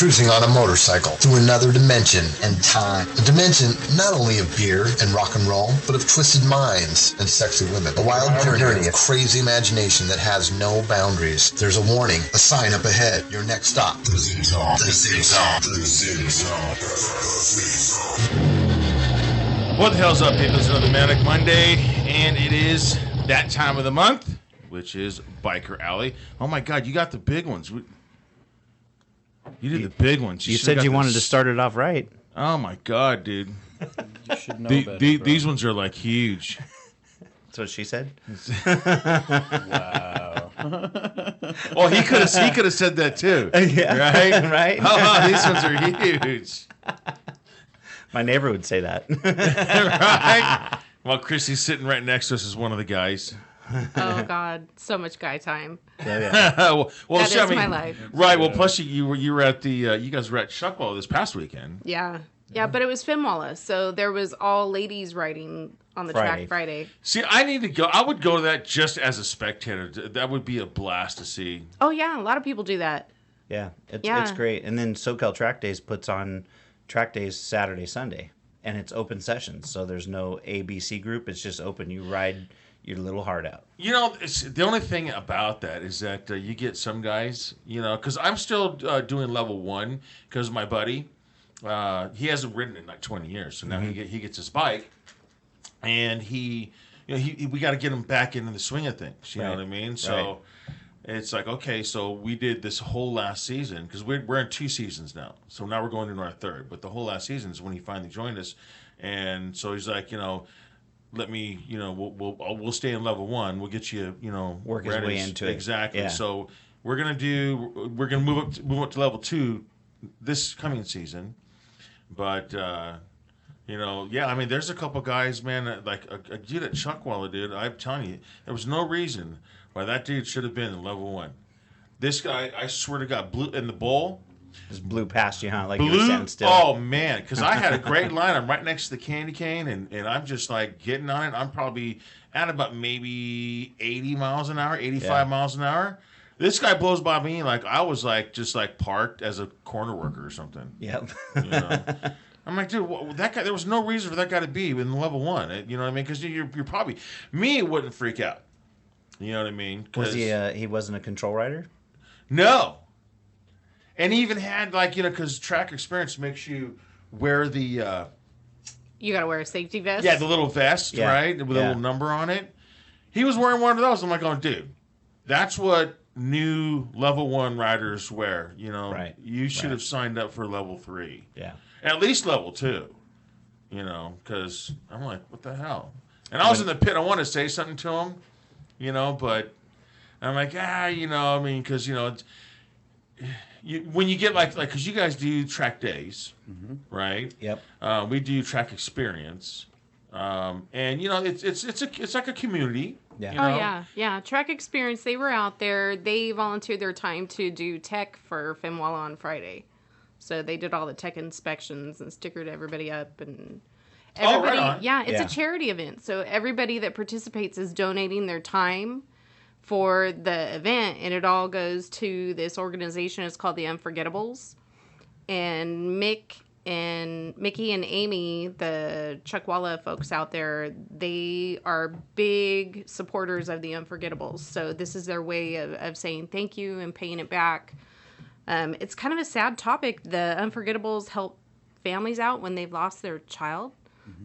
cruising on a motorcycle through another dimension and time. A dimension not only of beer and rock and roll, but of twisted minds and sexy women. A wild journey of crazy imagination that has no boundaries. There's a warning, a sign up ahead. Your next stop. The Zing Zone. The Zing Zone. The Zing Zone. What the hell's up, people? It's another Manic Monday, and it is that time of the month, which is Biker Alley. Oh my God, you got the big ones. You did the big ones. You said you wanted to start it off right. Oh my God, dude. You should know better, bro. These ones are like huge. That's what she said. Wow. Well, he could have said that too. Yeah. Right? Right? Oh, these ones are huge. My neighbor would say that. Right? Well, Chrissy's sitting right next to us as one of the guys. Oh God, so much guy time. Yeah. well, That is my life. Right. Well, plus you were at the you guys were at Shuckwall this past weekend. Yeah, but it was Finwalla, so there was all ladies riding on the track Friday. See, I need to go. I would go to that just as a spectator. That would be a blast to see. Oh yeah, a lot of people do that. Yeah, it's great. And then SoCal Track Days puts on Track Days Saturday, Sunday, and it's open sessions. So there's no ABC group. It's just open. You ride your little heart out. You know, the only thing about that is that you get some guys, you know, because I'm still doing level 1 because my buddy, he hasn't ridden in like 20 years. So now he gets his bike, and we got to get him back into the swing of things. You know what I mean? So it's like, okay, so we did this whole last season because we're in 2 seasons now. So now we're going into our 3rd. But the whole last season is when he finally joined us. And so he's like, let me, we'll stay in level 1. We'll get you, work his way into it. Exactly. Yeah. So we're gonna move up to level 2 this coming season. But I mean, there's a couple guys, man, like a dude at Chuckwalla, dude. I'm telling you, there was no reason why that dude should have been in level 1. This guy, I swear to God, blew in the bowl. Just blew past you, huh? Like you were standing still. Oh, man. Because I had a great line. I'm right next to the candy cane, and I'm just, like, getting on it. I'm probably at about maybe 80 miles an hour, 85 miles an hour. This guy blows by me like I was, like, just, like, parked as a corner worker or something. Yep. I'm like, dude, that guy, there was no reason for that guy to be in level 1. You know what I mean? Because you're probably... Me, it wouldn't freak out. You know what I mean? Was he wasn't a control rider? No. And he even had, like, because track experience makes you wear the... You gotta wear a safety vest? Yeah, the little vest, right? With a little number on it. He was wearing one of those. I'm like, oh, dude, that's what new level 1 riders wear. Right. You should have signed up for level 3. Yeah. At least level 2. Because I'm like, what the hell? And I was in the pit. I wanted to say something to him, but I'm like, because, when you get like, because you guys do track days, right? Yep. We do track experience, and it's like a community. Yeah. Yeah. Track experience. They were out there. They volunteered their time to do tech for Finwalla on Friday, so they did all the tech inspections and stickered everybody up and. Everybody, right on. It's a charity event, so everybody that participates is donating their time for the event, and it all goes to this organization. It's called the Unforgettables. And Mickey and Amy, the Chuckwalla folks out there, they are big supporters of the Unforgettables. So this is their way of saying thank you and paying it back. It's kind of a sad topic. The Unforgettables help families out when they've lost their child.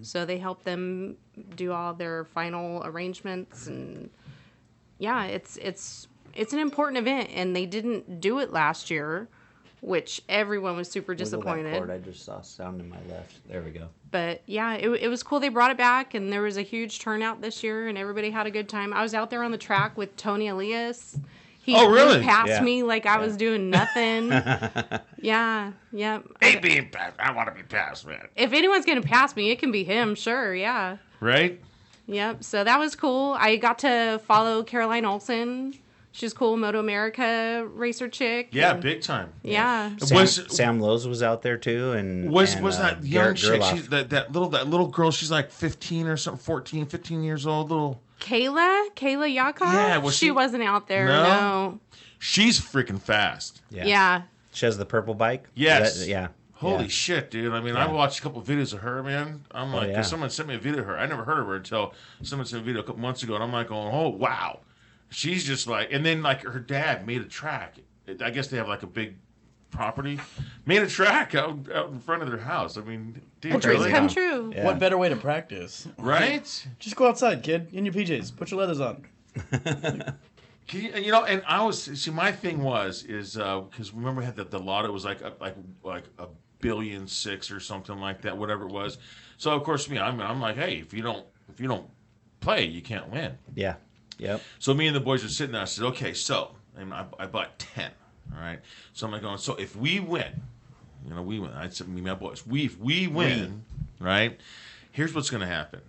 So they help them do all their final arrangements, and it's an important event, and they didn't do it last year, which everyone was super disappointed. That cord, I just saw sound in my left. There we go. But it was cool. They brought it back, and there was a huge turnout this year, and everybody had a good time. I was out there on the track with Tony Elias. He really? passed me like I was doing nothing. Yeah. Hey, being passed. I want to be passed, man. If anyone's going to pass me, it can be him, sure, yeah. Right? Yep, so that was cool. I got to follow Caroline Olsen. She's cool, Moto America racer chick. Yeah, big time. Yeah. Sam Lowe's was out there too, and was that young chick? Gerloff. That little girl. She's like 15 or something, 14, 15 years old. Little Kayla Yakov? Yeah, she wasn't out there. No. She's freaking fast. Yeah. She has the purple bike? Yes. Yeah. Holy shit, dude. I mean, I watched a couple of videos of her, man. I'm like, because someone sent me a video of her. I never heard of her until someone sent a video a couple months ago, and I'm like going, oh, wow. She's just like, and then like her dad made a track. I guess they have like a big property. Made a track out in front of their house. I mean, dude, Dreams really? come true. Yeah. What better way to practice? Right? Just go outside, kid, in your PJs. Put your leathers on. You know, and I was see. My thing was because remember we had the lotto was like $1.6 billion or something like that, whatever it was. So of course I'm like, hey, if you don't play, you can't win. Yeah. Yep. So me and the boys were sitting there. I said, okay, so and I bought 10. All right. So I'm like going. So if we win, we win. I said, me and my boys, if we win, right? Here's what's going to happen.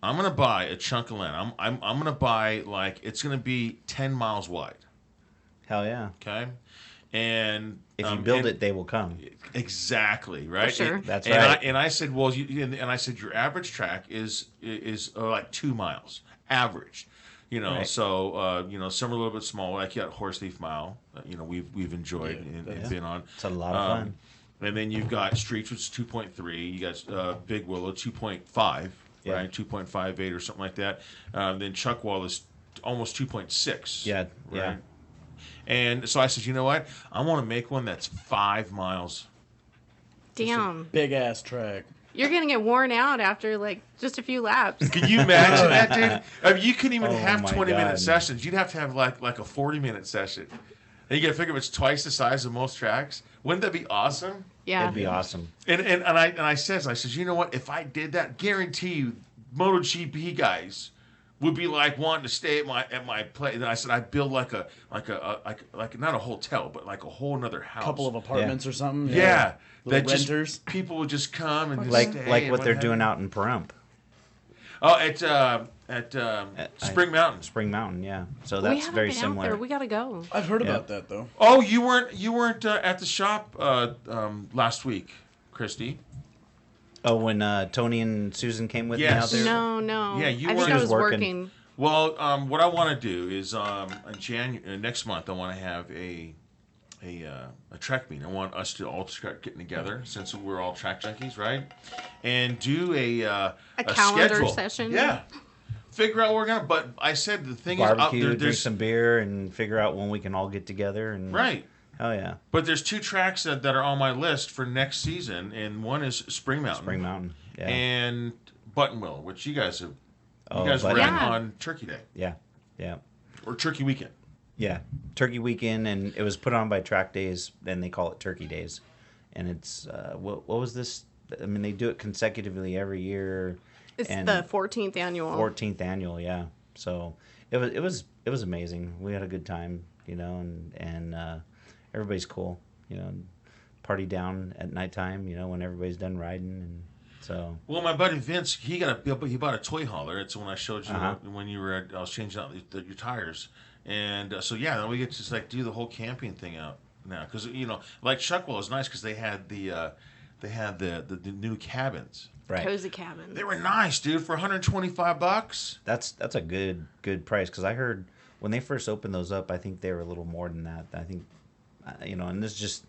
I'm gonna buy a chunk of land. I'm gonna buy like it's gonna be 10 miles wide. Hell yeah. Okay. And if you build it, they will come. Exactly right. For sure. That's right. I said, well, I said your average track is like 2 miles average. Right. So some are a little bit smaller. Like you got Horse Thief Mile. We've enjoyed and been on. It's a lot of fun. And then you've got Streets, which is 2.3. You got Big Willow 2.5. Yeah. Right, 2.58 or something like that. Then Chuckwall is almost 2.6. Yeah, right? yeah. And so I said, you know what? I want to make one that's 5 miles. Damn. Big ass track. You're going to get worn out after like just a few laps. Can you imagine that, dude? I mean, you couldn't even have 20-minute God. sessions. You'd have to have like a 40-minute session. And you got to figure if it's twice the size of most tracks. Wouldn't that be awesome? Yeah. It'd be awesome. And I said, you know what? If I did that, guarantee you, MotoGP guys would be like wanting to stay at my place. And I said, I'd build like not a hotel, but like a whole another house. Couple of apartments or something. Yeah. Little That renters. just people would just come and just Like stay and what they're doing out in Pahrump. Oh, at Spring Mountain. Spring Mountain, yeah. So We that's haven't very been out similar. there. We got to go. I've heard about that though. Oh, you weren't at the shop last week, Christy. Oh, when Tony and Susan came with me out Yes. there? No. Yeah, you I think weren't- I was She was working. working. Well, what I want to do is next month I want to have a track meet. I want us to all start getting together since we're all track junkies, right? And do a calendar schedule. session. Yeah. Figure out what we're gonna. But I said the thing Barbecue, is, drink there's some beer, and figure out when we can all get together. And right. Oh yeah. But there's 2 tracks that are on my list for next season, and one is Spring Mountain. Spring Mountain. Yeah. And Buttonwillow, which you guys have. Oh, You guys but- ran Yeah. on Turkey Day Yeah. Yeah. or Turkey Weekend. Yeah. Turkey Weekend, and it was put on by Track Days, and they call it Turkey Days. And it's what was this? I mean, they do it consecutively every year. It's and the 14th annual. 14th annual, yeah. So it was amazing. We had a good time, and everybody's cool, Party down at nighttime, when everybody's done riding, and so. Well, my buddy Vince, he bought a toy hauler. It's when I showed you when you were I was changing out your tires, and so then we get to just like do the whole camping thing out now because like Chuckwell is nice because they had the new cabins. Right. Cozy cabin. They were nice, dude, for $125. That's a good price because I heard when they first opened those up, I think they were a little more than that. I think, and this is just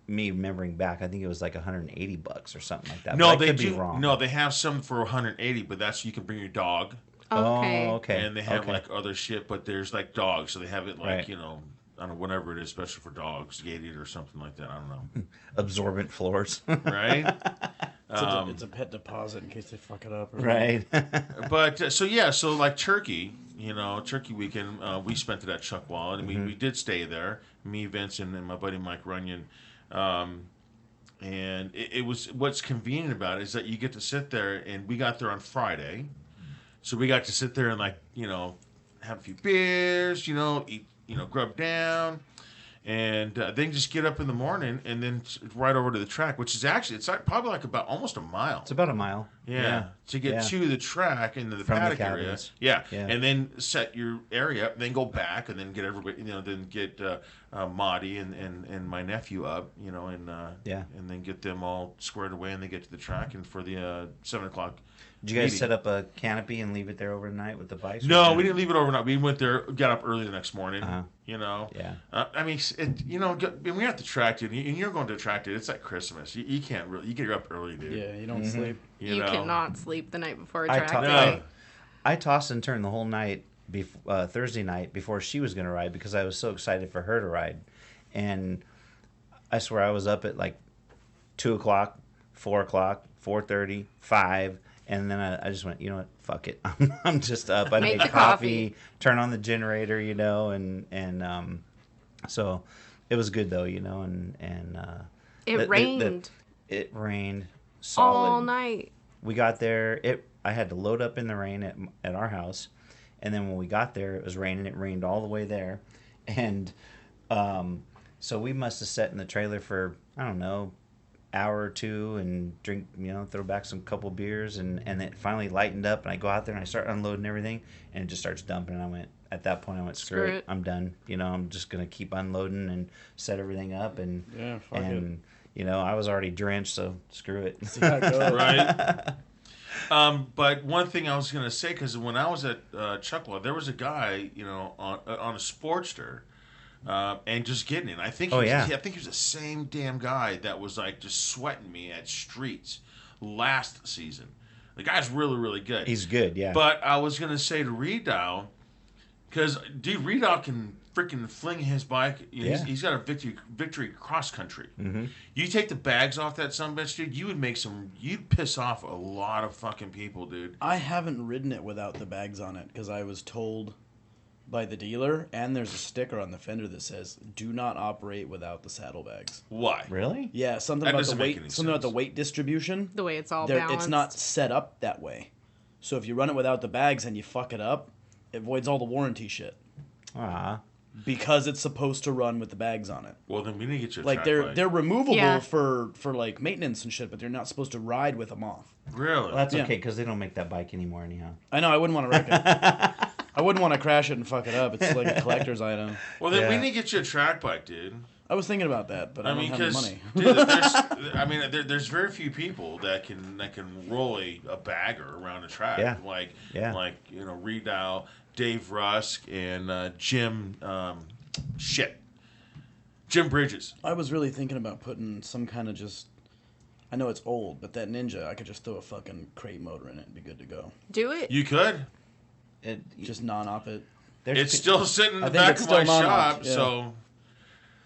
me remembering back. I think it was like $180 or something like that. No, but I they could do. be wrong. No, they have some for $180, but that's you can bring your dog. Okay. Oh, okay. And they have okay. like other shit, but there's like dogs, so they have it like Right. I don't know, whatever it is, especially for dogs, gated or something like that. I don't know. Absorbent floors. Right? It's a pet deposit in case they fuck it up. Or Right. But so like Turkey, Turkey weekend, we spent it at Chuckwall, and we did stay there. Me, Vince, and my buddy Mike Runyon. And it was what's convenient about it is that you get to sit there, and we got there on Friday, so we got to sit there and have a few beers, eat, grub down. And then just get up in the morning and then ride over to the track, which is actually it's probably like about almost a mile. It's about a mile. Yeah, to get to the track into the From the paddock area. cabins. Yeah. Yeah. And then set your area up, then go back, and then get everybody, then get Marty and my nephew up, you know, and then get them all squared away, and they get to the track and for the 7:00. Did you guys set up a canopy and leave it there overnight with the bikes? No, we didn't leave it overnight. We went there, got up early the next morning. You know, I mean, you know, when you're at the track, dude, and you're going to the track, dude, it's like Christmas. You can't really, you get up early, dude. Yeah, you don't sleep. You know? Cannot sleep the night before a track day. I tossed and turned the whole night, Thursday night, before she was going to ride because I was so excited for her to ride. And I swear I was up at like 2 o'clock, 4 o'clock, 4:30, 5. And then I just went, you know what, fuck it. I'm just up. I made coffee, turn on the generator, you know, and so it was good though, you know, and it rained. It rained solid all night. We got there. I had to load up in the rain at our house, and then when we got there, it was raining. It rained all the way there, and so we must have sat in the trailer for, I don't know, hour or two and drink, you know, throw back some couple beers, and it finally lightened up, and I go out there and I start unloading everything, and it just starts dumping, and at that point I went, screw it, I'm done. You know, I'm just gonna keep unloading and set everything up, and fuck it. you know, I was already drenched, so screw it. See how it goes. Right. But one thing I was gonna say, because when I was at Chuckwater, there was a guy, you know, on a Sportster. And just getting it. I think I think he was the same damn guy that was like just sweating me at Streets last season. The guy's really, really good. He's good, yeah. But I was gonna say to Reedow, because dude, Reedow can freaking fling his bike. You know, he's got a victory cross country. Mm-hmm. You take the bags off that sumbitch, dude. You'd piss off a lot of fucking people, dude. I haven't ridden it without the bags on it because I was told by the dealer, and there's a sticker on the fender that says "Do not operate without the saddlebags." Why? Really? Yeah, something about the weight. Something about the weight distribution. The way it's all balanced. It's not set up that way. So if you run it without the bags and you fuck it up, it voids all the warranty shit. Because it's supposed to run with the bags on it. Well, then we need to get you a like track they're bike. removable for like maintenance and shit, but they're not supposed to ride with them off. Really? Well, that's okay because they don't make that bike anymore anyhow. I know. I wouldn't want to wreck it. I wouldn't want to crash it and fuck it up. It's like a collector's item. Well, then we need to get you a track bike, dude. I was thinking about that, but I don't have the money. Dude, there's very few people that can roll a bagger around a track. Yeah. Like you know, Reedow, Dave Rusk, and Jim Bridges. I was really thinking about putting some kind of just. I know it's old, but that Ninja, I could just throw a fucking crate motor in it and be good to go. Do it. You could. Just non-op it. It's still sitting in the back of my shop, so.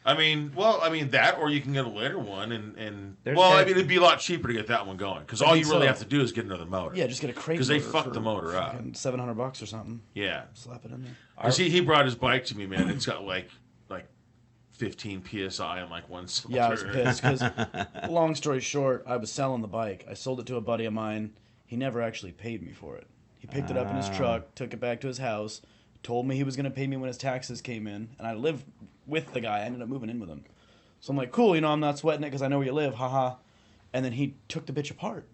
I mean that, or you can get a later one, and it'd be a lot cheaper to get that one going, because all you really have to do is get another motor. Yeah, just get a crate. Because they fucked the motor up. $700 or something. Yeah. Slap it in there. Because he brought his bike to me, man. It's got like 15 psi on like one cylinder. Yeah, I was pissed because, long story short, I was selling the bike. I sold it to a buddy of mine. He never actually paid me for it. He picked it up in his truck, took it back to his house, told me he was going to pay me when his taxes came in, and I lived with the guy. I ended up moving in with him. So I'm like, cool, you know, I'm not sweating it because I know where you live, haha. And then he took the bitch apart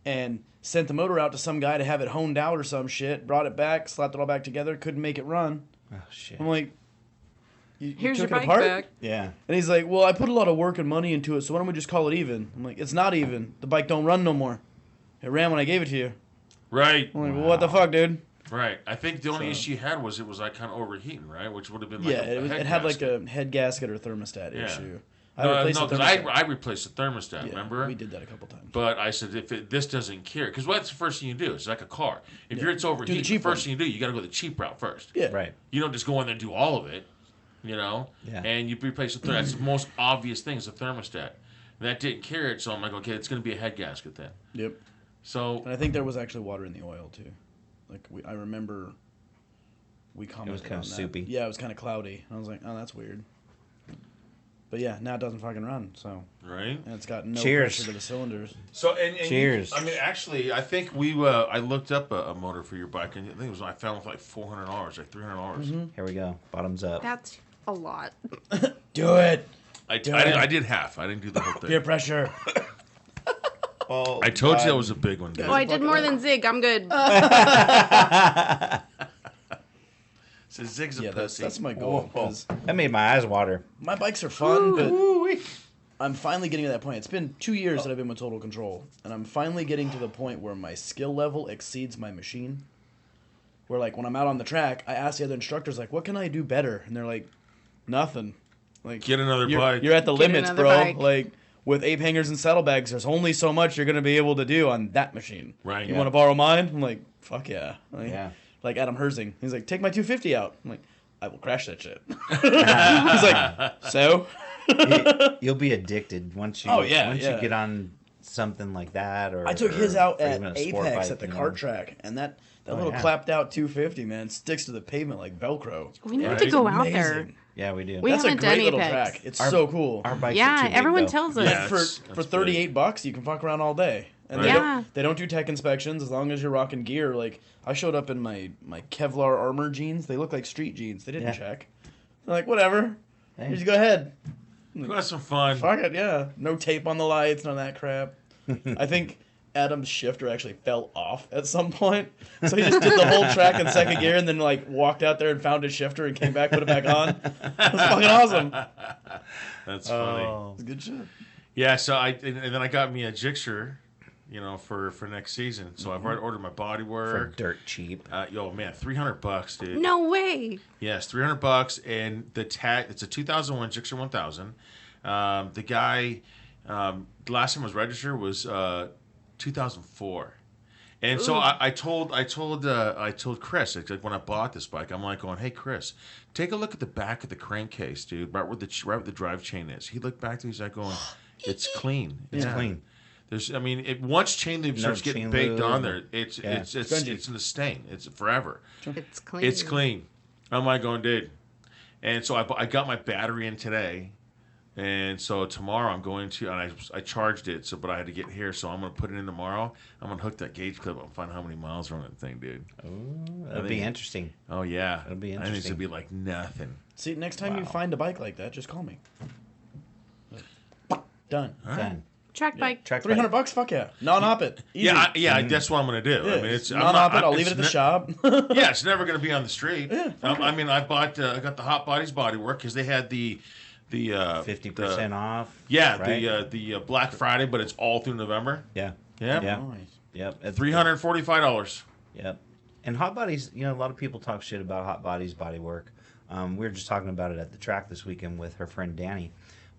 and sent the motor out to some guy to have it honed out or some shit, brought it back, slapped it all back together, couldn't make it run. Oh, shit. I'm like, Here's took your it bike apart? back. Yeah. And he's like, well, I put a lot of work and money into it, so why don't we just call it even? I'm like, it's not even. The bike don't run no more. It ran when I gave it to you. Right. I'm like, well, what the fuck, dude? Right. I think the only issue you had was it was like kind of overheating, right? Which would have been like it had like a head gasket or thermostat issue. I replaced the thermostat, remember? We did that a couple times. But I said, this doesn't care, because what's the first thing you do? It's like a car. If it's overheating, the first thing you do, you got to go the cheap route first. Yeah. Right. You don't just go in there and do all of it, you know? Yeah. And you replace the thermostat. That's the most obvious thing is the thermostat. And that didn't carry it, so I'm like, okay, it's going to be a head gasket then. Yep. So. And I think there was actually water in the oil, too. Like, I remember we commented on that. It was kind of soupy. Yeah, it was kind of cloudy. And I was like, oh, that's weird. But yeah, now it doesn't fucking run, so. Right. And it's got no Cheers pressure to the cylinders. So, and cheers. I mean, actually, I think I looked up a motor for your bike, and I think I found it for like $400, like $300. Mm-hmm. Here we go. Bottoms up. That's a lot. Do it. I did half. I didn't do the whole thing. Peer pressure. Oh, I told you that was a big one, dude. Oh, I did more than Zig. I'm good. So Zig's a Yeah, pussy. that's my goal. 'Cause That made my eyes water. my bikes are fun, but I'm finally getting to that point. It's been 2 years that I've been with Total Control, and I'm finally getting to the point where my skill level exceeds my machine. Where, like, when I'm out on the track, I ask the other instructors, like, what can I do better? And they're like, nothing. Like, Get another you're, bike. You're at the Get limits, another bro. bike. Like, with ape hangers and saddlebags, there's only so much you're going to be able to do on that machine. Right. You Yeah. want to borrow mine? I'm like, fuck yeah. Like, Yeah. like Adam Herzing. He's like, take my 250 out. I'm like, I will crash that shit. He's like, so? You'll be addicted once you. Oh, yeah, Once yeah. you get on something like that, or I took his out or at even a sport Apex bike, at the you know. kart track, and that little yeah. clapped out 250, man, sticks to the pavement like Velcro. We need Right. to go out Amazing. there. Yeah, we do. We That's a haven't great done little Apex. track. It's Our- so cool. Our bikes are Yeah, too big, everyone though. tells us. Yeah. for That's for $38, you can fuck around all day. And Right. Yeah. they don't do tech inspections as long as you're rocking gear. Like, I showed up in my Kevlar armor jeans. They look like street jeans. They didn't Yeah. check. They're like, whatever. Hey. You just go ahead. Go have some fun. Fuck it, yeah. No tape on the lights, none of that crap. I think Adam's shifter actually fell off at some point. So he just did the whole track in second gear and then, like, walked out there and found his shifter and came back, put it back on. It was fucking awesome. That's funny. Oh, It's good shit. Yeah, so and then I got me a Gixxer, for next season. So I've already ordered my body for work. dirt cheap. Yo, man, $300, dude. No way. Yes, $300, and the tag. It's a 2001 Gixxer 1000. The guy, the last time I was registered was 2004. And so I told Chris, like, when I bought this bike, I'm like going, hey Chris, take a look at the back of the crankcase, dude, right where the drive chain is. He looked back to me, he's like going, it's clean. It's Yeah. clean. Once chain lube starts getting chain baked lube on and- there, it's yeah. it's in the stain. It's forever. It's clean. It's clean. I'm like going, dude. And so I got my battery in today. And so tomorrow I'm going to, and I charged it, but I had to get here, so I'm going to put it in tomorrow. I'm going to hook that gauge clip up and find how many miles are on that thing, dude. That'll be interesting. Oh, yeah. That'll be I think it's interesting. going to be like nothing. See, next time you Wow. find a bike like that, just call me. Done. All right. Done. Track bike. Track $300 bike. fuck yeah. Non-op it. Easy. Yeah, that's what I'm going to do. Yeah, I mean, it's I'm non-op not- it. I'll leave it's it at the ne- shop. Yeah, it's never going to be on the street. Yeah, I mean, I got the Hot Bodies bodywork because they had the 50% off. Yeah, right? the Black Friday, but it's all through November. Yeah. Yeah, Yeah. Nice. Yep. It's- $345. Yep. And hot bodies, a lot of people talk shit about hot bodies body work. We were just talking about it at the track this weekend with her friend Danny.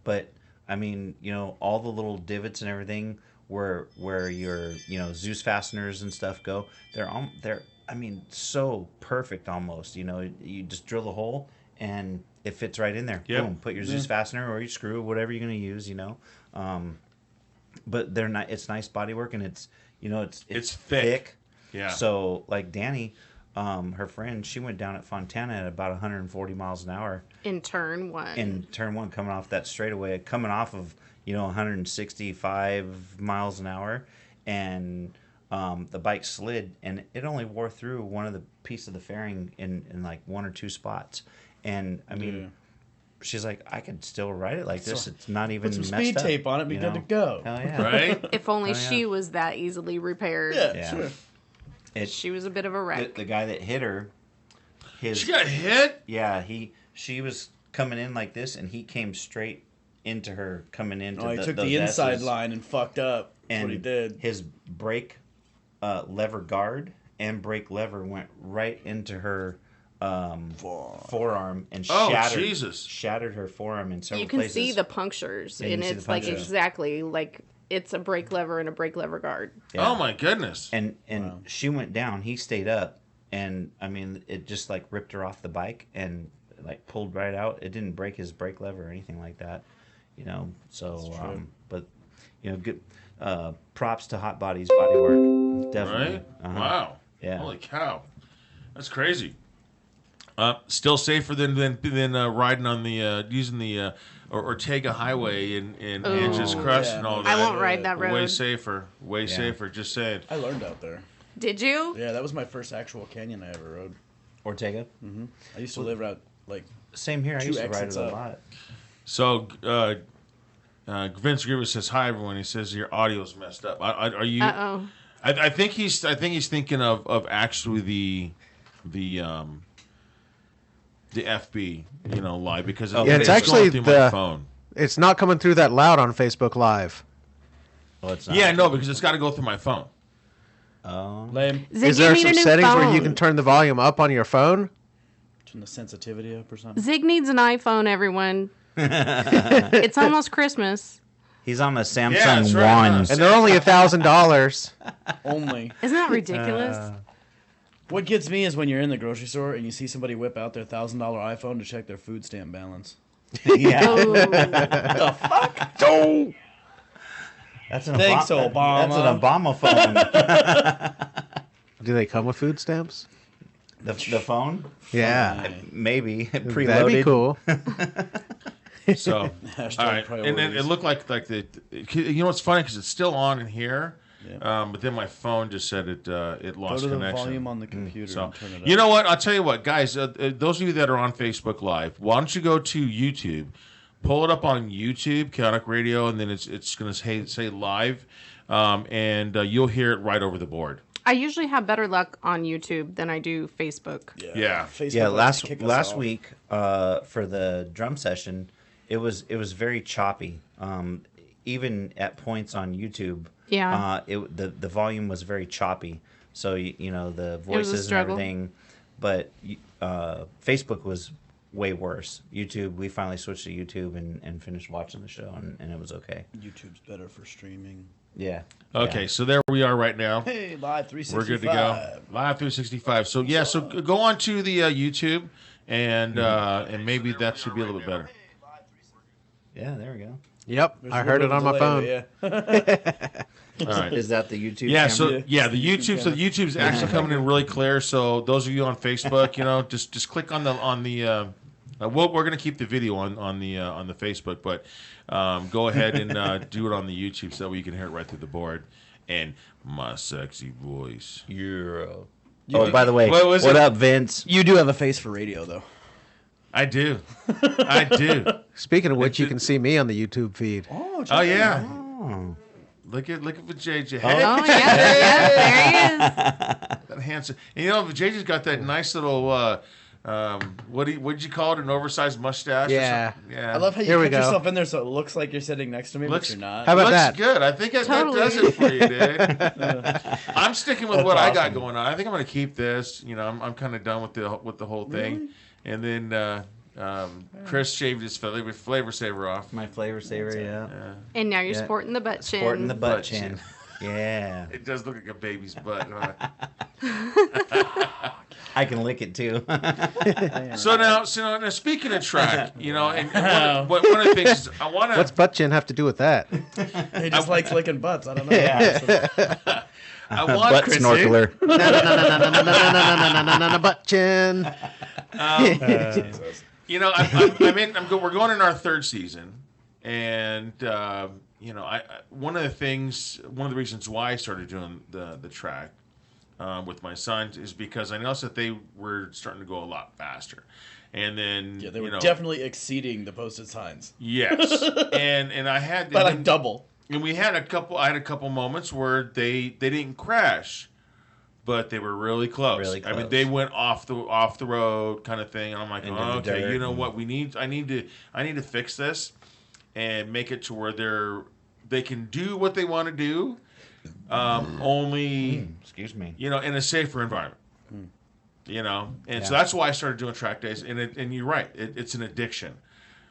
But I mean, all the little divots and everything where your Zeus fasteners and stuff go, they're so perfect almost. You just drill the hole and it fits right in there. Yep. Boom, put your Zeus fastener or your screw, whatever you're going to use, but they're not. It's nice body work and it's thick. Yeah. So like Danny, her friend, she went down at Fontana at about 140 miles an hour In turn one. in turn one, coming off that straightaway, coming off of 165 miles an hour, and the bike slid, and it only wore through one of the piece of the fairing in like one or two spots, and I mean. Yeah. She's like, I could still ride it like this. It's not even Put some messed speed up, tape on it, be good to go. Hell yeah. Right? if only Oh, yeah. she was that easily repaired. Yeah, Yeah. sure. She was a bit of a wreck. The guy that hit her, She got hit? yeah, she was coming in like this, and he came straight into her coming into Oh, he took those the inside S's, line and fucked up. That's and what he did. his brake lever guard and brake lever went right into her forearm and Oh, shattered, Jesus. shattered her forearm in several You can places. see the punctures, Yeah, you and can see the it's like punctures. exactly like it's a brake lever and a brake lever guard. Yeah. Oh, my goodness. And she went down. He stayed up, and I mean, it just like ripped her off the bike and like pulled right out. It didn't break his brake lever or anything like that, So, but good. Props to Hot Body's bodywork, definitely. Right? Uh-huh. Wow. Yeah. Holy cow. That's crazy. Still safer than riding on the using the Ortega Highway and Angel's Crest yeah. and all I that. won't ride that Way road. safer. Way safer. Just saying. I learned out there. Did you? Yeah, that was my first actual canyon I ever rode. Ortega. I used to live out, like, Same here. I Two used to ride it exits a up. lot. So Vince Grievous says hi everyone. He says your audio's messed up. Are you? Uh-oh. I think he's thinking of actually the the FB, live because Yeah, it's actually going through my phone. It's not coming through that loud on Facebook Live. Well, it's not. Yeah, no, because it's got to go through my phone. Lame. Ziggy, Is there need some a new settings where you phone. can turn the volume up on your phone? Turn the sensitivity up or something. Zig needs an iPhone, everyone. It's almost Christmas. He's on a Samsung that's right, One. huh? And they're only $1,000. Only. Isn't that ridiculous? What gets me is when you're in the grocery store and you see somebody whip out their $1,000 iPhone to check their food stamp balance. Yeah. Oh. The fuck? That's an Thanks, Obama. That's an Obama phone. Do they come with food stamps? the phone? Yeah. Maybe. Preloaded. That'd be cool. So, Hashtag all right, and then priorities. it looked like what's funny because it's still on in here, but then my phone just said it Go lost to the connection. volume on the computer So, and turn it up. you know what? I'll tell you what, guys. Those of you that are on Facebook Live, why don't you go to YouTube, pull it up on YouTube, Kaotic Radio, and then it's going to say live, and you'll hear it right over the board. I usually have better luck on YouTube than I do Facebook. Yeah. Facebook Yeah, likes to kick us last off. week for the drum session, it was very choppy. Even at points on YouTube, Yeah. the volume was very choppy. So the voices and struggle. everything, but Facebook was way worse. YouTube, we finally switched to YouTube and finished watching the show, and it was okay. YouTube's better for streaming. Yeah. Okay, so there we are right now. Hey, live 365. We're good to go. Live 365. So yeah, so go on to the YouTube, and maybe that should be a little bit better. Yeah, there we go. Yep, There's I a heard it little on my delay, phone. but yeah. All right. Is that the YouTube? Yeah, camera? the YouTube. So the YouTube's actually coming in really clear. So those of you on Facebook, just click on the. We're going to keep the video on the Facebook, but go ahead and do it on the YouTube so that you can hear it right through the board. And my sexy voice. Yeah. Oh, by the way, What was what it? up, Vince? You do have a face for radio, though. I do. I do. Speaking of which, you can see me on the YouTube feed. Oh yeah. Oh. Look at JJ. Oh, yeah, there he is. That handsome. And JJ's got that nice little what'd you call it? An oversized mustache? or Yeah. something? Yeah. I love how you Here we put go. yourself in there so it looks like you're sitting next to me, Looks- but you're not. How about Looks that? good. I think that Totally. does it for you, dude. I'm sticking with That's what I got awesome. going on. I think I'm going to keep this. I'm kind of done with the whole thing. And then Chris shaved his flavor saver off. My flavor saver, yeah. And now you're Yeah. sporting the butt chin. Sporting the butt Butt chin. Yeah. It does look like a baby's butt. Huh? I can lick it too. So now, speaking of track, and one of the things is I want What's to. butt chin have to do with that? He just likes licking butts. I don't know. I want butt Chris. snorkeler. Butt chin. We're going in our third season, and one of the reasons why I started doing the track with my sons is because I noticed that they were starting to go a lot faster, and then Yeah, they were definitely exceeding the posted signs yes, and I had by like double. and we had I had a couple moments where they didn't crash. But they were really close. Really I mean, close. they went off the road kind of thing, and I'm like, Into the okay, dirt you know what? I need to fix this and make it to where they can do what they want to do, only Excuse me. in a safer environment. And so Yeah. that's why I started doing track days. And you're right, it's an addiction.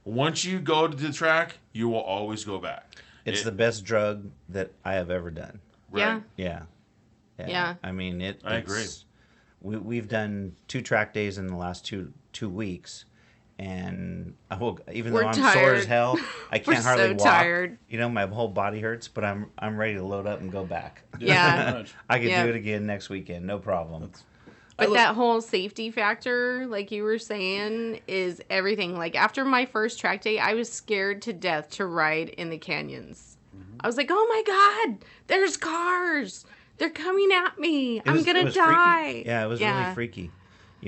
Once you go to the track, you will always go back. It's the best drug that I have ever done. Yeah. Yeah. Yeah. I mean, I agree. We've done 2 track days in the last two weeks, and even We're though I'm sore as tired. hell, I We're can't hardly so walk. tired. My whole body hurts, but I'm ready to load up and go back. Yeah. I could Yeah. do it again next weekend, no problem. But that whole safety factor, like you were saying, is everything. Like after my first track day, I was scared to death to ride in the canyons. I was like, oh my God, there's cars. They're coming at me. I'm going to die. Freaky. Yeah, it was really freaky,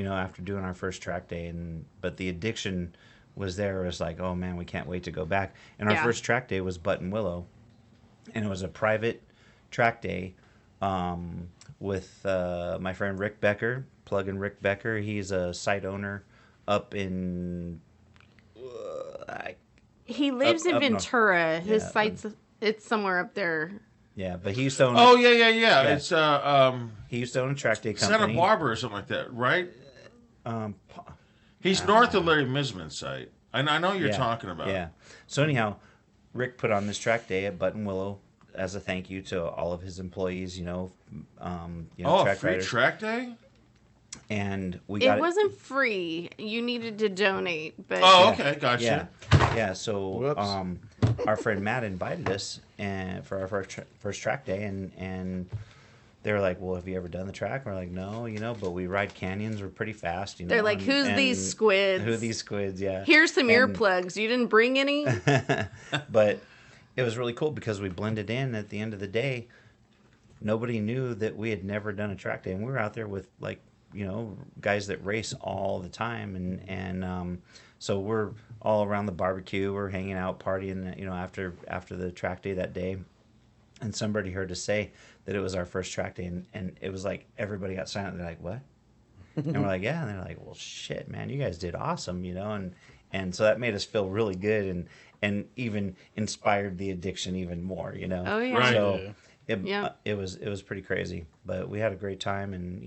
after doing our first track day. But the addiction was there. It was like, oh man, we can't wait to go back. And our first track day was Button Willow. And it was a private track day with my friend Rick Becker, plug-in Rick Becker. He's a site owner up in. He lives in up north. Ventura. His Yeah, site's it's somewhere up there. Yeah, but he used to own. Oh yeah. Yeah. It's He used to own a track day Santa company. Barbara or something like that, right? He's north of Larry Misman's site. I know you're talking about. Yeah. So anyhow, Rick put on this track day at Button Willow as a thank you to all of his employees. Oh, a free riders. track day. And we It got wasn't free. You needed to donate, but Oh, okay, gotcha. Yeah. So Whoops. our friend Matt invited us and for our first track day, and they were like, "Well, have you ever done the track?" We're like, "No, but we ride canyons. We're pretty fast, they're like, "Who's these squids? Who are these squids?" Yeah. Here's some And- earplugs. You didn't bring any? But it was really cool because we blended in. At the end of the day, nobody knew that we had never done a track day, and we were out there with guys that race all the time, and so we're all around the barbecue. We're hanging out, partying, after the track day that day, and somebody heard us say that it was our first track day, and it was like everybody got silent. They're like, "What?" And we're like, "Yeah," and they're like, "Well, shit, man, you guys did awesome," and so that made us feel really good, and even inspired the addiction even more, Oh, yeah. Right. So Yeah. it was pretty crazy, but we had a great time, and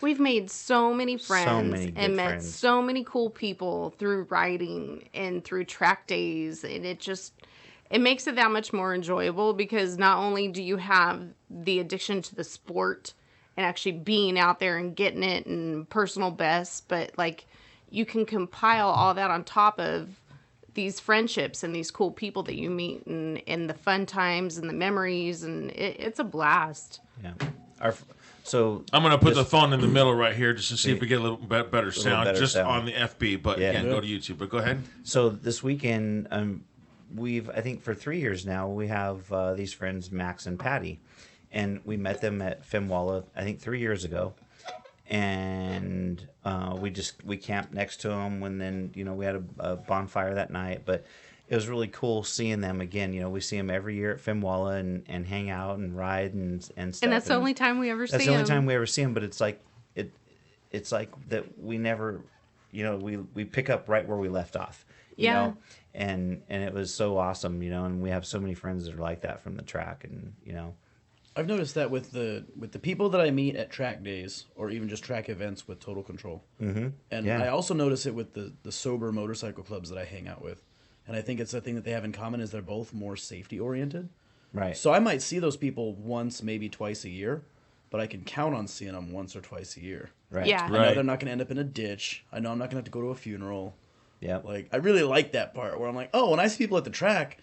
We've made so many friends many good and met friends. so many cool people through riding and through track days, and it makes it that much more enjoyable because not only do you have the addiction to the sport and actually being out there and getting it and personal best, but like you can compile all that on top of these friendships and these cool people that you meet and the fun times and the memories, and it's a blast. yeah. So I'm gonna put the phone in the middle right here just to see if we get a little bit better sound, better just sound. on the FB. But Yeah. again, go to YouTube. But go ahead. So this weekend, I think for 3 years now, we have these friends, Max and Patty, and we met them at Femwalla, I think 3 years ago, and we camped next to them, and then we had a bonfire that night, but it was really cool seeing them again. We see them every year at Femwalla and hang out and ride and stuff. And that's the only time we ever see That's the only them. time we ever see them, but it's like that we never, we pick up right where we left off. Yeah. And it was so awesome, and we have so many friends that are like that from the track, and I've noticed that with the people that I meet at track days or even just track events with Total Control. Mm-hmm. And Yeah. I also notice it with the sober motorcycle clubs that I hang out with. And I think it's a thing that they have in common is they're both more safety oriented. right. So I might see those people once, maybe twice a year, but I can count on seeing them once or twice a year. Right. Yeah. I know Right. they're not going to end up in a ditch. I know I'm not going to have to go to a funeral. Yeah. Like, I really like that part where I'm like, oh, when I see people at the track,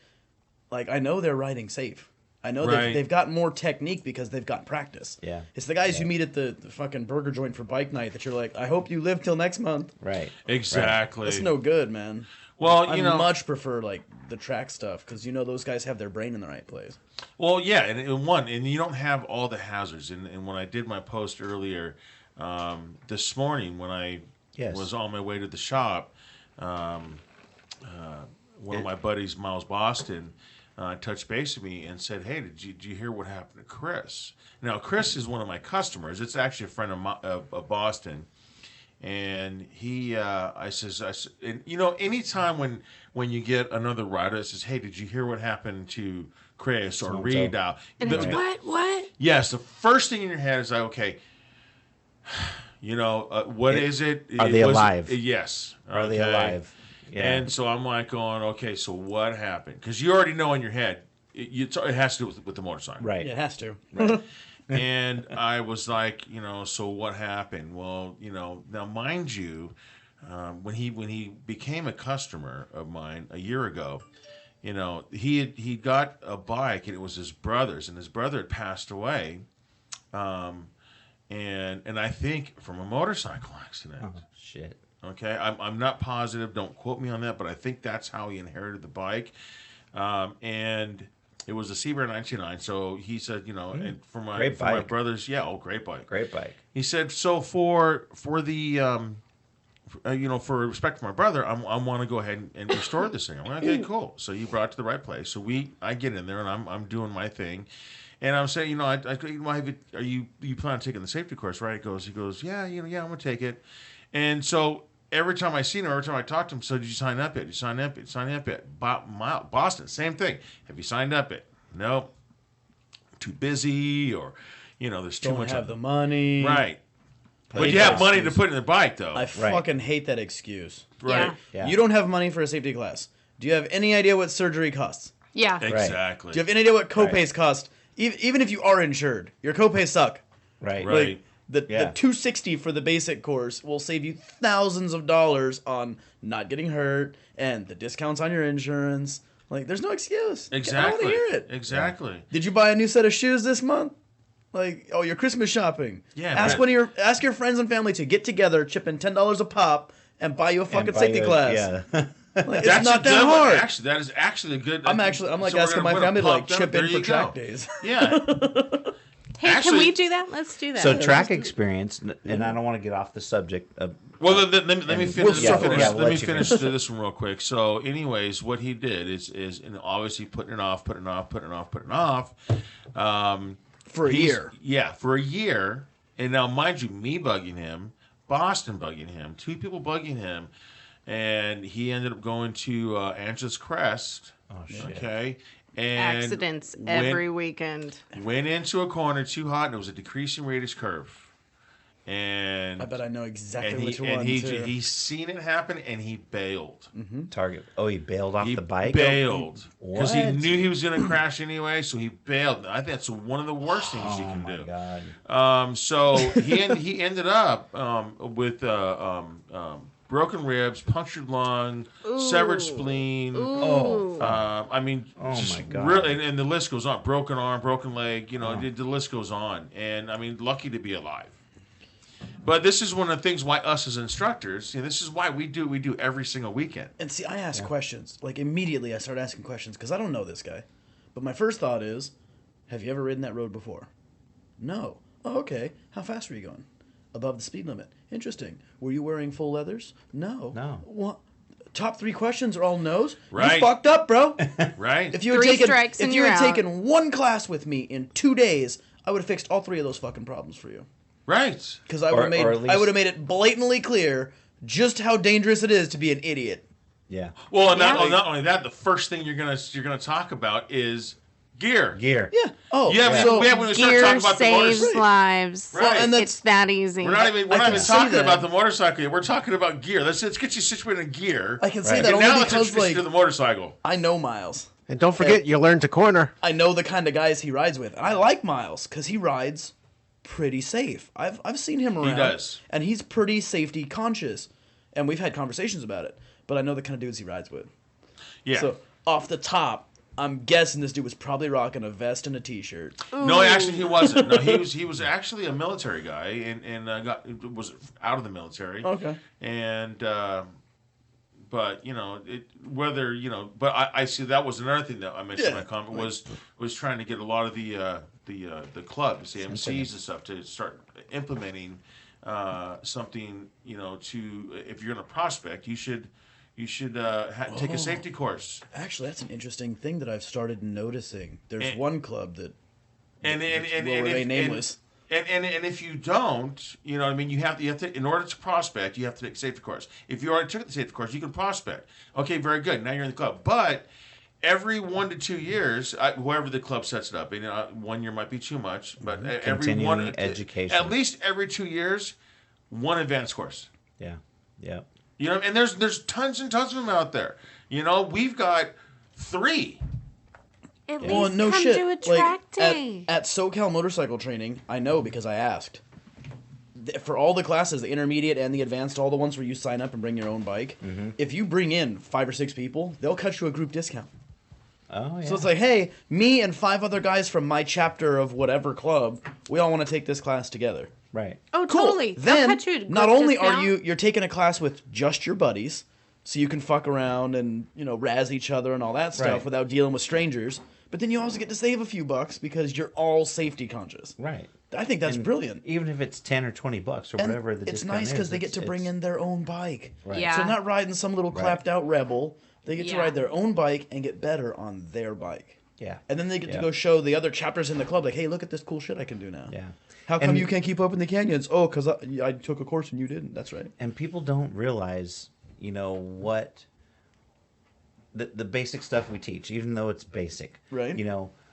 like, I know they're riding safe. I know Right. they've got more technique because they've got practice. Yeah. It's the guys you meet at the fucking burger joint for bike night that you're like, I hope you live till next month. Right. Exactly. That's no good, man. Well, I much prefer, like, the track stuff because, those guys have their brain in the right place. Well, yeah, and you don't have all the hazards. And when I did my post earlier this morning, when I Yes. was on my way to the shop, one of my buddies, Miles Boston, touched base with me and said, "Hey, did you hear what happened to Chris?" Now, Chris is one of my customers. It's actually a friend of Boston. And anytime when you get another rider that says, "Hey, did you hear what happened to Chris or Reed?" And it's what? Yes, the first thing in your head is like, okay, what is it? Are they alive? Yes. Are they okay. alive? Yeah. And so I'm like going, okay, so what happened? Because you already know in your head, it has to do with the motorcycle. Right. Yeah, it has to. And I was like, so what happened? Well, now mind you, when he became a customer of mine a year ago, he got a bike and it was his brother's, and his brother had passed away, and I think from a motorcycle accident. Oh, shit. Okay, I'm not positive. Don't quote me on that, but I think that's how he inherited the bike, and. It was a Seabear 99, so he said, and for my brothers, great bike. Great bike. He said, so for the, for respect for my brother, I want to go ahead and restore this thing. I'm like, okay, cool. So you brought it to the right place. So I get in there and I'm doing my thing, and I'm saying, are you plan on taking the safety course, right? He goes, yeah, I'm gonna take it. And so every time I see him, every time I talk to him, so did you sign up yet? Did you sign up yet? Sign up yet? Boston, same thing. Have you signed up yet? Nope. Too busy, or there's too Don't much. have the money. Right. But you have money to put in the bike, though. I fucking hate that excuse. Right. Yeah. You don't have money for a safety class. Do you have any idea what surgery costs? Yeah. Exactly. Do you have any idea what copays cost? Even if you are insured, your copays suck. Right. Right. Like, the $260 for the basic course will save you thousands of dollars on not getting hurt and the discounts on your insurance. Like, there's no excuse. Exactly. I want to hear it. Exactly. Did you buy a new set of shoes this month? Like, your Christmas shopping. Yeah. Ask your friends and family to get together, chip in $10 a pop, and buy you a fucking safety class. Yeah. Like, That's it's not a that good one. hard. Actually, that is actually a good. I'm like so we're asking gonna my put a family to like pop chip down. in There for you track go. days. Yeah. Hey, Actually- can we do that? Let's do that. So track experience, and I don't want to get off the subject. Well, let me finish. Yeah, Let me let you finish this one real quick. So, anyways, what he did is obviously putting it off. For a year. Yeah, for a year. And now, mind you, me bugging him, Boston bugging him, two people bugging him, and he ended up going to Angeles Crest. Oh shit. Okay. And Accidents every weekend. went into a corner too hot, and it was a decreasing radius curve. And I bet I know exactly and which one. he's seen it happen, and he bailed. Target. Oh, he bailed off He the bike. bailed because he What? knew he was going to crash anyway, so he bailed. I think that's one of the worst things you Oh can my do. god. So he ended up with broken ribs, punctured lung, severed spleen. Ooh. I mean, Oh just my God. really, and the list goes on. Broken arm, broken leg. The list goes on. And I mean, lucky to be alive. But this is one of the things why us as instructors, this is why we do every single weekend. And see, I ask questions. Like, immediately I start asking questions because I don't know this guy. But my first thought is, have you ever ridden that road before? No. Oh, okay. How fast were you going? Above the speed limit. Interesting. Were you wearing full leathers? No. No. What? Top 3 questions are all no's? Right. You fucked up, bro. Right? If you had 3 taken, strikes if and you you're had out. taken one class with me in 2 days, I would have fixed all 3 of those fucking problems for you. Right. Because I Or would have at least- made it blatantly clear just how dangerous it is to be an idiot. Yeah. Well, Yeah. not only that, the first thing you're gonna talk about is gear. Gear. Yeah. Oh, Yeah, so we have when we start Gear talking about the saves motorcycle. lives. Right. and It's that easy. We're not even can see talking that. about the motorcycle yet. We're talking about gear. Let's get you situated in gear. I can see Right. that and now only let's because introduce you to the motorcycle. I know Miles. And don't forget, you learn to corner. I know the kind of guys he rides with. And I like Miles because he rides pretty safe. I've seen him around. does. And he's pretty safety conscious. And we've had conversations about it. But I know the kind of dudes he rides with. Yeah. So off the top, I'm guessing this dude was probably rocking a vest and a t-shirt. No, actually, he wasn't. No, he was actually a military guy, and was out of the military. Okay. And but but I see that was another thing that I mentioned in my comment was trying to get a lot of the clubs, the MCs and stuff to start implementing something. To if you're going to prospect, you should take a safety course. Actually, that's an interesting thing that I've started noticing. There's one club that And will remain nameless. And if you don't, you know what I mean, you have to in order to prospect, you have to take a safety course. If you already took the safety course, you can prospect. Okay, very good. Now you're in the club. But every 1 to 2 years, whoever the club sets it up, 1 year might be too much, but Continuing education. at least every 2 years, one advanced course. Yeah. Yeah. And there's tons and tons of them out there. We've got 3. At Well, least no come shit. to a track Like day. at SoCal motorcycle training, I know because I asked. For all the classes, the intermediate and the advanced, all the ones where you sign up and bring your own bike, if you bring in 5 or 6 people, they'll cut you a group discount. Oh yeah. So it's like, hey, me and 5 other guys from my chapter of whatever club, we all want to take this class together. right. Oh, Cool. totally. They'll Then, cut you a not group only discount. are you're taking a class with just your buddies, so you can fuck around and razz each other and all that stuff Right. without dealing with strangers. But then you also get to save a few bucks because you're all safety conscious. Right. I think that's And brilliant. Even if it's $10 or $20 or And whatever the it's discount nice because is, they get to bring it's- in their own bike. Right. Yeah. So they're not riding some little Right. clapped out rebel. They get to Yeah. ride their own bike and get better on their bike. Yeah. And then they get to go show the other chapters in the club, like, hey, look at this cool shit I can do now. Yeah. How come And- you can't keep open the canyons? Oh, because I took a course and you didn't. That's right. And people don't realize, what the basic stuff we teach, even though it's basic. Right.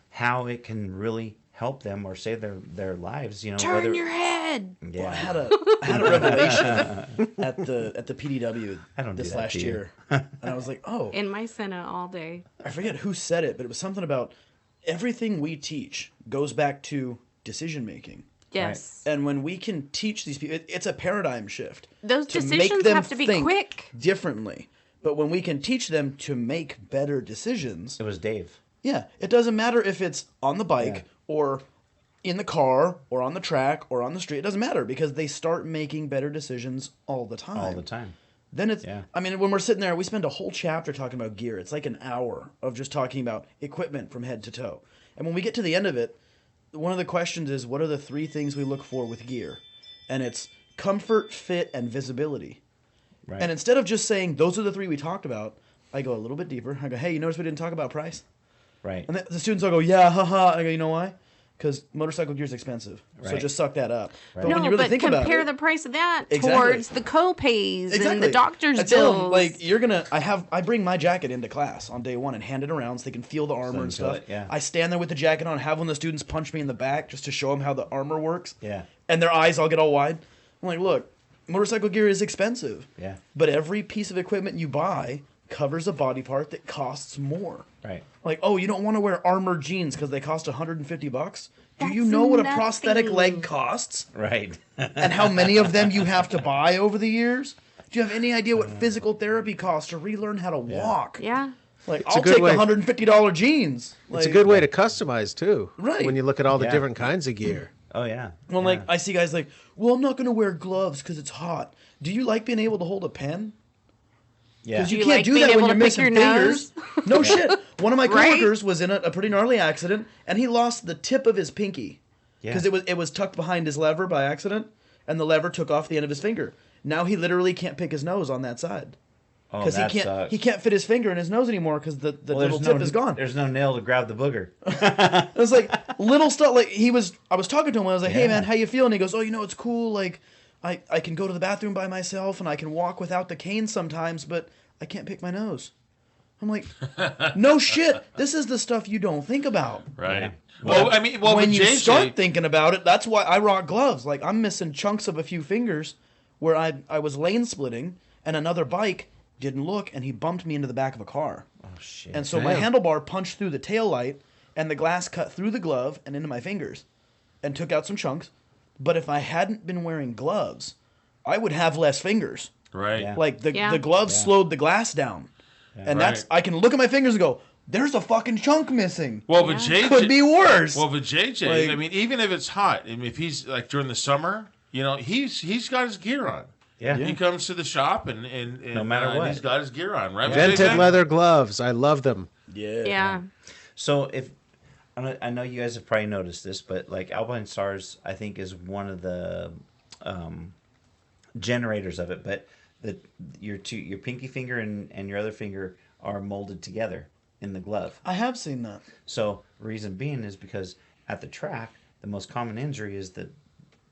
How it can really help them or save their lives. Turn your head. Yeah. Well, I had a revelation at the PDW I don't do this that last to you. year. And I was like, oh, In my Senna all day. I forget who said it, but it was something about everything we teach goes back to decision making. Yes. And when we can teach these people, it's a paradigm shift. Those to make decisions them have to be think quick. differently. But when we can teach them to make better decisions, It was Dave. yeah, it doesn't matter if it's on the bike or in the car or on the track or on the street. It doesn't matter because they start making better decisions all the time. All the time. Then it's, Yeah. I mean, when we're sitting there, we spend a whole chapter talking about gear. It's like an hour of just talking about equipment from head to toe. And when we get to the end of it, one of the questions is, what are the 3 things we look for with gear? And it's comfort, fit, and visibility. Right. And instead of just saying, those are the 3 we talked about, I go a little bit deeper. I go, hey, you notice we didn't talk about price? Right. And the students will go, yeah, haha. I go, you know why? Because motorcycle gear is expensive. So Right. just suck that up. Right. But No, when you really but think about compare it, the price of that Exactly. towards the co-pays and the doctor's I tell bills. them, like, you're gonna. I bring my jacket into class on day 1 and hand it around so they can feel the armor and they feel stuff. it, yeah. I stand there with the jacket on, have one of the students punch me in the back just to show them how the armor works. Yeah. And their eyes all get all wide. I'm like, look, motorcycle gear is expensive. Yeah. But every piece of equipment you buy covers a body part that costs more. Right. Like, oh, you don't want to wear armored jeans because they cost $150? Do you That's know what a nothing. prosthetic leg costs? Right. And how many of them you have to buy over the years? Do you have any idea what physical therapy costs to relearn how to walk? yeah. Like, a I'll good take way. $150 jeans. It's a Like, good way to customize too. Right. When you look at all the Yeah. different kinds of gear. Oh yeah. Well, yeah. like, I see guys like, well, I'm not going to wear gloves because it's hot. Do you like being able to hold a pen? Yeah. Because you Do you can't like do being that when able you're to pick missing your fingers. No shit. One of my Right? coworkers was in a pretty gnarly accident, and he lost the tip of his pinky Yeah. because it was tucked behind his lever by accident, and the lever took off the end of his finger. Now he literally can't pick his nose on that side Oh, because that he can't sucks. he can't fit his finger in his nose anymore because the Well, little there's tip is gone. There's no nail to grab the booger. It was like little stuff. Like I was talking to him. I was like, "Hey Yeah. man, how you feeling?" He goes, "Oh, it's cool. Like, I can go to the bathroom by myself and I can walk without the cane sometimes, but I can't pick my nose." I'm like, "No shit. This is the stuff you don't think about." Right. Yeah. Well, I mean, when with you JJ, start thinking about it, that's why I rock gloves. Like I'm missing chunks of a few fingers where I was lane splitting and another bike didn't look and he bumped me into the back of a car. Oh shit. And so my Damn. handlebar punched through the tail light, and the glass cut through the glove and into my fingers, and took out some chunks. But if I hadn't been wearing gloves, I would have less fingers. right? Yeah. Like the Yeah. gloves Yeah. slowed the glass down, and Right. I can look at my fingers and go, "There's a fucking chunk missing." Well, but Yeah. JJ Could be worse. Well, but JJ, Like- I mean, even if it's hot, I mean, if he's like during the summer, he's got his gear on. Yeah. He comes to the shop and No matter what. he's got his gear on, right? Vented JJ? leather gloves. I love them. Yeah. So if I know you guys have probably noticed this, but like Alpine Stars, I think is one of the generators of it. But your pinky finger and your other finger are molded together in the glove. I have seen that. So reason being is because at the track, the most common injury is the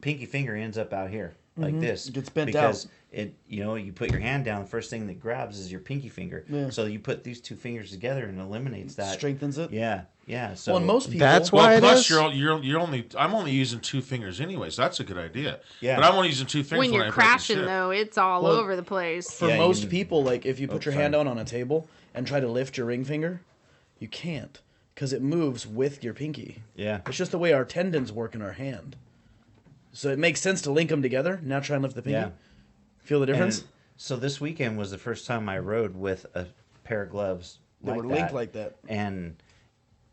pinky finger ends up out here like this. It gets bent because out. you put your hand down, the first thing that grabs is your pinky finger. Yeah. So you put these 2 fingers together and eliminates that. Strengthens it. Yeah. So Well, and most people. That's Well, why it plus is. I'm only using 2 fingers anyway, so that's a good idea. Yeah. But I'm only using 2 fingers When you're I break the crashing, ship. though, it's all Well, over the place. For Yeah, most you- people, like if you put your sorry. hand out on a table and try to lift your ring finger, you can't because it moves with your pinky. Yeah. It's just the way our tendons work in our hand. So it makes sense to link them together. Now try and lift the pinky. Yeah. Feel the difference? And so this weekend was the first time I rode with a pair of gloves They like were that, linked like that. and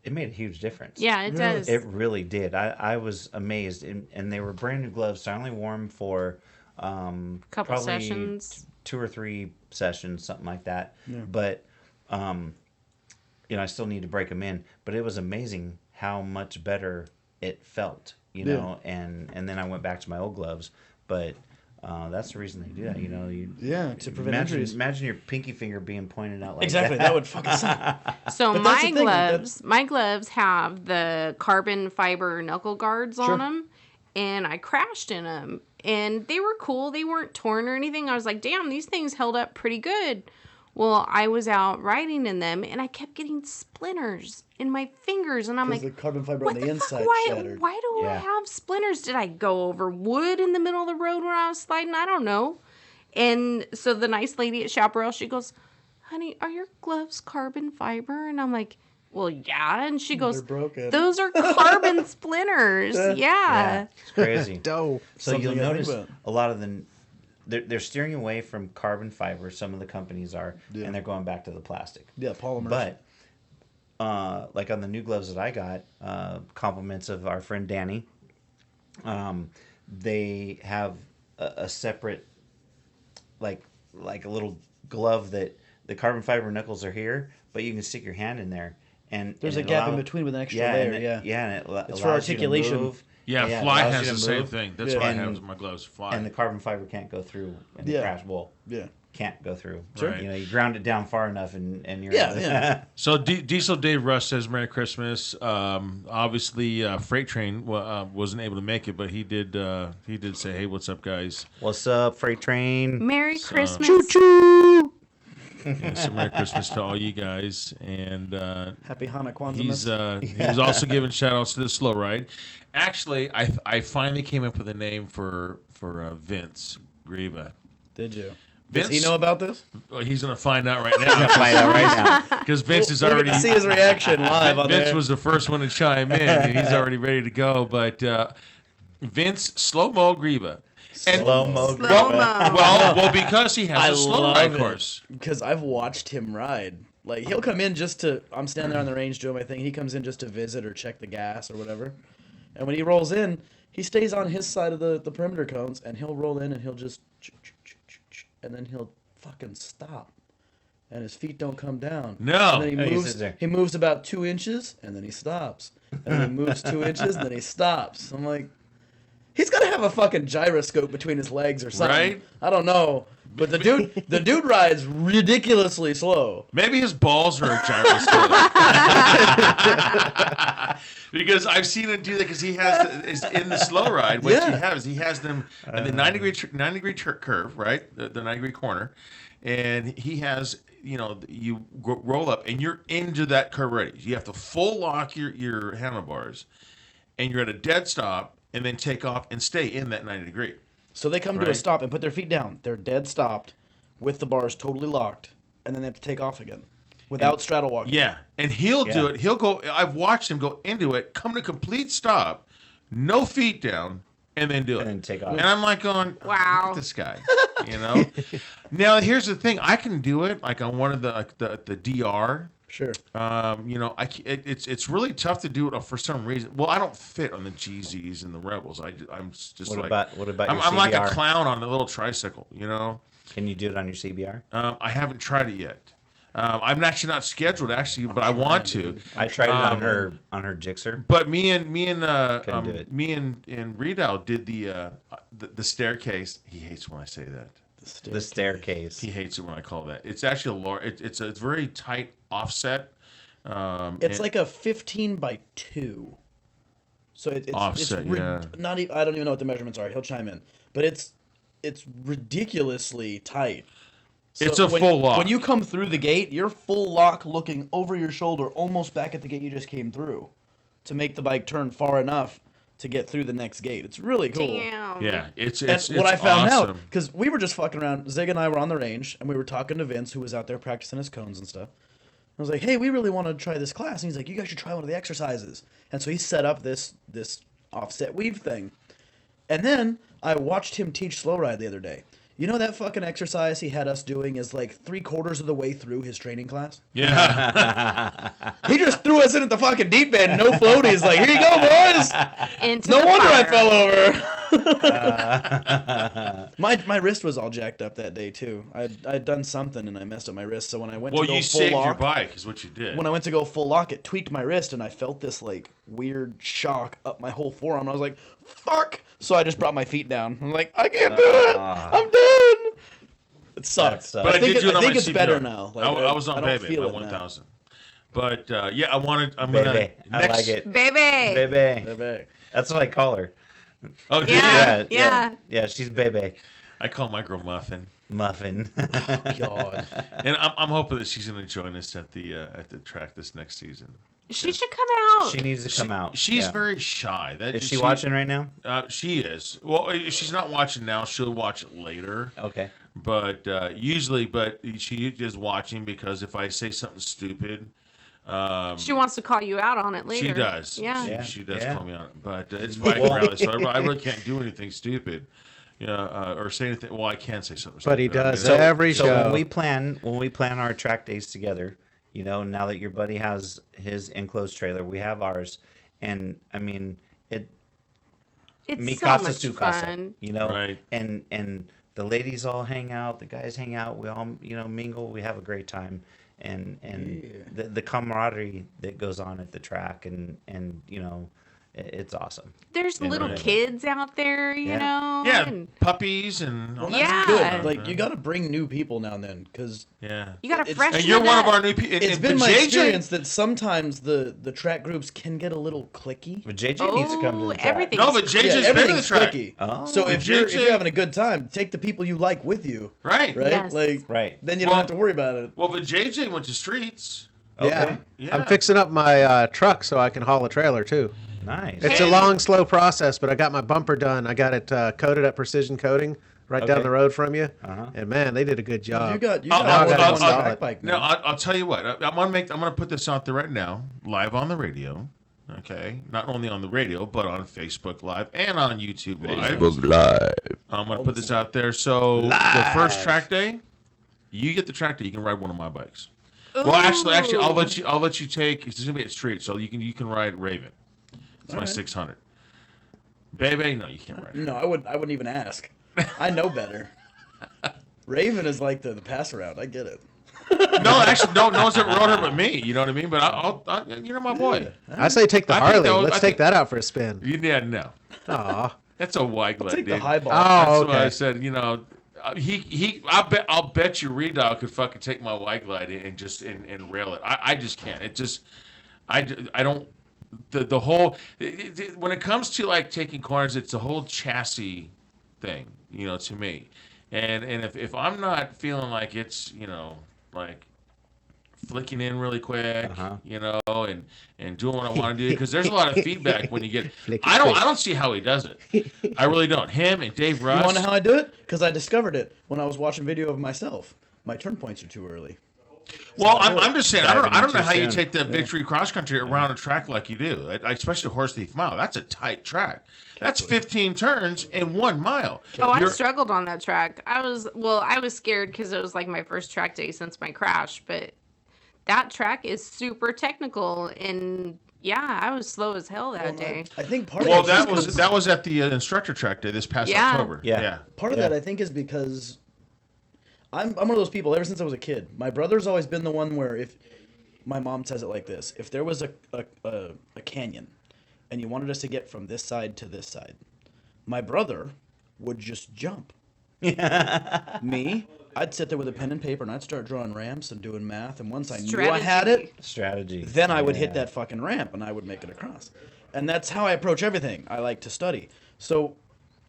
it made a huge difference. Yeah, it does. It really did. I was amazed, and they were brand new gloves. So I only wore them for Couple probably sessions. 2 or 3 sessions, something like that. But I still need to break them in. But it was amazing how much better it felt, you know. And then I went back to my old gloves, but That's the reason they do that. To prevent injuries. Imagine your pinky finger being pointed out like Exactly, that would fucking suck. So But that's the thing, my gloves have the carbon fiber knuckle guards on them, and I crashed in them, and they were cool. They weren't torn or anything. I was like, damn, these things held up pretty good. Well, I was out riding in them, and I kept getting splinters in my fingers, and I'm like, the carbon fiber what on the the fuck? inside shattered. Why do I have splinters? Did I go over wood in the middle of the road when I was sliding? I don't know. And so the nice lady at Chaparral, she goes, honey, are your gloves carbon fiber? And I'm like, well, yeah. And she goes, They're broken. those are carbon splinters. Yeah. It's crazy. Dope. So Something you'll I think notice about. a lot of them, they're steering away from carbon fiber. Some of the companies are, and they're going back to the plastic. Yeah, polymers. But like on the new gloves that I got, compliments of our friend Danny, they have a separate, like a little glove that the carbon fiber knuckles are here, but you can stick your hand in there. And There's and a gap in between with an extra layer, and it It's allows for articulation. You to move. Yeah, it Fly allows has you the to same move. thing. That's why I have my gloves. Fly. And the carbon fiber can't go through in the crash. Well, can't go through. Sure. You ground it down far enough, and you're So Diesel Dave Russ says Merry Christmas. Obviously, Freight Train wasn't able to make it, but he did say, "Hey, what's up, guys? What's up, Freight Train? Merry Christmas. Choo choo. Yeah, so Merry Christmas to all you guys." And Happy Hanukkah Kwanzaa. he was also giving shout outs to the slow ride. Actually, I finally came up with a name for Vince Grieva. Did you? Vince, Does he know about this? Well, he's going to find out right I'm gonna now find out right now. because Vince is We're already. gonna see his reaction live on Vince there. was the first one to chime in, and he's already ready to go. But Vince Slow Mo Grieva. And Slow-mo. Slow-mo. well, because he has I a slow love ride it. course. Because I've watched him ride. Like, he'll come in just to... I'm standing there on the range doing my thing. He comes in just to visit or check the gas or whatever. And when he rolls in, he stays on his side of the perimeter cones, and he'll roll in and he'll just... And then he'll fucking stop. And his feet don't come down. No. And then Oh, he he moves, sits there. he moves about 2 inches, and then he stops. And then he moves 2 inches, and then he stops. I'm like... He's got to have a fucking gyroscope between his legs or something. Right? I don't know. But the dude rides ridiculously slow. Maybe his balls are a gyroscope. Because I've seen him do that because he has in the slow ride. What he has them at the 90 degree curve, right? The 90 degree corner, and he has you roll up and you're into that curve already. You have to full lock your handlebars, and you're at a dead stop, and then take off and stay in that 90 degree. So they come to a Right. stop and put their feet down. They're dead stopped with the bars totally locked, and then they have to take off again without straddle walking. Yeah, and he'll do it. He'll go. I've watched him go into it, come to complete stop, no feet down, and then do it. And then take off. And I'm like going, Wow. look at this guy. Now here's the thing. I can do it like on one of the DR. Sure. It's really tough to do it for some reason. Well, I don't fit on the GZs and the Rebels. I'm just What like about your I'm like a CBR? clown on a little tricycle. Can you do it on your CBR? I haven't tried it yet. I'm actually not scheduled but I want to. I tried it on her Gixxer. But me and Couldn't do it. me and Reedow did the staircase. He hates when I say that. The staircase. He hates it when I call that. It's actually it's very tight offset. It's like a 15 by 2. So it's Offset, yeah. not even, I don't even know what the measurements are. He'll chime in. But it's ridiculously tight. So It's a full lock. When you come through the gate, you're full lock looking over your shoulder almost back at the gate you just came through to make the bike turn far enough to get through the next gate. It's really cool. Damn. Yeah, it's What I found awesome. out, because we were just fucking around, Zig and I were on the range, and we were talking to Vince, who was out there practicing his cones and stuff. I was like, hey, we really want to try this class. And he's like, you guys should try one of the exercises. And so he set up this offset weave thing. And then I watched him teach slow ride the other day. You know that fucking exercise he had us doing is like 3/4 of the way through his training class? Yeah. He just threw us in at the fucking deep end, no floaties. Like, here you go, boys. Into No the wonder I fire. fell over. My wrist was all jacked up that day too. I'd done something and I messed up my wrist. So when I went Well, to go you full saved your lock, bike, is what you did. when I went to go full lock, it tweaked my wrist and I felt this like weird shock up my whole forearm. And I was like, "Fuck!" So I just brought my feet down. I'm like, "I can't do it. I'm done." It sucks. But But I think did do it I on think my it's CPR. better now. Like, I was I on don't Baby, feel my it now. 1000. But yeah, I'm gonna Baby. I like it. Baby. Baby. That's what I call her. Oh, Yeah. Yeah. Yeah, she's Baby. I call my girl Muffin, Muffin. God. and I'm hoping that she's gonna join us at the track this next season. She should come out. She needs to come out. She's Yeah. very shy. Is she watching right now? She is. Well, if she's not watching now, she'll watch it later. Okay. But usually, she is watching because if I say something stupid, She wants to call you out on it later. she does. Yeah. She does Yeah. call me on it. But it's bike rally, so I really can't do anything stupid. Or say anything. Well, I can say something. But he stupid. does every So show. when we plan our track days together, now that your buddy has his enclosed trailer, we have ours, and I mean It's mi so casa much su casa, fun. Right. and the ladies all hang out, the guys hang out, we all mingle, we have a great time, and the camaraderie that goes on at the track, and it's awesome. There's little right. kids out there, you Yeah. know. Yeah, and puppies and all that Yeah. stuff. Good. Like you got to bring new people now and then, because Yeah. you got a It's- fresh. And you're one of our new people. it's been my experience that sometimes the track groups can get a little clicky. But JJ needs to come to the track. everything. No, but JJ's been to the everything's track. clicky. Oh. So if you're JJ having a good time, take the people you like with you, Right. right? Yes. Like, Right. then you don't Well- have to worry about it. Well, but JJ went to Streets. Yeah. Yeah. I'm fixing up my truck so I can haul a trailer too. Nice. It's a long, slow process, but I got my bumper done. I got it coated at precision coating right down Okay. the road from you. Uh-huh. And man, they did a good job. You got I'll- more than I'll- one I'll- track bike No, now. I'll tell you what. I'm gonna put this out there right now, live on the radio. Okay, not only on the radio, but on Facebook Live and on YouTube Live. Live. I'm gonna put this out there. So the first track day, you get the track day. You can ride one of my bikes. Well, actually, I'll let you take. It's gonna be at Street, so you can ride Raven. It's my 600. Baby, no, you can't ride it. No, I wouldn't even ask. I know better. Raven is like the pass around. I get it. No, actually, no one's ever rode her but me. You know what I mean? But I'll you're my boy. I say take the I think Harley. that was- Let's I take think- that out for a spin. Yeah, no. Aw. That's a wide glad, Take the dude. high ball. Oh, That's okay. why I said, I'll bet you Redog could fucking take my wide glide and just and rail it. I just can't. It just I don't the whole when it comes to like taking corners, it's a whole chassis thing, to me. And if I'm not feeling like it's, like flicking in really quick, and doing what I want to do, because there's a lot of feedback when you get. I don't see how he does it. I really don't. Him and Dave Russ. You want to know how I do it? Because I discovered it when I was watching video of myself. My turn points are too early. Well, I'm just saying, I don't know too how you soon. take the Victory cross country around a track like you do, especially Horse Thief Mile. That's a tight track. That's 15 turns in 1 mile. Oh, I You're- struggled on that track. I was scared because it was like my first track day since my crash, but that track is super technical, and yeah, I was slow as hell that day. I think part Well, of that was at the instructor track day this past Yeah. October. Yeah. Part of that I think is because I'm one of those people ever since I was a kid. My brother's always been the one where if my mom says it like this, if there was a canyon and you wanted us to get from this side to this side, my brother would just jump. Me, I'd sit there with a pen and paper and I'd start drawing ramps and doing math, and once I knew I had it, Strategy. then I would hit Yeah. that fucking ramp and I would make it across. And that's how I approach everything. I like to study. So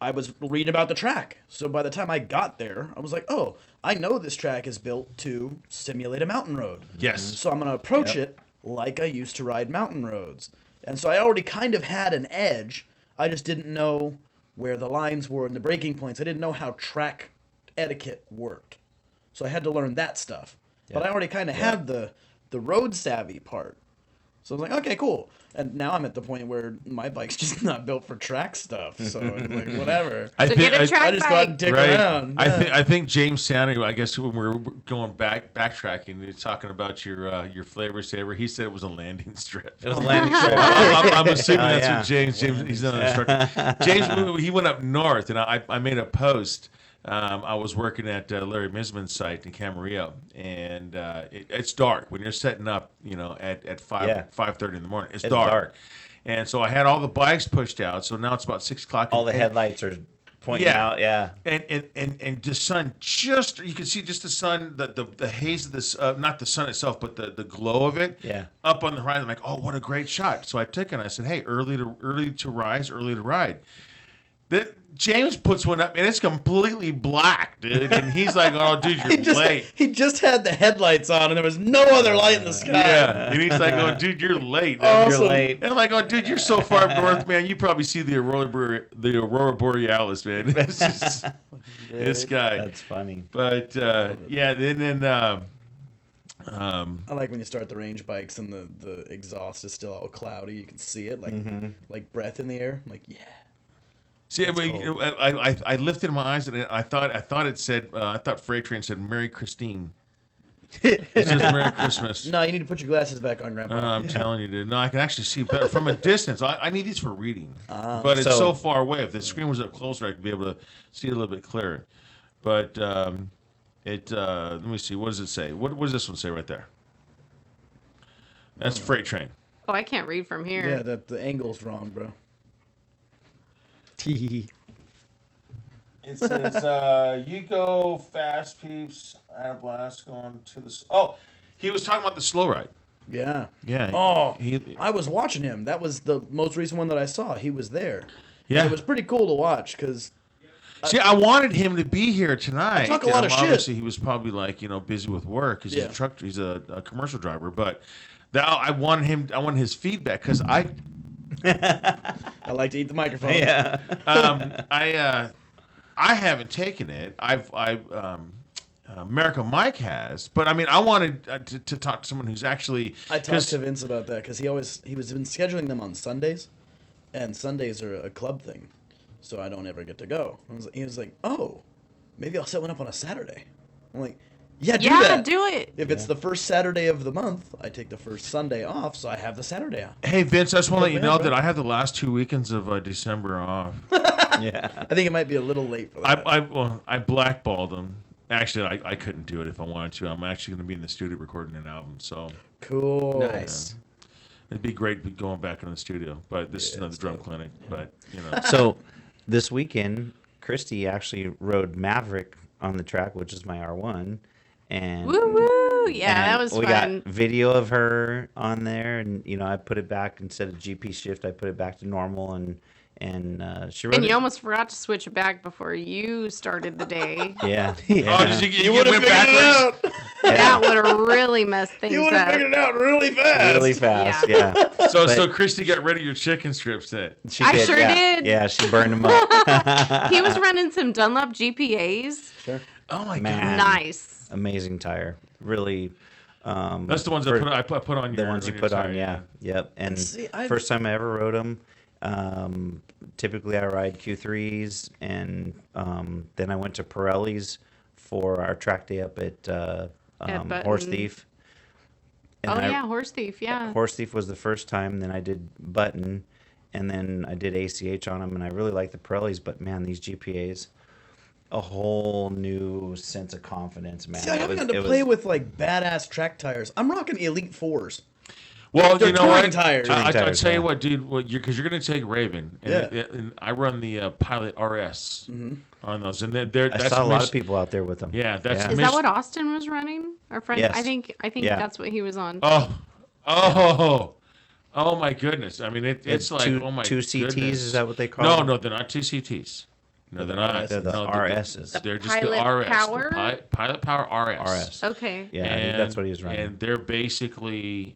I was reading about the track. So by the time I got there, I was like, oh, I know this track is built to simulate a mountain road. Yes. So I'm going to approach it like I used to ride mountain roads. And so I already kind of had an edge. I just didn't know where the lines were and the breaking points. I didn't know how track etiquette worked. So I had to learn that stuff. But I already kind of had the road savvy part. So I was like, okay, cool. And now I'm at the point where my bike's just not built for track stuff. So like, whatever. So get a track I just go out and bike. dick Right. around. Yeah. I think James Sandy, I guess when we're going backtracking, he's talking about your flavor saver. He said it was a landing strip. It was a landing strip. I'm assuming that's yeah. what James. He's not an instructor. James, he went up north, and I made a post. I was working at Larry Misman's site in Camarillo, and it's dark when you're setting up. At 5:30 in the morning. It's dark. And so I had all the bikes pushed out. So now it's about 6 o'clock. All the headlights are pointing out. Yeah. And the sun you can see just the sun, the haze of this, not the sun itself, but the glow of it. Yeah. Up on the horizon. I'm like, oh, what a great shot. So I took it and I said, hey, early to rise, early to ride. James puts one up and it's completely black, dude. And he's like, oh, dude, you're late. He just had the headlights on and there was no other light in the sky. Yeah. And he's like, oh, dude, you're late. You're late. And I'm like, oh, dude, you're so far north, man. You probably see the Aurora Borealis, man. It's just this guy. That's funny. But yeah, then I like when you start the range bikes and the exhaust is still all cloudy. You can see it like breath in the air. I'm like, yeah. see, I lifted my eyes and I thought it said I thought Freight Train said Merry Christine. It says Merry Christmas. No, you need to put your glasses back on, Grandpa. I'm telling you, dude. No, I can actually see better from a distance. I need these for reading, but it's so far away. If the screen was up closer, I could be able to see it a little bit clearer. But let me see. What does it say? What does this one say right there? That's Freight Train. Oh, I can't read from here. Yeah, the angle's wrong, bro. It says, you go fast, peeps. I have blast going to the... Oh, he was talking about the slow ride. Yeah. Yeah. Oh, He, I was watching him. That was the most recent one that I saw. He was there. yeah. It was pretty cool to watch because See, I wanted him to be here tonight. I talk a lot of shit. Obviously, he was probably busy with work because Yeah. he's a commercial driver. But I wanted his feedback because I like to eat the microphone. Yeah. I haven't taken it. America Mike has, but I mean, I wanted to talk to someone who's actually. I talked to Vince about that because he was been scheduling them on Sundays, and Sundays are a club thing, so I don't ever get to go. He was like, "Oh, maybe I'll set one up on a Saturday." I'm like, "Yeah, do that. Do it. If it's the first Saturday of the month, I take the first Sunday off, so I have the Saturday off." Hey Vince, I just want to let you man, know bro. that I have the last 2 weekends of December off. Yeah. I think it might be a little late for that. I blackballed him. Actually, I couldn't do it if I wanted to. I'm actually going to be in the studio recording an album, so Cool. Nice. it'd be great going back in the studio. But this is another drum clinic. But So this weekend, Christy actually rode Maverick on the track, which is my R1. And Woo woo! Yeah, that and was we fun. got video of her on there, and I put it back instead of GP shift. I put it back to normal, and she rode And you it. almost forgot to switch it back before you started the day. Yeah. oh, yeah. did you would have went figured it backwards? out. That would have really messed things You would have up. figured it out really fast. Really fast. Yeah. So Christy got rid of your chicken strips then. She I did, sure yeah. did. Yeah, she burned them up. He was running some Dunlop GPAs. Sure. Oh my Man. god, Nice. Amazing tire. Really. that's the ones I put on your. The ones you your put tire, on, yeah. Yep. And See, I've- first time I ever rode them. Typically, I ride Q3s, and then I went to Pirelli's for our track day up at Button. Horse Thief. And Oh, yeah, Horse Thief, yeah. Horse Thief was the first time. Then I did Button, and then I did ACH on them, and I really like the Pirellis. But man, these GPAs, a whole new sense of confidence, man. See, I haven't gotten to play with like badass track tires. I'm rocking Elite 4s. Well, They're you know touring what? tires. I Tires, tell you yeah. what, dude. Because you're going to take Raven, and, Yeah. and I run the Pilot RS on those, and I that's saw a lot of people out there with them. Yeah, that's Is that what Austin was running? Our friend? Yes. I think Yeah. that's what he was on. Oh my goodness! I mean, it's like two, oh my two CTs. goodness. Is that what they call No, them? no, they're not two CTs. No, they're not. They're the No, RSs. They're just Pilot the RS. Power? The Pilot Power RS. RS. Okay. Yeah, I think that's what he was running. And they're basically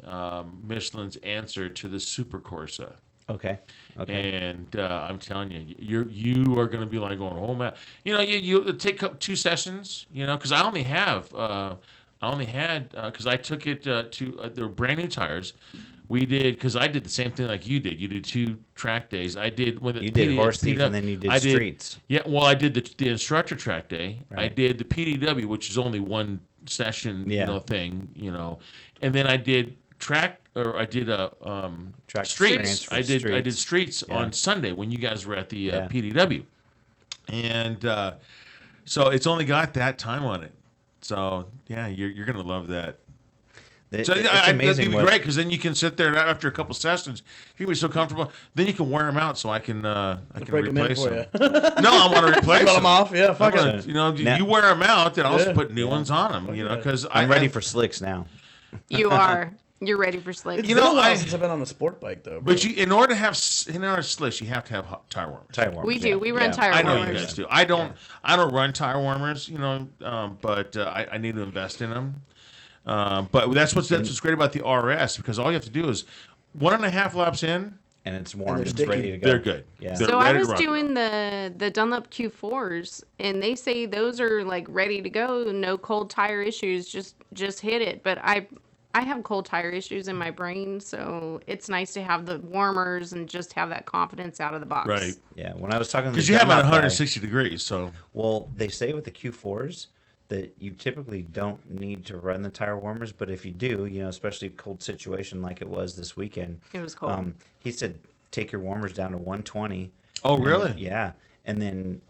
Michelin's answer to the Super Corsa. Okay. Okay. And I'm telling you, you are going to be like going, oh man, you take up 2 sessions, because I only had because I took it to they were brand new tires, we did, because I did the same thing like you did. You did 2 track days. I did when You did horse thief and then you did streets. Yeah, well, I did the instructor track day. I Right. did the PDW, which is only one session, thing, and then I did track, or I did a Track streets. experience for I did streets. streets on Sunday when you guys were at the PDW, and so it's only got that time on it. So yeah, you're gonna love that. It's That'd amazing. be great, because then you can sit there and after a couple sessions, you'll be so comfortable. Then you can wear them out, so I can break them in replace for them. you. No, I want to replace Cut them. them off. Yeah, fuck I'm it. gonna- Now- you wear them out, then I'll just Yeah. put new ones on them. Because I'm ready for slicks now. You are. You're ready for slick. It's You been know, a while I- since I've been on the sport bike though. Bro. But in order to slick, you have to have hot tire warmers. Tire warmers. We do. We run tire I know warmers. you guys do. I don't run tire warmers, but I need to invest in them. But that's what's great about the RS, because all you have to do is 1.5 laps in, And it's warm. they're It's sticky. ready to go. they're good. Yeah. They're So I ready to was run. doing the Dunlop Q4s, and they say those are like ready to go, no cold tire issues. Just hit it. But I have cold tire issues in my brain, so it's nice to have the warmers and just have that confidence out of the box. Right. Yeah. When I was talking to Because the you have it at Dunlop guy- 160 degrees, so Well, they say with the Q4s that you typically don't need to run the tire warmers, but if you do, especially cold situation like it was this weekend, It was cold. he said take your warmers down to 120. Oh, And- really? Yeah, and then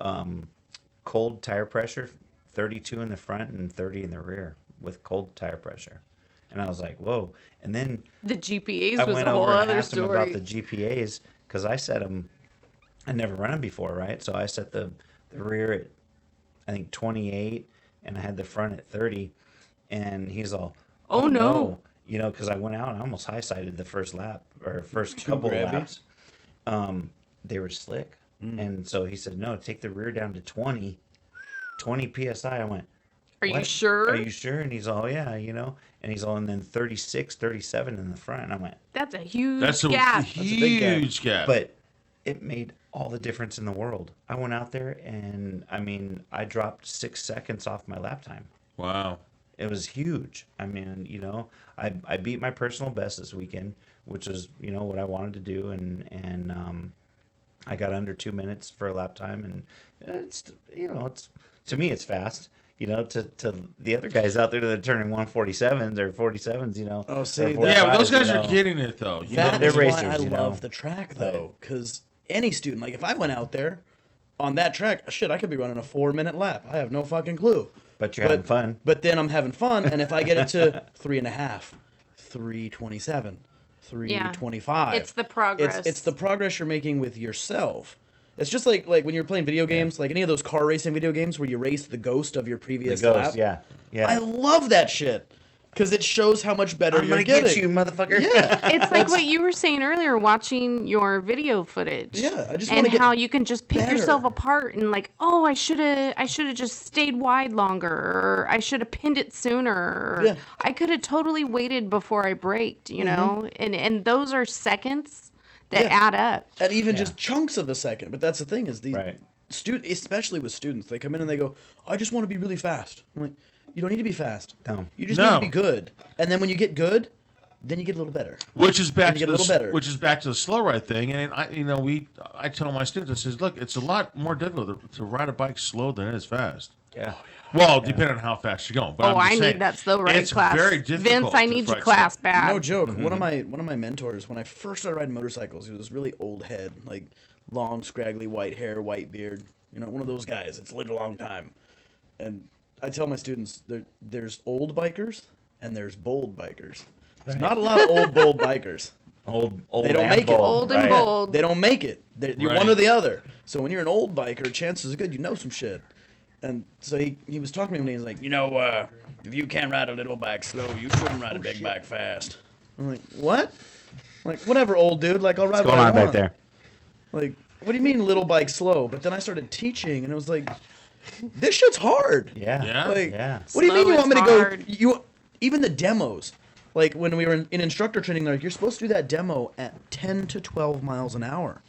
cold tire pressure, 32 in the front and 30 in the rear with cold tire pressure, and I was like, whoa! And then The GPAs I was went a whole over and other asked him about story. the GPAs because I set them. I never run them before, right? So I set the rear at I think 28, and I had the front at 30, and he's all, Oh, no. because I went out and I almost high sided the first lap or first couple of grabby? laps. They were slick, and so he said, no, take the rear down to 20 psi. I went, Are you "What? sure? Are you sure?" And he's all, yeah, and he's all, and then 36, 37 in the front. And I went, That's a huge that's a gap. big gap. huge gap. but it made all the difference in the world. I went out there and I dropped 6 seconds off my lap time. Wow. It was huge. I beat my personal best this weekend, which is what I wanted to do, and I got under 2 minutes for a lap time, and it's to me it's fast. To the other guys out there that are turning 147s or 47s, Oh, see, or Yeah, but those 45s, guys are getting it, though. That they're is racers, why I you know. love the track though, because any student, like if I went out there on that track, shit, I could be running a 4-minute lap. I have no fucking clue. But you're having fun. But then I'm having fun, and if I get it to 3.5, 3:27, 3:25, It's the progress. It's the progress you're making with yourself. It's just like when you're playing video games, like any of those car racing video games where you race the ghost of your The previous lap. ghost, yeah. I love that shit because it shows how much better I'm you're gonna getting. get you, motherfucker. Yeah, It's like what you were saying earlier, watching your video footage. Yeah, I just wanna and get how you can just pick better. yourself apart and like, oh, I should have just stayed wide longer, or I should have pinned it sooner, or Yeah. I could have totally waited before I braked, you know. And those are seconds that Yeah. add up. and even just chunks of a second. But that's the thing is the Right. especially with students, they come in and they go, I just want to be really fast. I'm like, you don't need to be fast. No. You just need to be good. And then when you get good, then you get a little better. Which is back And you to get a little better. which is back to the slow ride thing, and I tell my students, I says, look, it's a lot more difficult to ride a bike slow than it is fast. Yeah. Well, depending on how fast you're going. But Oh, I'm just I need saying, that slow ride it's class. very difficult. Vince, I to need your ride class slow. back. No joke. One of my mentors, when I first started riding motorcycles, he was this really old head, like long, scraggly white hair, white beard. One of those guys. It's lived a long time. And I tell my students, there's old bikers and there's bold bikers. There's not a lot of old, bold bikers. Old They don't and make it. bold, Old and right. bold. They don't make it. You're Right. one or the other. So when you're an old biker, chances are good you know some shit. And so he was talking to me and he was like, if you can't ride a little bike slow, you shouldn't ride a big bike fast. I'm like, what? I'm like, whatever, old dude. Like, I'll ride What's what going I on back want. there? Like, what do you mean little bike slow? But then I started teaching and it was like, this shit's hard. Yeah. Yeah? Like, Yeah. what do you mean Slow you want me is to hard. go? Even the demos, like when we were in instructor training, they're like, you're supposed to do that demo at 10 to 12 miles an hour.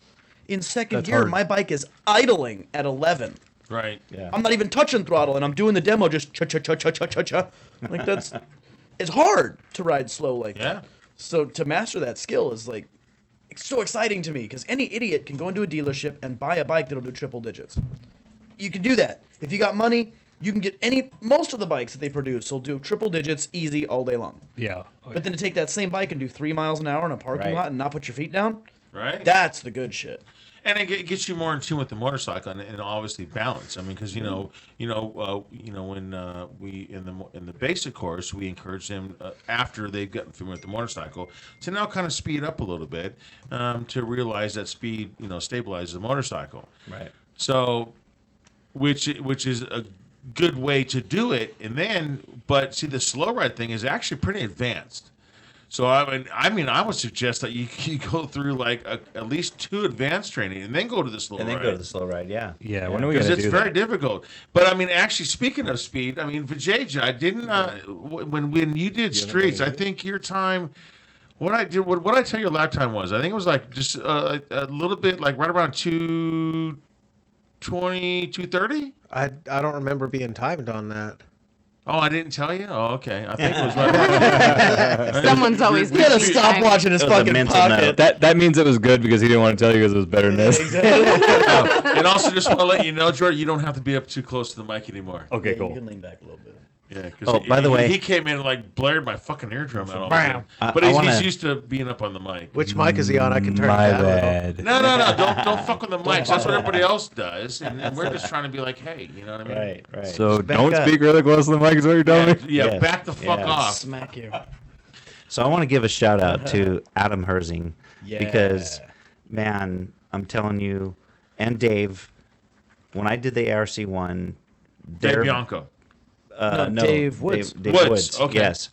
In second That's gear, hard. my bike is idling at 11. Right. Yeah. I'm not even touching throttle, and I'm doing the demo just cha cha cha cha cha cha cha. Like it's hard to ride slow like Yeah. that. So to master that skill is like it's so exciting to me because any idiot can go into a dealership and buy a bike that'll do triple digits. You can do that. If you got money, you can get most of the bikes that they produce will do triple digits easy all day long. Yeah. But then to take that same bike and do 3 miles an hour in a parking lot and not put your feet down, Right. that's the good shit. And it gets you more in tune with the motorcycle and obviously balance. I mean, because when we in the basic course, we encourage them after they've gotten familiar with the motorcycle to now kind of speed up a little bit to realize that speed stabilizes the motorcycle. Right. So, which is a good way to do it. And then, but see, the slow ride thing is actually pretty advanced. So I mean, I would suggest that you go through like at least 2 advanced training and then go to the slow ride. And then go to the slow ride, yeah. Yeah, when are we going to do that? Because it's very difficult. But I mean, actually, speaking of speed, I mean, Vijay, I didn't when you did streets, I think your time. What I tell you your lap time was? I think it was like just a little bit, like right around 2:20, 2:30. I don't remember being timed on that. Oh, I didn't tell you? Oh, okay. I think it was right. Someone's always He had a stopwatch in his That was a fucking mental pocket. note. That means it was good because he didn't want to tell you because it was better than this. And also, just want to let you know, Jordan, you don't have to be up too close to the mic anymore. Okay, You cool. can lean back a little bit. Yeah. Oh, by the way- he came in and like blared my fucking eardrum out all the Bam. time. I But he's wanna- used to being up on the mic. Which mic is he on? I can turn My it down a little. bad. No, don't fuck with the mics. That's what everybody else does, and we're just trying to be like, hey, you know what I mean? Right. So Back don't up. speak really close to the mic is what you're telling me? Yeah, Yes. back the fuck Yes. off. Smack you. So I want to give a shout out to Adam Herzing Yeah. because, man, I'm telling you, and Dave, when I did the ARC1, Dave Bianco. No, Dave Woods. Dave Woods, Woods. okay. Yes.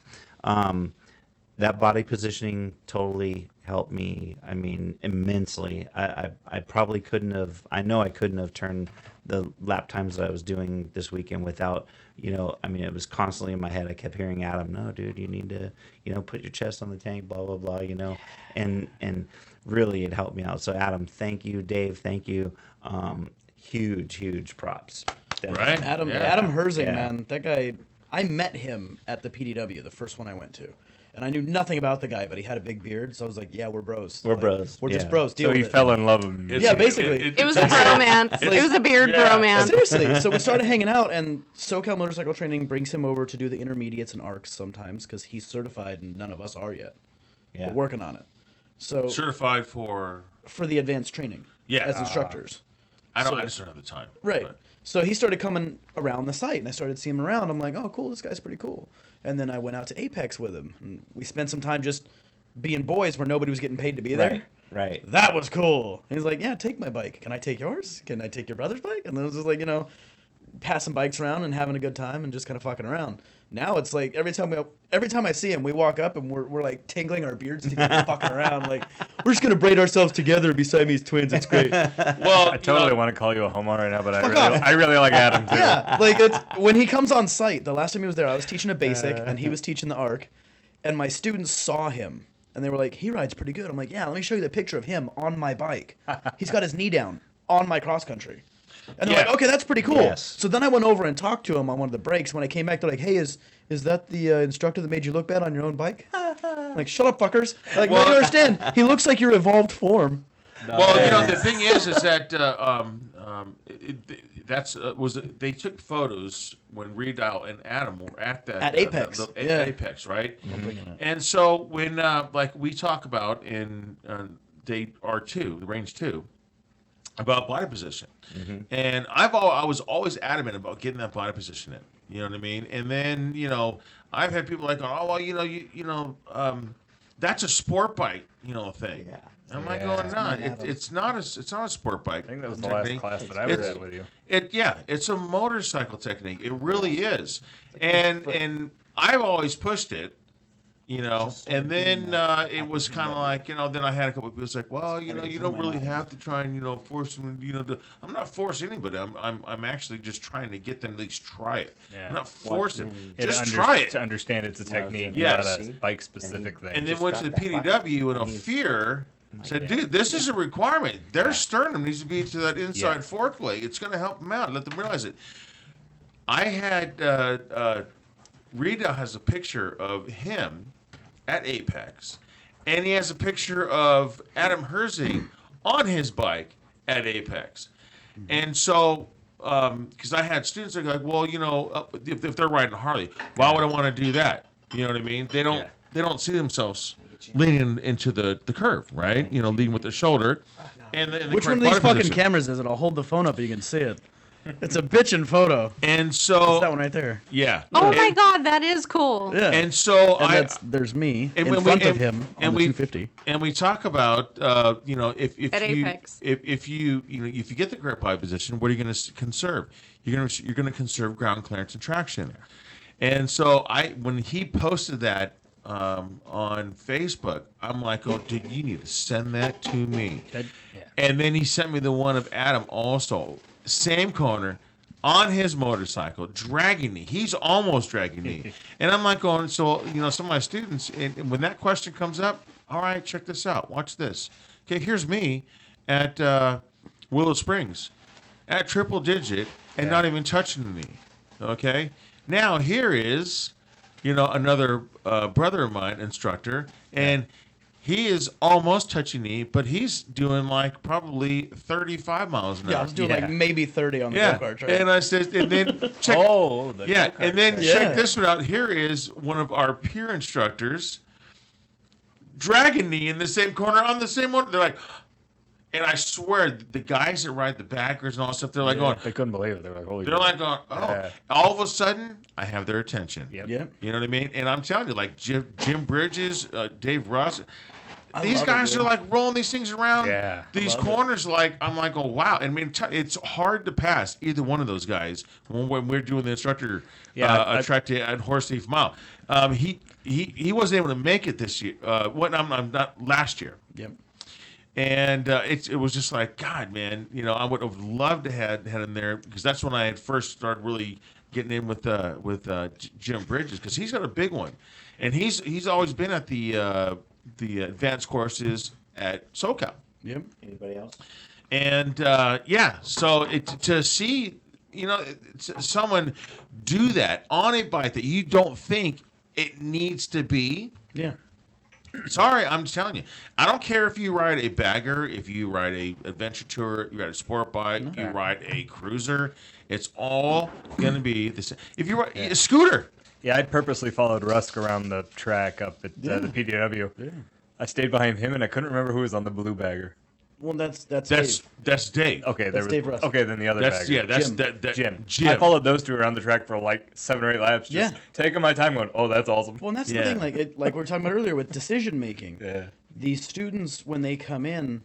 That body positioning totally helped me. I mean, immensely. I probably couldn't have. I know I couldn't have turned the lap times that I was doing this weekend without. I mean, it was constantly in my head. I kept hearing Adam, "No, dude, you need to, put your chest on the tank." Blah blah blah. And really, it helped me out. So Adam, thank you. Dave, thank you. Huge props. Definitely. Right? Adam Yeah. Adam Herzing, Yeah. man, that guy. I met him at the PDW, the first one I went to, and I knew nothing about the guy, but he had a big beard, so I was like, "Yeah, we're bros. We're Like, bros, We're just yeah. bros." Deal So with you it. fell in love with him. Yeah, basically. It was a bromance. It was a beard bromance. Seriously, so we started hanging out, and SoCal Motorcycle Training brings him over to do the intermediates and arcs sometimes because he's certified, and none of us are yet. Yeah. We're working on it. So Certified for. for the advanced training, Yeah. as instructors. I So- just don't have the time. Right. But- So he started coming around the site, and I started seeing him around. I'm like, oh, cool, this guy's pretty cool. And then I went out to Apex with him, and we spent some time just being boys where nobody was getting paid to be there. Right. That was cool. And he's like, yeah, take my bike. Can I take yours? Can I take your brother's bike? And it was just like, passing bikes around and having a good time and just kind of fucking around. Now it's like every time I see him, we walk up and we're like tingling our beards together, fucking around. Like we're just gonna braid ourselves together beside me as twins. It's great. Well, I totally want to call you a homo right now, but Fuck off. I really like Adam too. Yeah, like it's when he comes on site. The last time he was there, I was teaching a basic and he was teaching the arc, and my students saw him and they were like, "He rides pretty good." I'm like, "Yeah, let me show you the picture of him on my bike. He's got his knee down on my cross country." And they're Yeah. like, "Okay, that's pretty cool." Yes. So then I went over and talked to him on one of the breaks. When I came back, they're like, "Hey, is that the instructor that made you look bad on your own bike?" I'm like, "Shut up, fuckers!" Like, Well- you don't understand. He looks like your evolved form. Well, the thing is that they took photos when Redoubt and Adam were at that At Apex. Yeah. Apex, right? And so when like we talk about in day R2, the range 2, about body position, and I was always adamant about getting that body position in. You know what I mean? And then I've had people like, "Oh, well, that's a sport bike, thing." Yeah. I'm like, going, no, it's not a sport bike. I think that was the last class that I was at with you. It's a motorcycle technique. It really is, and I've always pushed it, and then it was kind of like, then I had a couple of people say, well, you don't really have to try and force them, I'm not forcing anybody. I'm actually just trying to get them to at least try it. Yeah. I'm not forcing them. Yeah, Just try it. To understand it's a technique, Yes. not a bike-specific thing. And then went to the PDW and fear. Said, dude, this is a requirement. Their sternum needs to be to that inside fork leg. It's going to help them out. Let them realize it. I had Rita has a picture of him at Apex, and he has a picture of Adam Herzing on his bike at Apex. And so, because I had students that go like, well, you know, if they're riding a Harley, why would I want to do that? You know what I mean? They don't see themselves leaning into the curve, right? You know, leading with the shoulder. And the Which one of these fucking cameras is it? I'll hold the phone up and you can see it. It's a bitchin' photo. And so It's that one right there. yeah. Oh my God, that is cool. Yeah. And so there's me and in when front we- of him on the 250. And we talk about you know, if At you Apex. if you know if you get the grip bike position, what are you going to conserve? You're going to conserve ground clearance and traction. And so when he posted that on Facebook, I'm like, oh, dude, you need to send that to me. And then he sent me the one of Adam also, same corner, on his motorcycle, dragging me. He's almost dragging me. And I'm like going, so, you know, some of my students, and when that question comes up, all right, check this out. Watch this. Okay, here's me at Willow Springs at triple digit and not even touching me. Okay? Now, here is, you know, another brother of mine, instructor, and he is almost touching me, but he's doing like probably 35 miles an hour. Yeah, I was doing like maybe 30 on the go-kart track. And I said, and then check. And then check this one out. Here is one of our peer instructors dragging me in the same corner on the same one. They're like, and I swear, the guys that ride the backers and all that stuff, they're like going, They couldn't believe it. They're like, holy. they're like going, oh. Yeah. All of a sudden, I have their attention. Yep. Yep. You know what I mean? And I'm telling you, like Jim Bridges, Dave Ross, these love it, guys dude. are like rolling these things around. Yeah. These corners, like, I'm like, oh, wow. And I mean, it's hard to pass either one of those guys when we're doing the instructor track day at Horse Thief Mile. He wasn't able to make it this year. I'm not last year. Yep. And it was just like, God, man, you know, I would have loved to had him there because that's when I had first started really getting in with Jim Bridges because he's got a big one, and he's always been at the advanced courses at SoCal. Yep. Anybody else? And so to see, you know, someone do that on a bike that you don't think it needs to be. Yeah. Sorry, I'm just telling you. I don't care if you ride a bagger, if you ride a adventure tour, you ride a sport bike, you ride a cruiser. It's all going to be the same. If you ride a scooter. Yeah, I purposely followed Rusk around the track up at the PDW. Yeah. I stayed behind him, and I couldn't remember who was on the blue bagger. Well, that's Dave. That's Dave. Okay, That's Dave Rusk. Okay, then the other bagger. Jim. Jim. I followed those two around the track for like 7 or 8 laps. Just taking my time, going, oh, that's awesome. Well, and that's the thing, like we were talking about earlier with decision making. Yeah. These students, when they come in,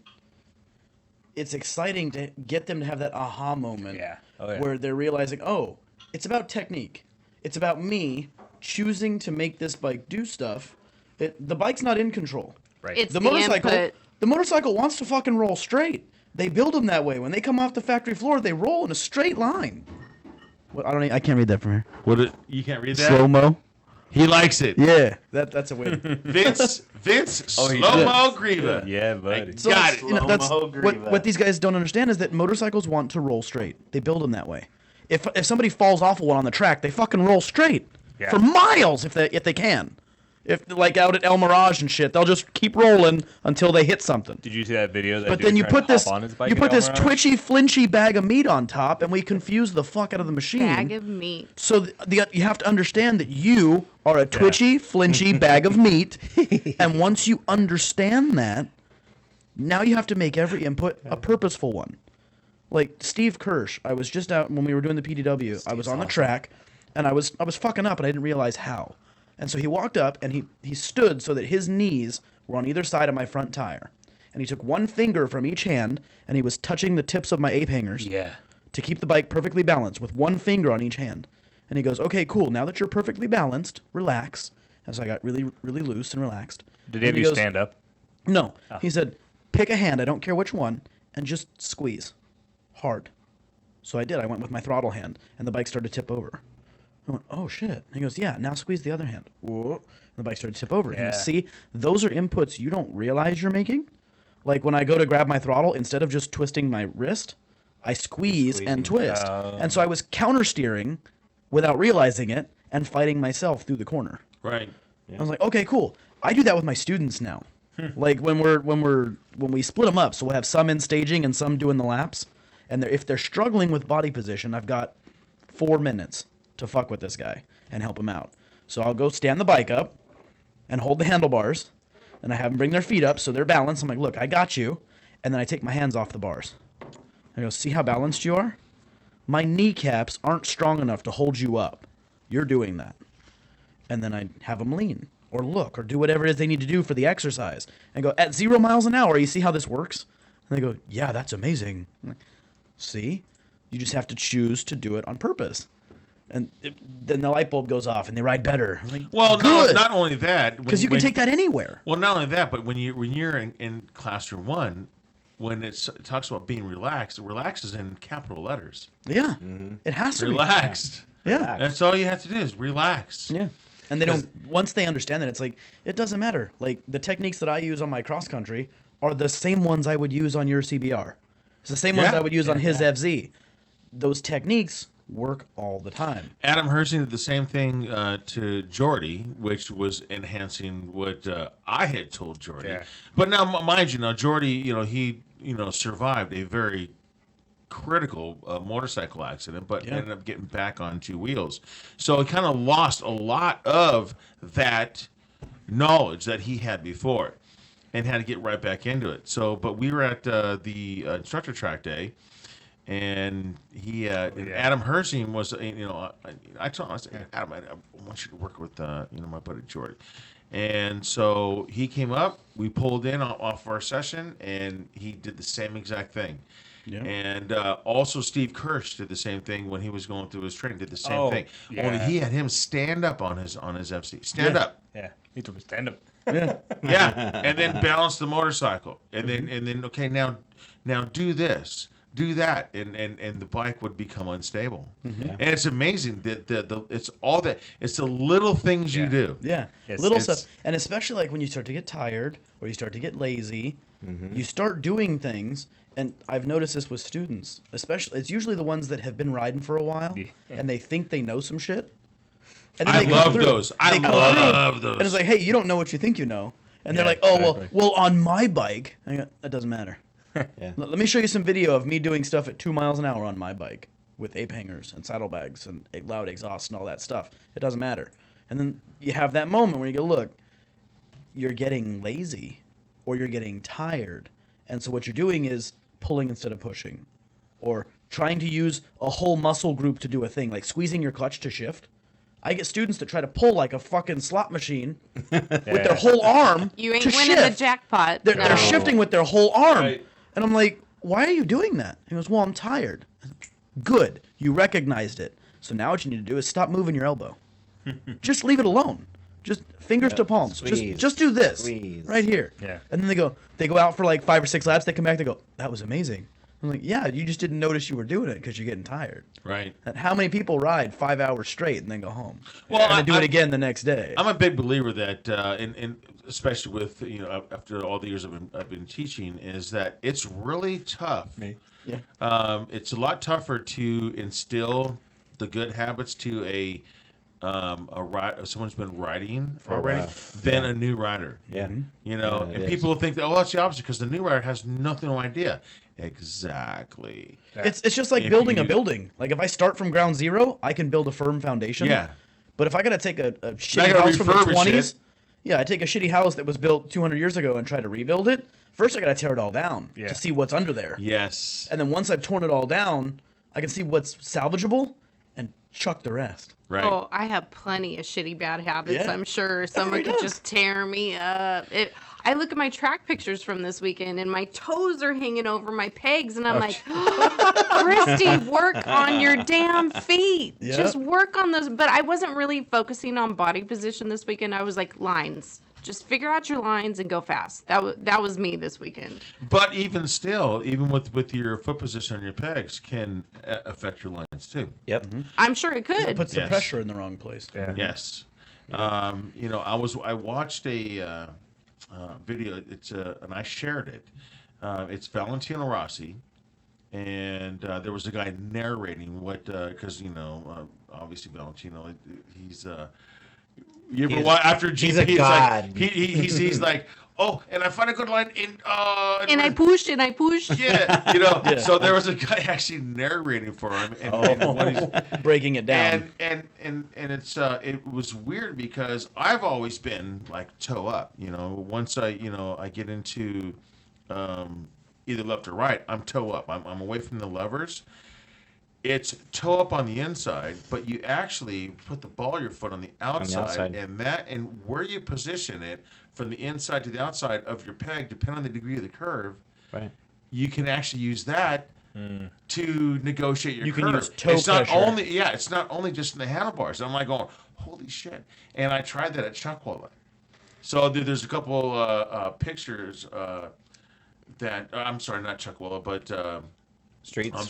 it's exciting to get them to have that aha moment. Yeah. Where they're realizing, oh, it's about technique. It's about me choosing to make this bike do stuff. The bike's not in control. Right. It's The input. motorcycle wants to fucking roll straight. They build them that way. When they come off the factory floor, they roll in a straight line. Well, I can't read that from here. You can't read that? Slow mo. He likes it. Yeah, that's a win. Vince, slow-mo Grieva. Yeah, buddy. So Got it. You know, that's what these guys don't understand is that motorcycles want to roll straight. They build them that way. If somebody falls off of one on the track, they fucking roll straight for miles if they can. If like out at El Mirage and shit, they'll just keep rolling until they hit something. Did you see that video? But then you put this twitchy, flinchy bag of meat on top, and we confuse the fuck out of the machine. Bag of meat. So you have to understand that you are a twitchy, flinchy bag of meat, and once you understand that, now you have to make every input a purposeful one. Like Steve Kirsch, I was just out when we were doing the PDW. I was on the track, and I was fucking up, and I didn't realize how. And so he walked up, and he stood so that his knees were on either side of my front tire. And he took one finger from each hand, and he was touching the tips of my ape hangers to keep the bike perfectly balanced with one finger on each hand. And he goes, okay, cool, now that you're perfectly balanced, relax. And so I got really, really loose and relaxed. Did he have you stand up? No. Oh. He said, pick a hand, I don't care which one, and just squeeze. Hard. So I did. I went with my throttle hand, and the bike started to tip over. I went, oh, shit. And he goes, yeah, now squeeze the other hand. Whoa. And the bike started to tip over. Yeah. And see, those are inputs you don't realize you're making. Like when I go to grab my throttle, instead of just twisting my wrist, I squeeze and twist. And so I was counter-steering without realizing it and fighting myself through the corner. Right. Yeah. I was like, okay, cool. I do that with my students now. Like when we split them up, so we'll have some in staging and some doing the laps. And if they're struggling with body position, I've got 4 minutes to fuck with this guy and help him out. So I'll go stand the bike up and hold the handlebars, and I have them bring their feet up so they're balanced. I'm like, look, I got you. And then I take my hands off the bars. I go, see how balanced you are? My kneecaps aren't strong enough to hold you up. You're doing that. And then I have them lean or look or do whatever it is they need to do for the exercise. And go, at 0 miles an hour, you see how this works? And they go, yeah, that's amazing. I'm like, see? You just have to choose to do it on purpose. And then the light bulb goes off and they ride better. I'm like, Well, good. not only that, Because you can take that anywhere. Well, not only that, but when you're in classroom 1, when it talks about being relaxed, relax is in capital letters. Yeah. It has to Relaxed. be. Yeah. That's all you have to do is relax. Yeah. And they don't, once they understand that, it's like, it doesn't matter. Like, the techniques that I use on my cross country are the same ones I would use on your CBR. It's the same ones I would use on his FZ. Those techniques work all the time. Adam Hersing did the same thing to Jordy, which was enhancing what I had told Jordy. Yeah. But now, mind you, now Jordy, he survived a very critical motorcycle accident, but ended up getting back on 2 wheels. So he kind of lost a lot of that knowledge that he had before, and had to get right back into it. So, but we were at the instructor track day. And Adam Hersing was, I told him, I said, Adam, I want you to work with, my buddy Jordy. And so he came up, we pulled in off our session, and he did the same exact thing. Yeah. And also Steve Kirsch did the same thing when he was going through his training, did the same thing. Yeah. Only he had him stand up on his FC. Stand up. Yeah, he told me stand up. Yeah. Yeah. And then balance the motorcycle. And then okay, now do this. Do that, and the bike would become unstable. And it's amazing that it's all that, it's the little things you do. Yeah, little stuff, and especially like when you start to get tired or you start to get lazy, you start doing things. And I've noticed this with students, especially it's usually the ones that have been riding for a while and they think they know some shit. And then I love those. I love those. And it's like, hey, you don't know what you think you know. And they're like, oh, exactly. well, on my bike, I go, that doesn't matter. Let me show you some video of me doing stuff at 2 miles an hour on my bike with ape hangers and saddlebags and loud exhaust and all that stuff. It doesn't matter. And then you have that moment where you go, look, you're getting lazy or you're getting tired. And so what you're doing is pulling instead of pushing, or trying to use a whole muscle group to do a thing, like squeezing your clutch to shift. I get students that try to pull like a fucking slot machine with their whole arm. You ain't to winning shift. the jackpot. They're shifting with their whole arm. Right. And I'm like, why are you doing that? He goes, well, I'm tired. Good. You recognized it. So now what you need to do is stop moving your elbow. Just leave it alone. Just fingers to palms. Just do this right here. Yeah. And then they go out for like 5 or 6 laps. They come back. They go, that was amazing. I'm like, yeah, you just didn't notice you were doing it because you're getting tired. Right. And how many people ride 5 hours straight and then go home? Well, and do it again the next day. I'm a big believer that, and especially with after all the years I've been teaching, is that it's really tough. Yeah. It's a lot tougher to instill the good habits to a someone who's been riding already than a new rider. Yeah. And people think that, that's the opposite because the new rider has no idea. Exactly. It's just like building a building. Like if I start from ground zero, I can build a firm foundation. Yeah. But if I got to take a shitty house from the 20s, I take a shitty house that was built 200 years ago and try to rebuild it. First, I got to tear it all down to see what's under there. Yes. And then once I've torn it all down, I can see what's salvageable and chuck the rest. Right. Oh, I have plenty of shitty bad habits. Yeah. I'm sure someone could just tear me up. I look at my track pictures from this weekend, and my toes are hanging over my pegs, and I'm like, Christy, work on your damn feet. Yep. Just work on those. But I wasn't really focusing on body position this weekend. I was like, lines. Just figure out your lines and go fast. That was me this weekend. But even still, even with your foot position on your pegs can affect your lines too. Yep. Mm-hmm. I'm sure it could. It puts the pressure in the wrong place. Yeah. Yes. I watched a video. And I shared it. It's Valentino Rossi, and there was a guy narrating what because obviously Valentino, he's You ever watch after GP? he's a it's god. Like, he's like, oh, and I find a good line in. And I push. Yeah, So there was a guy actually narrating for him, and when he's breaking it down. And it's it was weird because I've always been like toe up. Once I get into either left or right, I'm toe up. I'm away from the levers. It's toe up on the inside, but you actually put the ball of your foot on the outside, and where you position it from the inside to the outside of your peg, depending on the degree of the curve, Right. you can actually use that to negotiate your curve. You can use toe it's not pressure. it's not only just in the handlebars. I'm like going, holy shit! And I tried that at Chuckwalla. So there's a couple pictures that I'm sorry, not Chuckwalla, but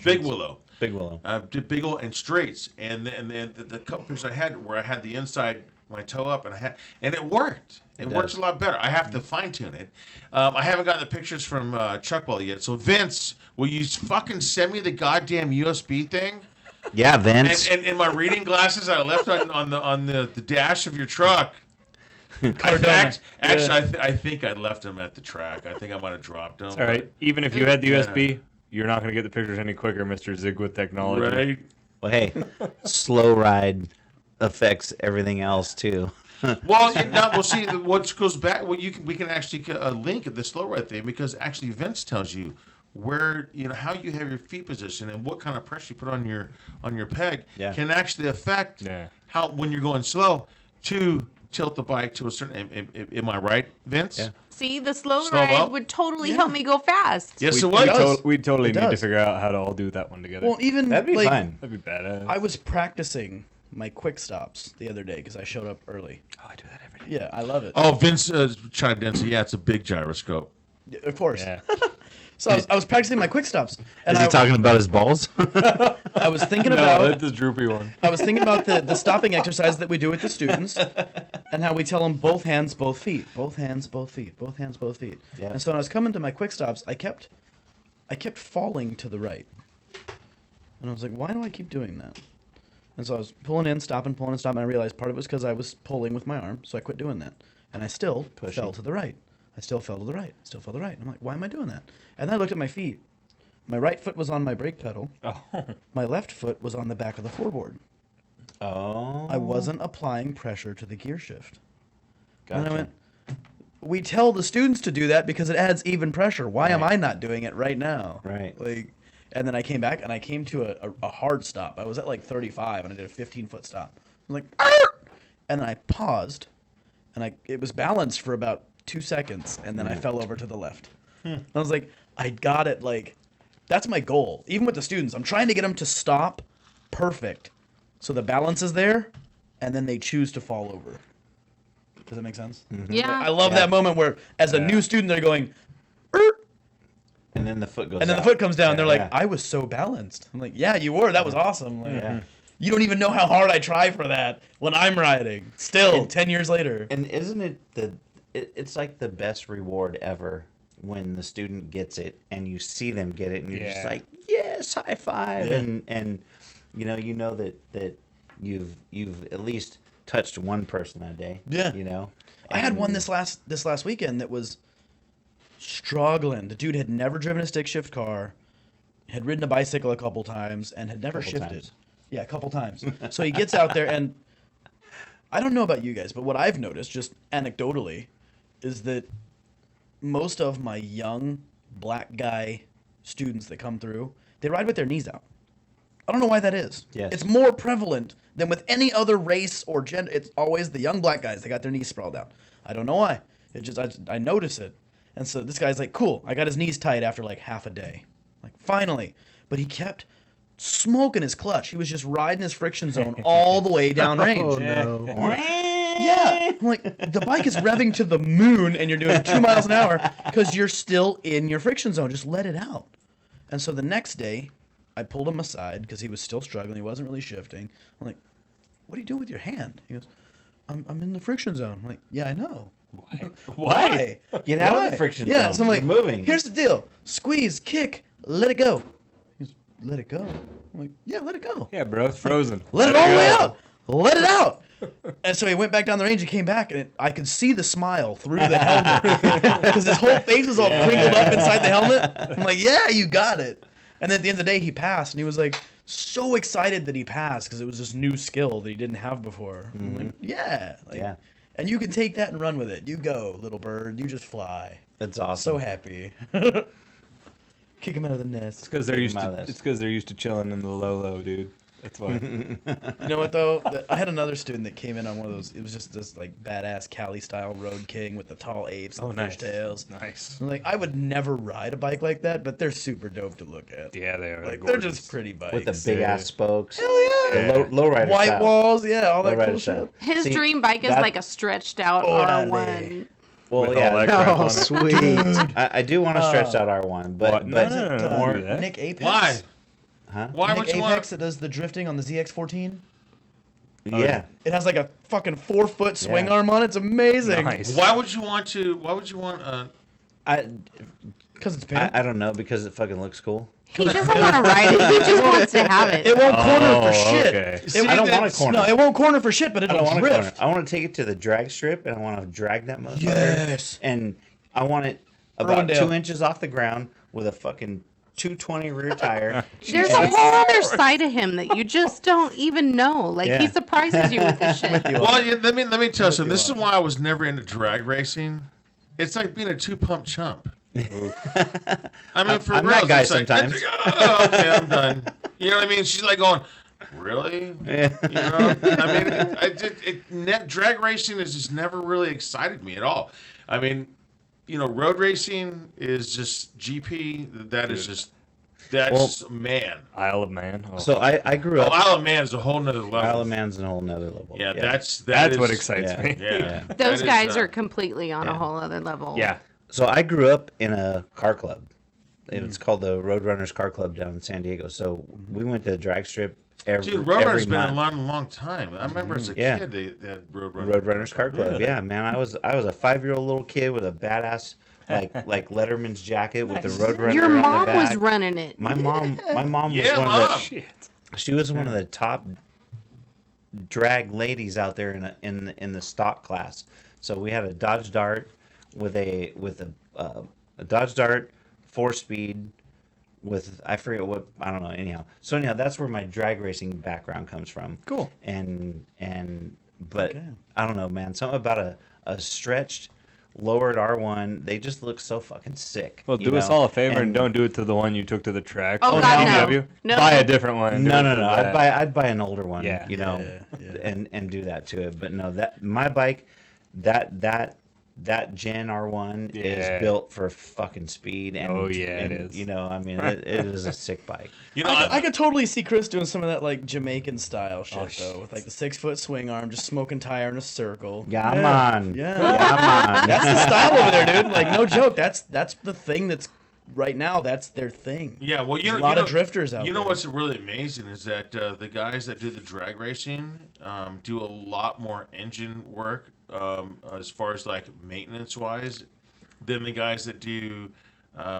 Big Willow. Big Willow. Big Willow and straights, and the couple pictures I had where I had the inside my toe up, and it worked. It works a lot better. I have to fine tune it. I haven't gotten the pictures from Chuckwalla yet. So Vince, will you fucking send me the goddamn USB thing? Yeah, Vince. And my reading glasses I left on the dash of your truck. I think I left them at the track. I think I might have dropped them. All right. Even if you had the USB, you're not going to get the pictures any quicker, Mr. Zig with technology. Right. Well, hey, slow ride affects everything else too. Well, see, what goes back. Well, we can actually link the slow ride thing because actually Vince tells you where how you have your feet positioned and what kind of pressure you put on your peg can actually affect how when you're going slow to tilt the bike to a certain. Am I right, Vince? Yeah. See, the slow Slow ride up? would totally help me go fast. Yes, We it was. totally It need to does. figure out how to all do that one together. Well, even That'd be like, fine. That'd be badass. I was practicing my quick stops the other day because I showed up early. Oh, I do that every day. Yeah, I love it. Oh, Vince chimed in. So yeah, it's a big gyroscope. Of course. Yeah. So I was practicing my quick stops, and Is he talking about his balls? I was thinking No, about that's the droopy one. I was thinking about the stopping exercise that we do with the students, and how we tell them both hands, both feet, both hands, both feet, both hands, both feet. Yeah. And so when I was coming to my quick stops, I kept falling to the right, and I was like, why do I keep doing that? And so I was pulling in, stopping, and I realized part of it was because I was pulling with my arm, so I quit doing that, and I still fell to the right. I still fell to the right. Still fell to the right. I'm like, why am I doing that? And then I looked at my feet. My right foot was on my brake pedal. Oh. My left foot was on the back of the floorboard. Oh. I wasn't applying pressure to the gear shift. Gotcha. And I went, we tell the students to do that because it adds even pressure. Why am I not doing it right now? Right. Like, and then I came back and I came to a hard stop. I was at like 35 and I did a 15-foot stop. I'm like, "Arr!" And then I paused, and it was balanced for about 2 seconds, and then I fell over to the left. I was like, I got it. Like, that's my goal. Even with the students, I'm trying to get them to stop perfect, so the balance is there, and then they choose to fall over. Does that make sense? Yeah. I love that moment where, as a new student, they're going, "Er," And then the foot goes and then the out. foot comes down. They're like, Yeah. I was so balanced. I'm like, yeah, you were. That was awesome. Like, you don't even know how hard I try for that when I'm riding. Still, 10 years later. And isn't it it's like the best reward ever when the student gets it and you see them get it and you're just like, yes, high five. Yeah. And you know that you've at least touched one person that day. Yeah. I had one this last weekend that was struggling. The dude had never driven a stick shift car, had ridden a bicycle a couple times, and had never shifted. times. Yeah, a couple times. So he gets out there, and I don't know about you guys, but what I've noticed, just anecdotally, is that most of my young black guy students that come through, they ride with their knees out. I don't know why that is. Yes. It's more prevalent than with any other race or gender. It's always the young black guys that got their knees sprawled out. I don't know why. It just I notice it. And so this guy's like, cool, I got his knees tight after like half a day. Like, finally. But he kept smoking his clutch. He was just riding his friction zone all the way downrange. Oh, no. Yeah. I'm like, the bike is revving to the moon and you're doing 2 miles an hour because you're still in your friction zone. Just let it out. And so the next day, I pulled him aside because he was still struggling. He wasn't really shifting. I'm like, what are you doing with your hand? He goes, I'm in the friction zone. I'm like, yeah, I know. Why? Get out of Why? the friction Yeah, zone. so I'm like, You're moving. here's the deal. Squeeze, kick, let it go. He goes, let it go? I'm like, yeah, let it go. Yeah, bro, it's frozen. Let it all the way out. Let it out. And so he went back down the range and came back, and I could see the smile through the helmet because his whole face was all crinkled up inside the helmet. I'm like, yeah, you got it. And then at the end of the day, he passed, and he was like so excited that he passed because it was this new skill that he didn't have before. I'm like, yeah, like, and you can take that and run with it. You go, little bird. You just fly. That's awesome. So happy. Kick him out of the nest. It's because they're used to chilling in the low, dude. That's why. You know what though? I had another student that came in on one of those. It was just this like badass Cali style road king with the tall apes and the fishtails. Nice. I'm like, I would never ride a bike like that, but they're super dope to look at. Yeah, they are. Like they're just pretty bikes with the big ass spokes. Hell yeah. Low rider White style. walls, yeah, all that Low cool rider shit. His dream bike is like a stretched out R1. Well, with all that crap on Oh, it. sweet. I do want to stretch out R1, but No, more. do that. Nick Apex. Why? Huh? Why Nick would you Apex want? that does the drifting on the ZX14. Yeah. It has like a fucking 4-foot swing Yeah. arm on it. It's amazing. Nice. Why would you want to? Why would you want? Because it's pink. I don't know, because it fucking looks cool. He doesn't want to ride it. He just wants to have it. It won't corner for shit. Okay. It, I don't want to corner. No, it won't corner for shit, but I don't it'll want to corner. drift. I want to take it to the drag strip, and I want to drag that motherfucker. Yes. And I want it about Irwindale. 2 inches off the ground with a fucking 220 rear tire. There's a whole other side of him that you just don't even know. Like he Yeah. surprises you with this shit. Well, let me tell you something. This is why I was never into drag racing. It's like being a 2-pump chump. I mean, for I'm real, that guy it's like, sometimes. Oh, okay, I'm done. You know what I mean? She's like going, really? Yeah. You know? I mean, drag racing has just never really excited me at all. I mean, you know, road racing is just GP. That's man. Isle of Man. Oh. So I grew up. Isle of Man is a whole nother level. Isle of Man's a whole nother level. Yeah, That's is- what excites yeah. me. Yeah. Those That guys is, are completely on a whole other level. Yeah. So I grew up in a car club. It's called the Roadrunners Car Club down in San Diego. So we went to the drag strip every Dude, Roadrunner's been month. a long time. I remember as a Yeah. kid they had Roadrunner. Roadrunners Car Club. Yeah, man. I was a 5-year-old little kid with a badass like Letterman's jacket with the Roadrunner. Your on the mom was back. running it. My mom was Yeah, one Mom. of the. Shit. She was one of the top drag ladies out there in the stock class. So we had a Dodge Dart with a Dodge Dart 4-speed with I forget what, I don't know, anyhow. So anyhow, that's where my drag racing background comes from. Cool. But I don't know, man. Something about a stretched lowered R1, they just look so fucking sick. Well, you do us know? all a favor and don't do it to the one you took to the track. Oh, or God, the no. BMW. No. Buy a different one. and do No. it to that. I'd buy an older one. Yeah. You know, Yeah. and do that to it. But no, that my bike, that Gen R1 Yeah. is built for fucking speed. And, Oh, yeah, it and, is. You know, I mean, it is a sick bike. You know, I could totally see Chris doing some of that like Jamaican style shit Oh, though, with like the 6-foot swing arm, just smoking tire in a circle. Yeah, man. Yeah. man. That's the style over there, dude. Like no joke. That's the thing that's right now. That's their thing. yeah, well, There's a lot of drifters out You know there. what's really amazing is that the guys that do the drag racing do a lot more engine work as far as like maintenance wise than the guys that do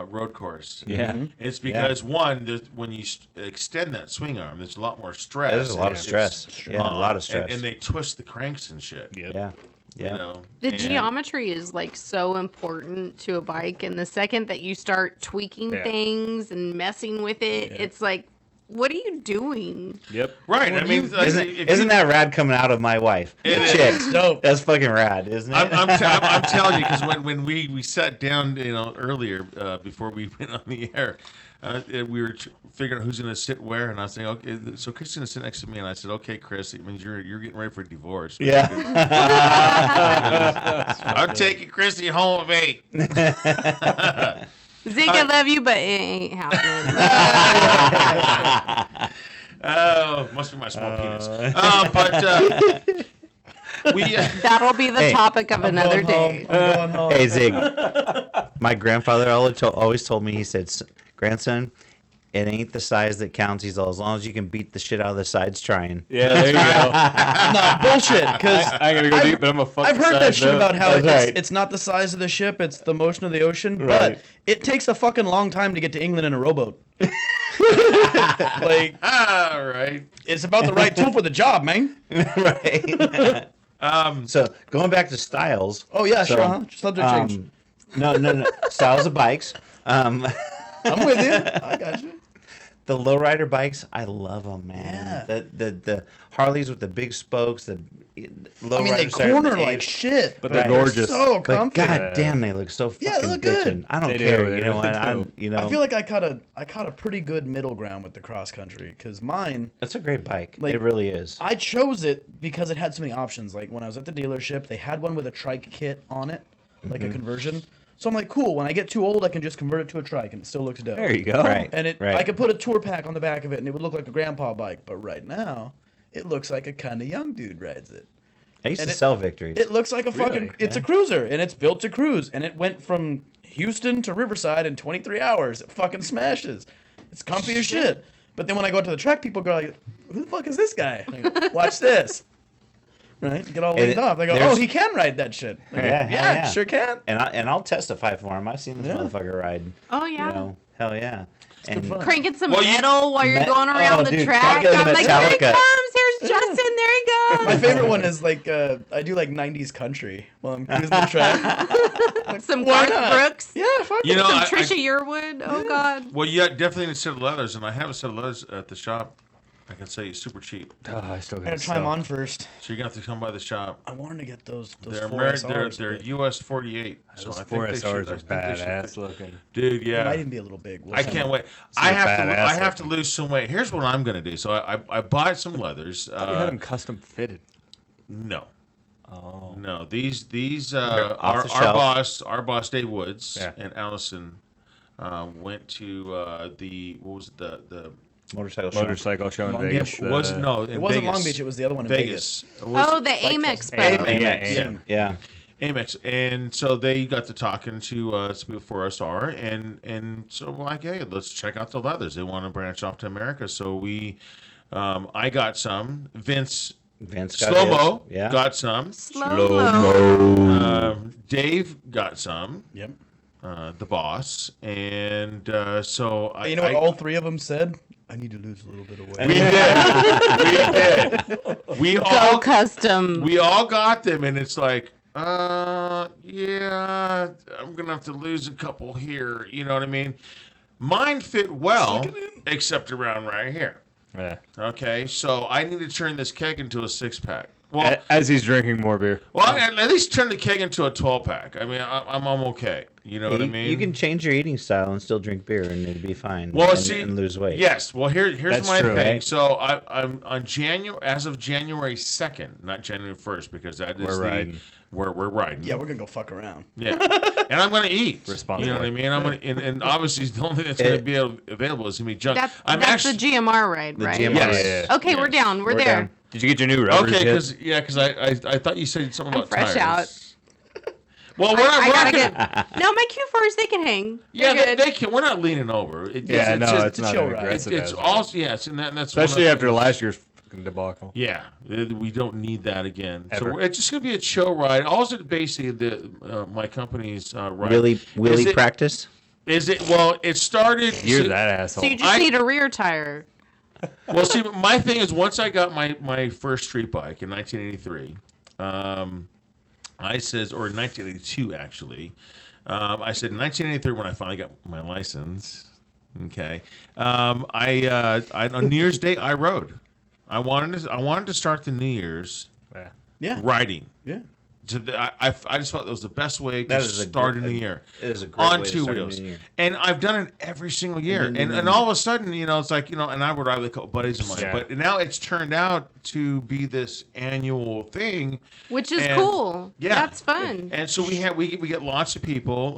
road course. Yeah. It's because when you extend that swing arm, there's a lot more stress. There's a lot of It's- stress. Yeah, a lot of stress. And they twist the cranks and shit. Yep. Yeah. Yeah. You know, The and- geometry is like so important to a bike, and the second that you start tweaking Yeah. things and messing with it, it's like, what are you doing? Yep. Right. I mean, like, Isn't that rad coming out of my wife? It is. Chick. Dope. That's fucking rad, isn't it? I'm telling you, because when we sat down, you know, earlier before we went on the air, we were figuring out who's going to sit where, and I was saying, okay, so Chris is going to sit next to me, and I said, okay, Chris, it means you're getting ready for a divorce. Yeah. I'm taking Chrissy home with me. Zig, I love you, but it ain't happening. Oh, must be my small penis. We. That'll be the Hey, topic of another day. I'm going home. Hey, Zig. My grandfather always told me, he said, grandson, it ain't the size that counts. He's all, as long as you can beat the shit out of the sides trying. Yeah, there you go. No, bullshit. Because I gotta go deep, but I'm a fucking I've heard that shit about how That's right. it's not the size of the ship, it's the motion of the ocean. Right. But it takes a fucking long time to get to England in a rowboat. Like, right. it's about the right tool for the job, man. Right. So going back to styles. Oh yeah, so, sure. Huh? Subject change. No. Styles of bikes. I'm with you. I got you. The lowrider bikes, I love them, man. Yeah. The Harleys with the big spokes, the lowriders. I mean, they corner like shit, But they're gorgeous. So But comfy. god damn, they look so fucking Yeah, they look bitchin'. good. I don't They do, care. they You know what? really do. I feel like I caught a pretty good middle ground with the cross country because mine. That's a great bike. Like, it really is. I chose it because it had so many options. Like when I was at the dealership, they had one with a trike kit on it, like a conversion. So I'm like, cool. When I get too old, I can just convert it to a trike, and it still looks dope. There you go. Right. And right. I could put a tour pack on the back of it, and it would look like a grandpa bike. But right now, it looks like a kind of young dude rides it. I used and to it- sell victories. It looks like a fucking. It's a cruiser, and it's built to cruise, and it went from Houston to Riverside in 23 hours. It fucking smashes. It's comfy as shit. But then when I go to the track, people go like, "Who the fuck is this guy?" I go, watch this. Right? Get all leaned off. They go, there's- "Oh, he can ride that shit." I go, Yeah. sure can. And I'll testify for him. I've seen this motherfucker ride. Oh yeah. You know, hell yeah. And fun. Cranking some Well, you- metal while you're going around the dude, track. talking to I'm like, here he Metallica. comes. Here's Justin. There he goes. My favorite one is like I do like 90s country while I'm cruising the track. Some Why Garth not? Brooks. Yeah, fuck You it. know, Some I- Trisha Yearwood. Oh God. Well, yeah, definitely need a set of leathers, and I have a set of leathers at the shop. I can say it's super cheap. Oh, I still I got gotta try them on first. So you're gonna have to come by the shop. I wanted to get those They're 4 They're SRs, they're but US 48. So Those I think 4 they SRs should- I are think they should- badass looking. Dude, They might yeah. even be a little big. We'll I see. can't wait. Some I have to. badass I have to looking. lose some weight. Here's what I'm gonna do. So I bought some leathers. You had them custom fitted. No, Oh. no. These off the shelf. our boss Dave Woods Yeah. and Allison went to the what was it, the motorcycle show. Motorcycle show in Long Vegas. it wasn't no in It wasn't Vegas. Long Beach. It was the other one in Vegas. Vegas. It was Oh, the Amex Amex. boat. Yeah. Yeah. Amex, and so they got to talking to some people for SR, and so we're like, hey, let's check out the leathers. They want to branch off to America, so we, I got some. Vince Vince got Slow Mo his. Yeah. got some. Slow-mo. Dave got some. Yep. The boss, and so You know what all three of them said? I need to lose a little bit of weight. we did. We did. We Go all custom. we all got them, and it's like, yeah, I'm gonna have to lose a couple here. You know what I mean? Mine fit well, except around right here. Yeah. Okay, so I need to turn this keg into a 6-pack. Well, As he's drinking more beer. at least turn the keg into a 12-pack. I mean, I'm okay. You know what I mean? You can change your eating style and still drink beer and it'll be fine. Well, and, see, and lose weight. Yes. Well, here's That's my true, thing. right? So I'm on as of January 2nd, not January 1st, because that is We're riding. We're riding. Yeah, we're gonna go fuck around. Yeah, and I'm going to eat. Responsibly. You know what I mean? I'm gonna, and obviously the only thing that's going to be available is going to be junk. That's I'm that's actually, the GMR ride, The right? GMR. Yes. Yeah. Okay, we're down. We're there. down. Did you get your new rubbers Okay, yet? because I thought you said something I'm about fresh tires. Well, we're I not gotta rocking. get. No, my Q4s they can hang. Yeah, They're good. they can. We're not leaning over. Yeah, no, just- it's not chill an ride. aggressive. It's as also yes, and that's one of especially the after things. last year's fucking debacle. Yeah, we don't need that again. Ever. So it's just gonna be a chill ride. Also, basically, my company's ride. Wheelie practice. Is it? Well, it started. You're see- that asshole. So you just need a rear tire. Well, see, my thing is once I got my first street bike in 1983, I says, or 1982 actually, I said in 1983 when I finally got my license. Okay, I on New Year's Day I rode. I wanted to start the New Year's Yeah. Yeah. riding. Yeah. I just felt that was the best way to That is a start good- a new year. it is a great on way to two start a wheels. new year. And I've done it every single year. And all of a sudden, it's like, and I would ride with a couple buddies of mine. Yeah. But now it's turned out to be this annual thing. Which is And- cool. Yeah. That's fun. And so we get lots of people.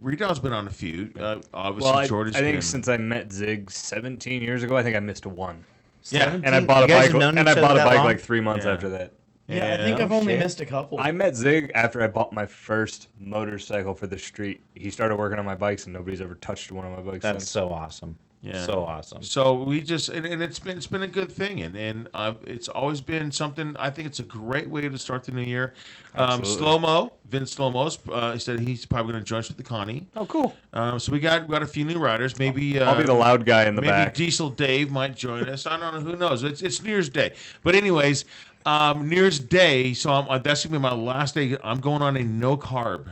Redell's been on a few. Obviously, Well, Jordy's I think been. since I met Zig 17 years ago, I think I missed one. Yeah. And I bought a You guys bike. have known And I each other bought a that bike long? like 3 months Yeah. after that. Yeah, I think I've oh, only shit. missed a couple. I met Zig after I bought my first motorcycle for the street. He started working on my bikes, and nobody's ever touched one of my bikes That's since. so awesome. Yeah. So awesome. So we just and it's been a good thing, and it's always been something. I think it's a great way to start the new year. Vince Slow-Mo's, he said he's probably going to join us with the Connie. Oh, cool. So we got a few new riders. Maybe I'll be the loud guy in the maybe back. Diesel Dave might join us. I don't know. Who knows? It's New Year's Day. But anyways, New Year's Day. So that's gonna be my last day. I'm going on a no carb.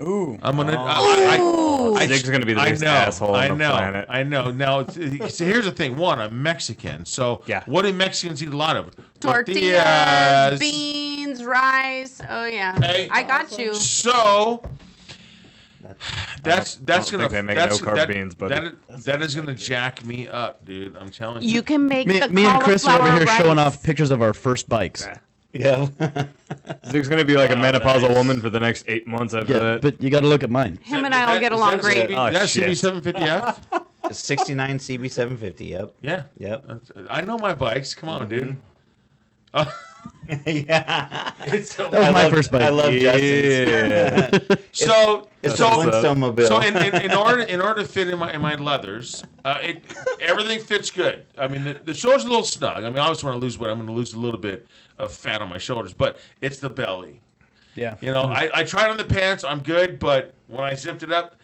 Ooh. I'm gonna. Zig's gonna be the biggest asshole on the planet. I know. Now, so here's the thing. One, I'm Mexican. So Yeah. what do Mexicans eat a lot of? Tortillas, beans, rice. Oh yeah, Okay. I got you. So that's I don't gonna think they make that's, no-carb that, beans, but that is gonna jack me up, dude. I'm telling you. You can make Me, the me and Chris are over cauliflower here rice. showing off pictures of our first bikes. Yeah. Zig's gonna be like a menopausal woman for the next 8 months after Yeah, that. but you got to look at mine. Him and I will get along great. That's shit. CB750F. 69 CB750. Yep. Yeah. Yep. I know my bikes. Come on, dude. Yeah. That was my first bike. I love Justin's. Yeah. So It's so a Flintstone mobile. So in order to fit in my leathers, everything fits good. I mean the shoulder's a little snug. I mean I always want to lose weight. I'm going to lose a little bit of fat on my shoulders, but it's the belly. Yeah. You know, I tried on the pants. I'm good, but when I zipped it up,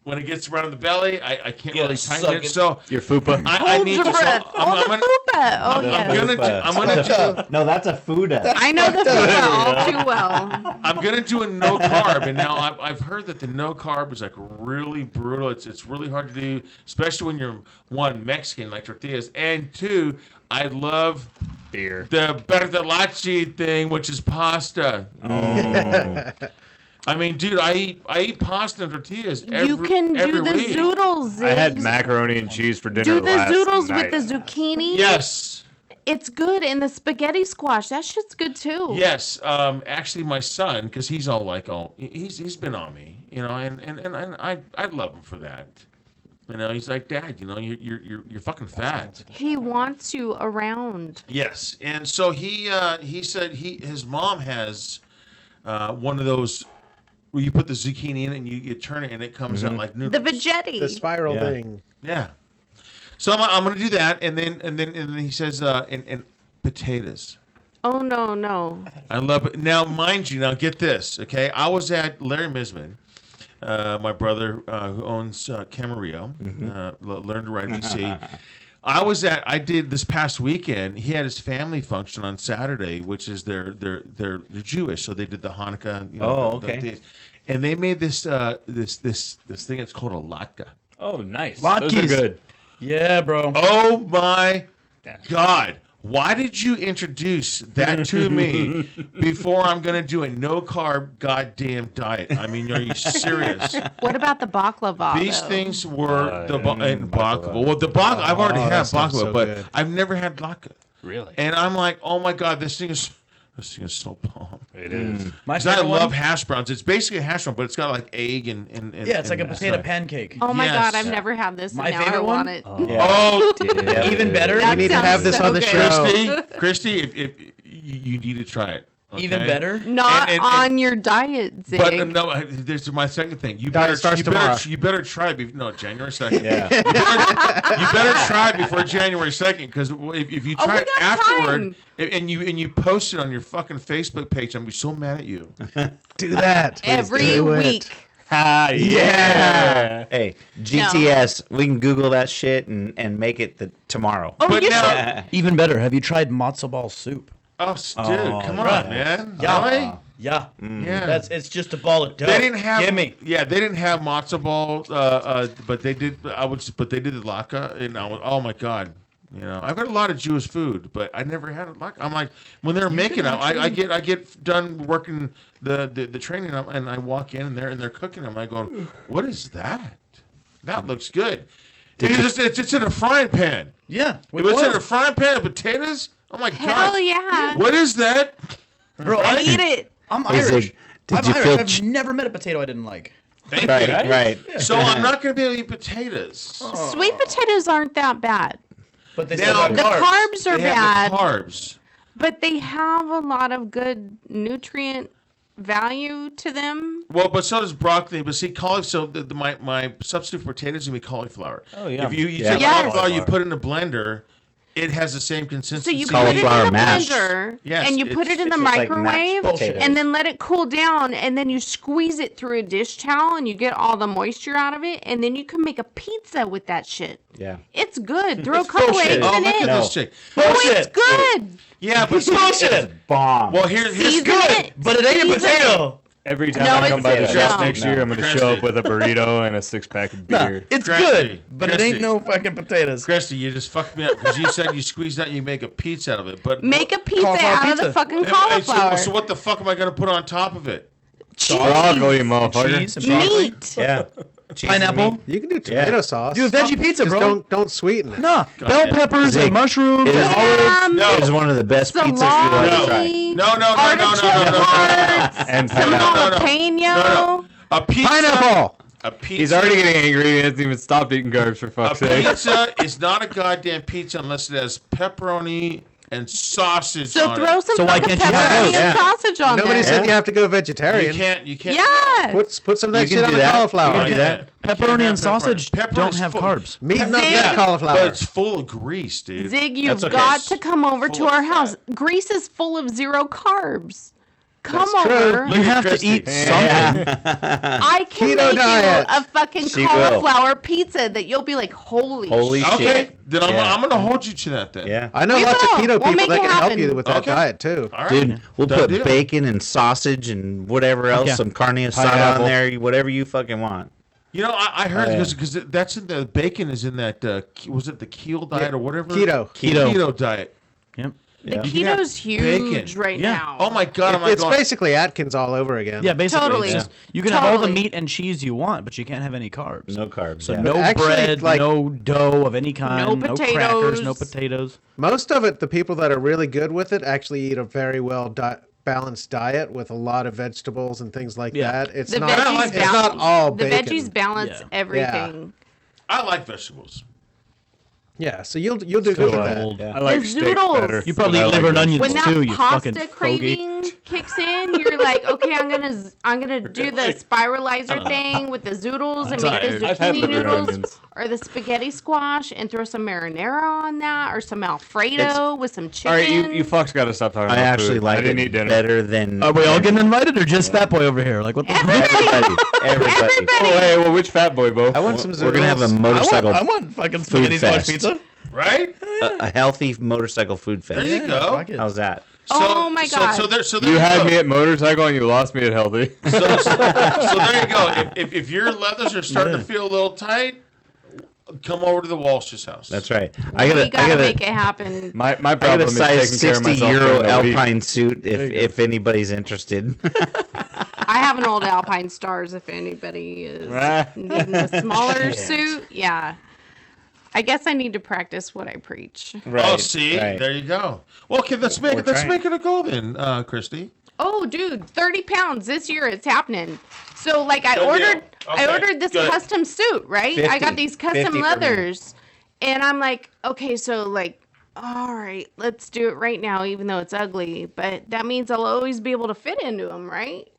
when it gets around the belly, I can't really tighten it. So Your fupa. I Hold need your to. breath. So Hold the fupa. Oh yeah. I'm gonna do. No, that's a Fuda. I know the fupa all too well. I'm gonna do a no carb, and now I've heard that the no carb is like really brutal. It's really hard to do, especially when you're one Mexican like tortillas, and two, I love Beer. the bertolacci thing, which is pasta. Oh. I mean, dude, I eat pasta and tortillas every You can do every the week. zoodles. I had Ziggs. macaroni and cheese for dinner Do the last zoodles night. with the zucchini. Yes. It's good. And the spaghetti squash. That shit's good too. Yes, actually, my son, because he's all like, he's been on me, you know, and I love him for that. You know, he's like, Dad, you know, you're fucking fat. He wants you around. Yes, and so he said his mom has one of those where you put the zucchini in it and you turn it and it comes out like noodles. The veggetti. The spiral Yeah. thing. Yeah. So I'm gonna do that, and then he says and potatoes. Oh no. I love it. Now, mind you, now get this, okay? I was at Larry Misman, my brother who owns Camarillo, Learn to Ride VC. I did this past weekend. He had his family function on Saturday, which is they're Jewish, so they did the Hanukkah. You know, Oh, the okay. days. And they made this this thing. It's called a latke. Oh, nice. Latkes. Those are good. Yeah, bro. Oh my God! Why did you introduce that to me before I'm going to do a no carb goddamn diet? I mean, are you serious? What about the baklava? These though? things were the baklava. baklava. Well, the baklava I've already had that sounds baklava, so but good. I've never had latke. Really? And I'm like, oh my God, this thing is so bomb. It is. My 'Cause I favorite love one? hash browns. It's basically a hash brown, but it's got like egg and Yeah, it's like a and potato stuff. pancake. Oh my Yes. God, I've never had this. My And now I favorite want one? it. Oh, Even better. That We need to sounds have this so on the good. show. Christy, if you need to try it. Okay? Even better. Not And- on your diet, Zig. But no, there's my second thing. You Diet better, starts you tomorrow. better, you better try it. No, January 2nd. Yeah. You better try it before January 2nd, because if you Oh, try we it got afterward time. and you post it on your fucking Facebook page, I'm gonna be so mad at you. Do that. Every Do it. week. Ah, yeah. Hey, GTS, we can Google that shit and make it tomorrow. Oh, But you now- should. Even better. Have you tried matzo ball soup? Oh, dude, come right. on, man. Yeah. Really? Yeah. Yeah. It's just a ball of dough. They didn't have. Gimme. Yeah, they didn't have matzo ball, but they did. But they did the latke, and oh my God, you know, I've got a lot of Jewish food, but I never had a latke. I'm like, when they're making it, I get done working the training, and I walk in and they're cooking them. I go, what is that? That looks good. It's in a frying pan. Yeah. It was in a frying pan of potatoes. Oh my God! Hell yeah. What is that? Bro, I eat it. I'm Hey, Irish. Zig, did I'm you Irish. feel I've never met a potato I didn't like. Thank Right, you. right. So I'm not going to be able to eat potatoes. Sweet potatoes aren't that bad. But they Now- still have The carbs. carbs are They have bad, the carbs. but they have a lot of good nutrient value to them. Well, but so does broccoli. But see, cauliflower. So my substitute for potatoes is gonna be cauliflower. Oh, yeah. If you Yeah. take Yes. cauliflower, you put it in a blender, it has the same So consistency. you put it in Cauliflower a mash. blender Yes, and you put it in the it's just like mashed microwave potatoes. and then let it cool down and then you squeeze it through a dish towel and you get all the moisture out of it and then you can make a pizza with that shit. Yeah. It's good. Throw a couple bullshit. eggs Oh, in look it. at No. this chick. Oh, it's good. Yeah, but Bullshit. Bomb. well, here's Season good. it. But it ain't a Season it. potato. Every time No, I come by the it's shop not. next year, I'm going to Christy. show up with a burrito and a 6-pack of Nah, beer. it's Christy. good, but it ain't Christy. no fucking potatoes. Christy, you just fucked me up because you said you squeeze that and you make a pizza out of it. But Make a pizza Cauliflower out of the pizza. fucking Hey, cauliflower. So what the fuck am I gonna put on top of it? Broccoli, motherfucker. Cheese and broccoli. Meat. Yeah. Cheese and Pineapple. meat. You can do tomato sauce. Do a veggie pizza, Just bro. don't sweeten it. Nah, bell peppers Zig. and mushrooms It and is- olives. No. It is one of the best pizzas you'll ever try. No. Artichoke hearts. And Some pineapple. jalapeno. A pizza. Pineapple. A pizza. He's already getting angry. He hasn't even stopped eating carbs for A fuck's sake. pizza is not a goddamn pizza unless it has pepperoni and sausage So on throw it. some So why fucking can't you have pepperoni those? and Yeah. sausage on Nobody there. said you have to go You vegetarian. can't. Yeah. Put some of that You can shit on do the that. cauliflower. You can do that. Pepperoni and sausage Pepperoni don't is have full- carbs. Meat and Zig. But cauliflower. it's full of grease, dude. Zig, you've okay. got to come over to Full of our house. fat. Grease is full of 0 carbs. Come That's true. over. You have to Christy. eat something. I can Keto make diet. you a fucking She will. cauliflower pizza that you'll be like, holy Holy shit. Okay, shit. then Yeah. I'm gonna hold you to that then. Yeah. I know We lots of will. keto We'll people make that it can help happen. you with that Okay. diet too. All right. Dude, we'll Done put deal. bacon and sausage and whatever else, Okay. some carne asada on Pineapple. there, whatever you fucking want. You know, I heard Oh, yeah. because that's in the bacon is in that was it the Keel diet or whatever? Keto. Keto diet. Yep. The Yeah. You can have keto's huge bacon. right Yeah. now. Oh my god, am I It's going? basically Atkins all over again. Yeah, basically. Totally. It's just, you can have all the Totally. meat and cheese you want, but you can't have any carbs. No carbs. So yeah. no Actually, bread, like- no dough of any kind, No no potatoes. crackers, no potatoes. Most of it, the people that are really good with it actually eat a very well balanced diet with a lot of vegetables and things like Yeah. that. It's The not. veggies It's not all the bacon. veggies balance Yeah. everything. I like vegetables. Yeah, so you'll do good with that. old. Yeah. I like The steak zoodles. better. You probably but I eat like liver and vegetables. onions When too, that you fucking pasta fogy. craving kicks in, you're like, okay, I'm gonna do the spiralizer thing with the zoodles and make the I've had zucchini liver and noodles onions. or the spaghetti squash and throw some marinara on that or some Alfredo with some chicken. All right, you fucks got to stop talking I about actually food. like I didn't it eat dinner. better than Are we all getting invited or just Fat Boy over here? Like what the fuck? everybody. Everybody. Oh, hey, well, which fat boy, Bo? I want some. We're gonna have a zoodles. motorcycle, I want fucking spaghetti squash fest. pizza. Right? a healthy motorcycle food fest. There you go. Fuck it. How's that? Oh my God. So there You you had go. me at motorcycle and you lost me at healthy. So there you go. If your leathers are starting to feel a little tight, come over to the Walsh's house. That's right. we gotta I make it happen. My I got a problem is size taking care of 60 myself euro during the week. Alpine suit if anybody's interested. I have an old Alpine Stars if anybody is needing a smaller suit. Yeah. I guess I need to practice what I preach. Oh, see, right. there you go. Well, okay, let's make it a goal then, Christy. Oh, dude, 30 pounds this year. It's happening. So, like, I Good deal. ordered Okay, this good. custom suit, right? 50. I got these 50 custom for me. leathers, and I'm like, okay, so like, all right, let's do it right now, even though it's ugly. But that means I'll always be able to fit into them, right?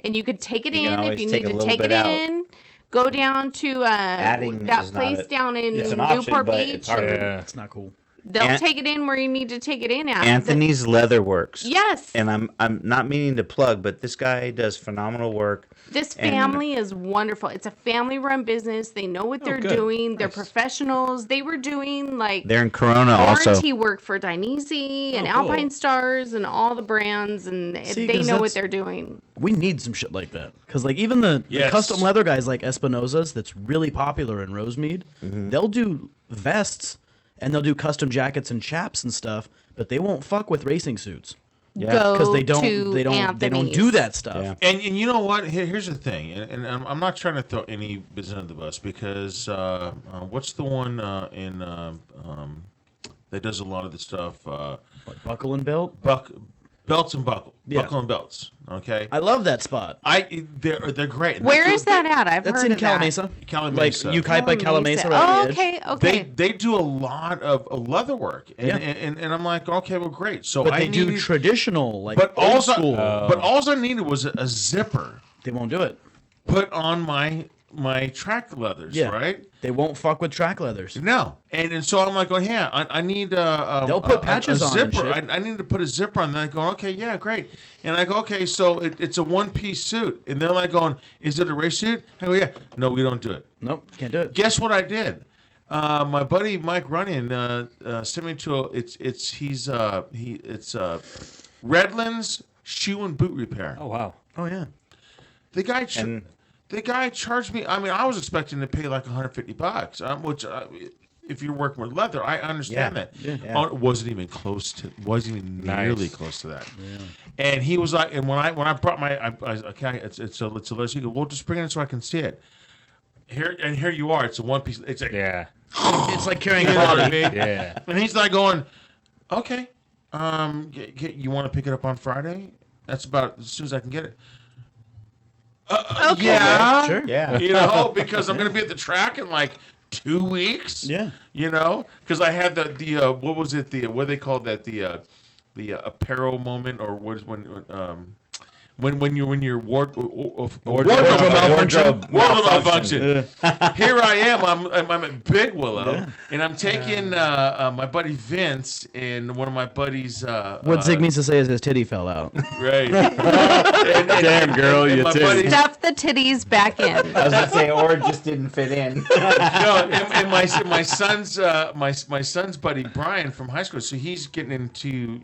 And you could take it You can in if always you take need a to little take bit it out. in. Go down to Adding that is not place a- down in it's an option, Newport but Beach. it's hard. Yeah. It's not cool. They'll An- take it in where you need to take it in at. Anthony's Leather Works. Yes. And I'm not meaning to plug, but this guy does phenomenal work. This And- family is wonderful. It's a family-run business. They know what they're good. doing. They're professionals. They were doing like They're in Corona also. warranty work for Dainese and cool. Alpine Stars and all the brands, and See, they 'cause know what that's- they're doing. We need some shit like that. Because, like, even the Yes. custom leather guys like Espinosa's that's really popular in Rosemead, they'll do vests and they'll do custom jackets and chaps and stuff, but they won't fuck with racing suits. Go Because they to don't do Anthony's. that stuff. Yeah. And you know what? Here's the thing, and I'm not trying to throw any business under the bus because what's the one that does a lot of the stuff? Like buckle and belt. Buck. Belts and buckle Yeah. and belts. Okay, I love that spot. they're great. Where is that at? I've That's heard in of that. Calamasa. Calamasa. Like Ukaipa, Calamasa, Oh, right on the okay, edge. okay. They do a lot of leather work, and, Yeah. and I'm like, okay, well, great. So But I they do needed, traditional, like but old also, school. but all I needed was a zipper They won't do it. put on my track leathers, Yeah. right? They won't fuck with track leathers. No, and so I'm like, oh yeah, I need They'll put patches a on and zipper. shit. I need to put a zipper on. And I go, okay, yeah, great. And I go, okay, so it's a one-piece suit, and they're like going, is it a race suit? I go, yeah. No, we don't do it. Nope, can't do it. Guess what I did? My buddy Mike Runyon sent me to it's Redlands Shoe and Boot Repair. Oh wow. Oh yeah. The guy And- the guy charged me. I mean, I was expecting to pay like $150, which if you're working with leather, I understand Yeah. that. Yeah. Oh, it wasn't even close to. Wasn't even nearly Nice. close to that. And he was like, and when I brought my, okay, it's a list. He goes, well, just bring it in so I can see it. Here you are. It's a one piece. It's like, Yeah. It's like carrying you a know what I body. mean? Yeah. And he's like going, okay, you want to pick it up on Friday? That's about as soon as I can get it. Okay. Yeah, Sure. Yeah. you know, because I'm going to be at the track in like 2 weeks. Yeah. You know, because I had the what was it, the what they called that, the apparel moment, or what is when your wardrobe malfunction. Here I am. I'm at Big Willow, and I'm taking my buddy Vince and one of my buddies. What Zig means to say is his titty fell out. Right. Damn, girl, you my too. buddy's- Stuff the titties back in. I was gonna say, or it just didn't fit in. No, and my son's my son's buddy Brian from high school, so he's getting into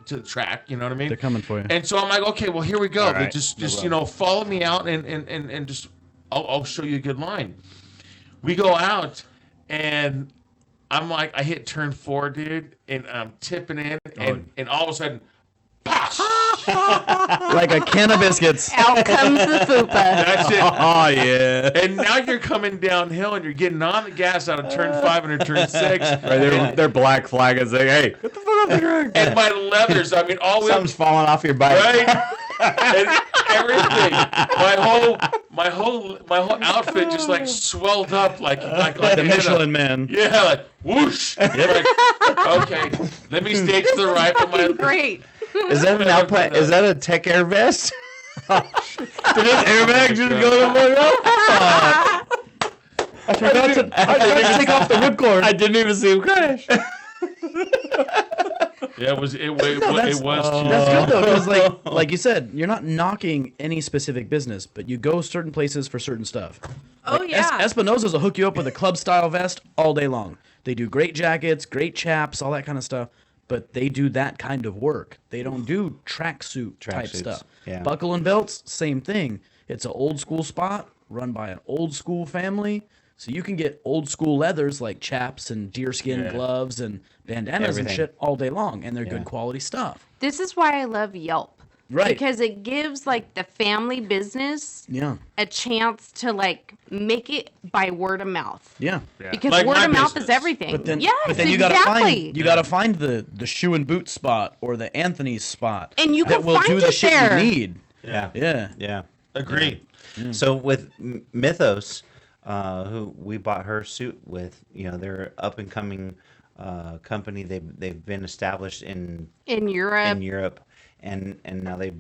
to the track, you know what I mean? They're coming for you. And so I'm like, okay, well here we go. All right. Just follow me out and just I'll show you a good line. We go out and I'm like, I hit turn 4, dude, and I'm tipping in, and all of a sudden, Like a can of biscuits. Out comes the fupa. that's it. Oh yeah. And now you're coming downhill and you're getting on the gas out of turn 5 and turn 6. Right, they're black flagging saying, "Hey, get the fuck off the track." And my leathers, I mean, all the way up, Something's falling off your bike. right? And everything, my whole outfit just like swelled up like The Michelin Man. Yeah, like whoosh. Like, okay, let me stay to the right. But my Great. Is that an Alpine? Is that a Tech Air vest? Did his airbag just go to I forgot to take off the whipcord. I didn't even see him crash. yeah, it was it was That's too. good though, because like you said, you're not knocking any specific business, but you go certain places for certain stuff. Oh, yeah. Espinosa's will hook you up with a club style vest all day long. They do great jackets, great chaps, all that kind of stuff. But they do that kind of work. They don't do tracksuit type Tracksuits, stuff. yeah. Buckle and belts, same thing. It's an old school spot run by an old school family. So you can get old school leathers like chaps and deerskin gloves and bandanas and Everything. shit all day long. And they're good quality stuff. This is why I love Yelp. Right. Because it gives like the family business Yeah. a chance to like make it by word of mouth. Yeah. Because Like word my of mouth business. is everything. But then, yes, but then you exactly. gotta find the shoe and boot spot or the Anthony's spot. And you that can will find do the it shit there. you need. Yeah. Yeah. Yeah. Agreed. So with Mythos, who we bought her suit with, they're up and coming company. They've been established in Europe. and now they've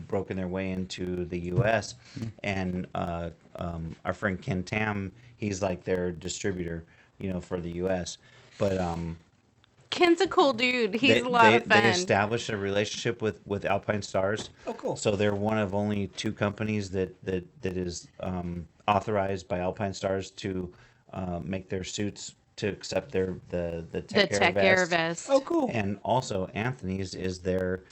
broken their way into the U.S. And our friend Ken Tam, he's like their distributor, for the U.S. But Ken's a cool dude. He's a lot of fun. They established a relationship with Alpine Stars. Oh, cool. So they're one of only 2 companies that is authorized by Alpine Stars to make their suits to accept the Tech Air vest. Oh, cool. And also Anthony's is their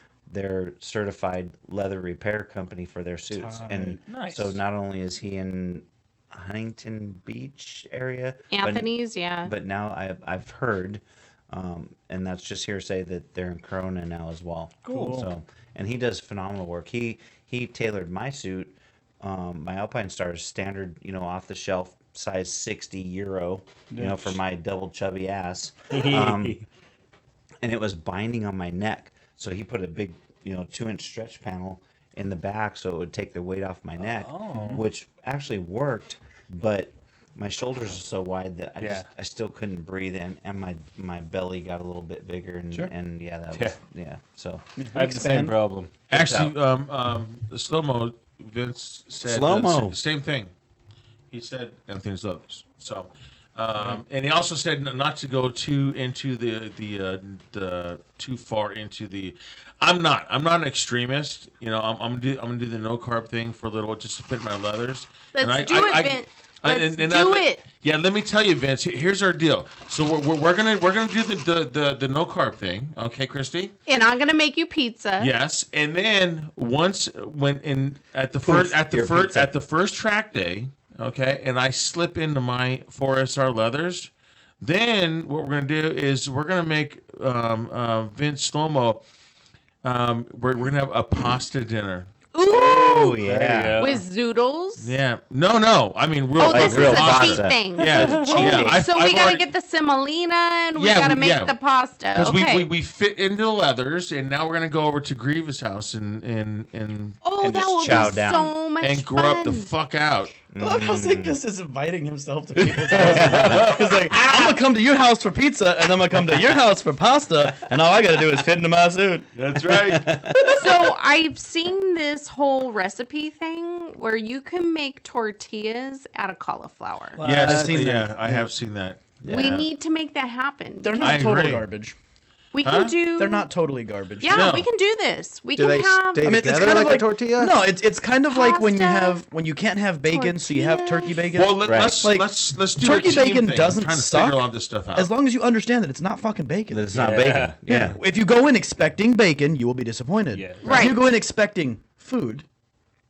certified leather repair company for their suits. And Nice. so not only is he in Huntington Beach area, Anthony's, yeah. but now I've heard, and that's just hearsay, that they're in Corona now as well. Cool. So, and he does phenomenal work. He tailored my suit, my Alpine Stars standard, off the shelf size 60 euro, for my double chubby ass, and it was binding on my neck. So he put a big, 2-inch stretch panel in the back so it would take the weight off my neck, which actually worked, but my shoulders are so wide that I still couldn't breathe, and my belly got a little bit bigger, and so I have the same problem. Actually, the slow-mo, Vince said Slow-mo. the same thing. He said everything's others. So, and he also said not to go too into the too far into the. I'm not an extremist. I'm gonna do the no carb thing for a little, just to fit my leathers. Let's do it, Vince. Let's do it. Yeah, let me tell you, Vince. Here's our deal. So we're gonna do the no carb thing, okay, Christy? And I'm gonna make you pizza. Yes, and then at the first track day, okay, and I slip into my 4SR leathers, then what we're gonna do is we're gonna make Vince Slomo. We're gonna have a pasta dinner. Ooh, oh yeah, with zoodles. Yeah, no. I mean, real. Oh, this real is a pasta. cheat thing. Yeah, yeah. So we gotta get the semolina and we gotta make the pasta. Because okay. we fit into the leathers, and now we're gonna go over to Grievous' house and that will chow be down. so much and fun. grow up the fuck out. I was like, just is inviting himself to people's houses. He's like, I'm gonna come to your house for pizza, and I'm gonna come to your house for pasta, and all I gotta do is fit into my suit. That's right. So I've seen this whole recipe thing where you can make tortillas out of cauliflower. Yes, I've seen that. I have seen that. We need to make that happen. They're I not total agree. garbage. We can do. They're not totally garbage. Yeah, No. we can do this. We Do can they have. stay I mean, it's together kind of like a like tortilla? No, it's kind of like when Pasta, when you can't have bacon, so you have turkey bacon. Well, Right. let's Like, let's do turkey a team bacon thing. doesn't I'm trying to suck figure all this stuff out. as long as you understand that it's not fucking bacon. it's not bacon. Yeah. If you go in expecting bacon, you will be disappointed. Yeah. Right. If you go in expecting food,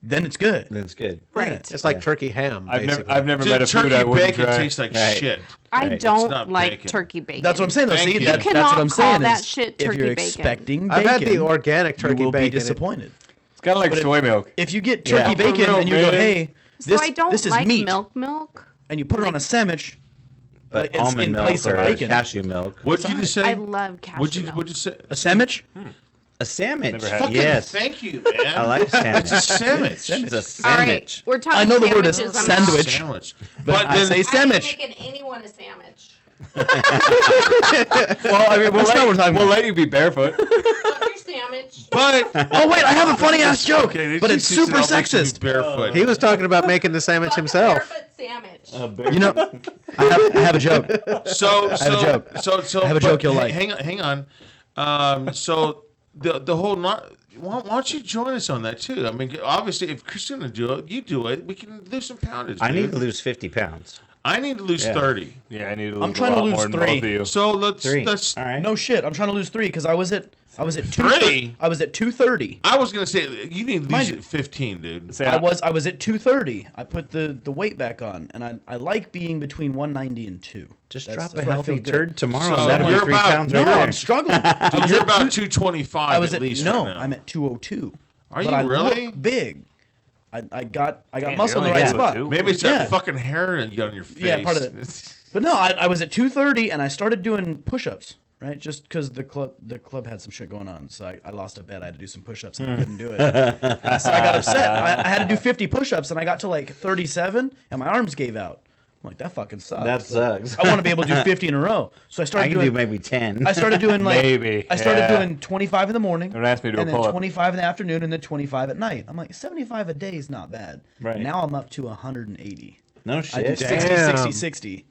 then it's good. That's good. Right. It's like turkey ham, I've basically. never met a Turkey food I wouldn't bacon try. tastes like Right. shit. I Right. It's don't not like bacon. turkey bacon. That's what I'm saying. Though. Thank See, you. that's You what I'm cannot saying. call that is shit if turkey you're bacon. expecting I've bacon, had the organic turkey you will bacon. be disappointed. It's kind of like But soy milk. If you get turkey Yeah. bacon For real, and you go, man. hey, So this I don't this is like meat, milk. and you put it on a sandwich, But like, it's almond in milk place of or bacon. cashew milk. What'd you just say? I love cashew milk. What'd you say? A sandwich? A sandwich. Never had it. Fucking Yes. Thank you, man. I like sandwich. It's a sandwich. It's a All right, sandwich. we're talking I know the word is sandwiches, I'm out. sandwich. Sandwich. But I say I sandwich. ain't making anyone a sandwich. Well, I mean, That's not what we're talking we'll about. let you be barefoot. Fuck your sandwich. But Oh wait, I have a funny ass joke, okay, but it's super sexist. Barefoot. He was talking about making the sandwich Fuck a himself. barefoot sandwich. You know, I have a joke. So have a joke. So I have a joke you'll like. Hang on. So the whole not. Why don't you join us on that too? I mean, obviously, if Christina do it, you do it. We can lose some poundage. I need dude. to lose 50 pounds. I need to lose Yeah. 30. Yeah, I need to lose I'm trying a to lot lose more than 3. both of you. So let's 3. let's. All right. No shit, I'm trying to lose 3 because I was at 3? I was at 230. I was gonna say you need to lose Mind you- at 15, dude. Say, I was at 230. I put the weight back on, and I like being between 190 and 2. Just That's drop a when I healthy feel good. turd tomorrow. So and that'll you're be 3 about- pounds No, right there. I'm struggling. I was You're at about 2 225 I was at least. no, right now. I'm at 202. Are But you I really? look big. I got Damn, muscle in the you're right only spot. 202? Maybe it's Yeah. that fucking hair you got on your face. Yeah, part of it. But no, I was at 230 and I started doing push-ups, right? Just because the club had some shit going on, so I lost a bet. I had to do some push-ups and I couldn't do it. So I got upset. I had to do 50 push-ups and I got to like 37 and my arms gave out. I'm like, that fucking sucks. That sucks. I want to be able to do 50 in a row. So I I started can do doing. maybe 10. I started doing like Maybe, I started yeah. doing 25 in the morning. Don't ask me to do a and then pull-up. 25 in the afternoon, and then 25 at night. I'm like 75 a day is not bad. Right. Now I'm up to 180. No I do shit. 60, Damn. 60, 60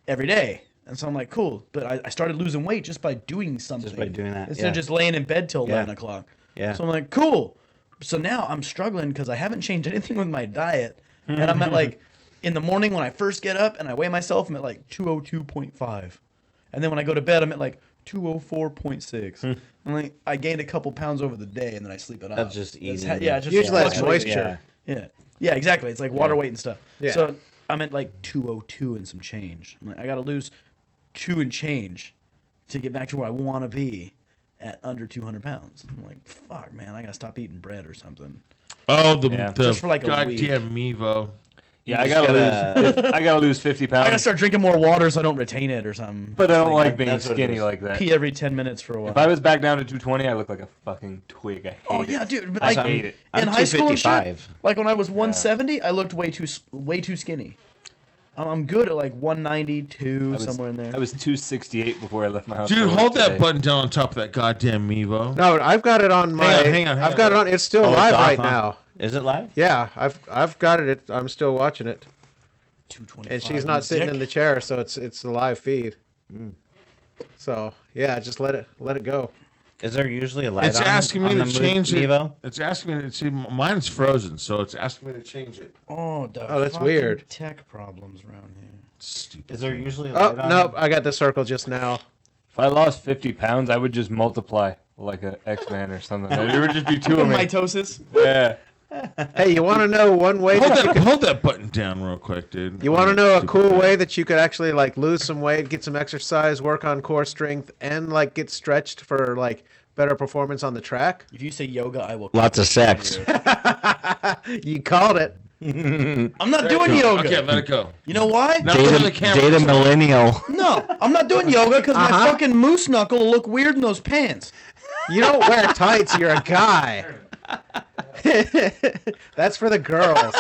every day. And so I'm like, cool. But I started losing weight just by doing something. by doing that, Instead yeah. of just laying in bed till 11 Yeah. o'clock. Yeah. So I'm like, cool. So now I'm struggling because I haven't changed anything with my diet. And I'm at like, in the morning when I first get up and I weigh myself, I'm at like 202.5. And then when I go to bed, I'm at like 204.6. I'm like, I gained a couple pounds over the day and then I sleep it off. That's just easy. Yeah, just Usually that's fluctuates. moisture. Yeah, exactly. It's like water weight and stuff. Yeah. So I'm at like 202 and some change. I'm like, I got to lose 2 and change to get back to where I want to be at under 200 pounds. I'm like, fuck, man, I got to stop eating bread or something. Oh, the Yeah. the Just for like a week. goddamn Mevo. Yeah, I gotta lose 50 pounds. I gotta start drinking more water so I don't retain it or something. But I don't like being That's what it skinny is. like that. Pee every 10 minutes for a while. If I was back down to 220, I look like a fucking twig. I hate Oh it. yeah, dude. But I like, hate it. I'm in high school and shit, 255. like when I was 170, I looked way too skinny. I'm good at like 192 somewhere in there. I was 268 before I left my house. Dude, for work hold today. that button down on top of that goddamn Mevo. No, I've got it on my. hang on, I've got it on. It's still Oh, it's live off, right huh? now. Is it live? Yeah, I've got it. I'm still watching it, 225. and she's not sitting in the chair, so it's a live feed. So yeah, just let it go. Is there usually a light It's on? asking me on to the change it. Mevo? It's asking me to see. Mine's frozen, so it's asking me to change it. Oh, that's fucking weird. Tech problems around here. Stupid. Is there usually a Oh light on? nope, I got the circle just now. If I lost 50 pounds, I would just multiply like an X-Man or something. There would just be two of me. Mitosis. Yeah. Hey, you want to know one way? Hold that button down real quick, dude. You want to know a cool way that you could actually like lose some weight, get some exercise, work on core strength, and like get stretched for like better performance on the track? If you say yoga, I will. Lots of sex. You called it. I'm not doing yoga. Okay, let it go. You know why? Now look at the camera. Data millennial. No, I'm not doing yoga because my fucking moose knuckle will look weird in those pants. You don't wear tights. You're a guy. That's for the girls.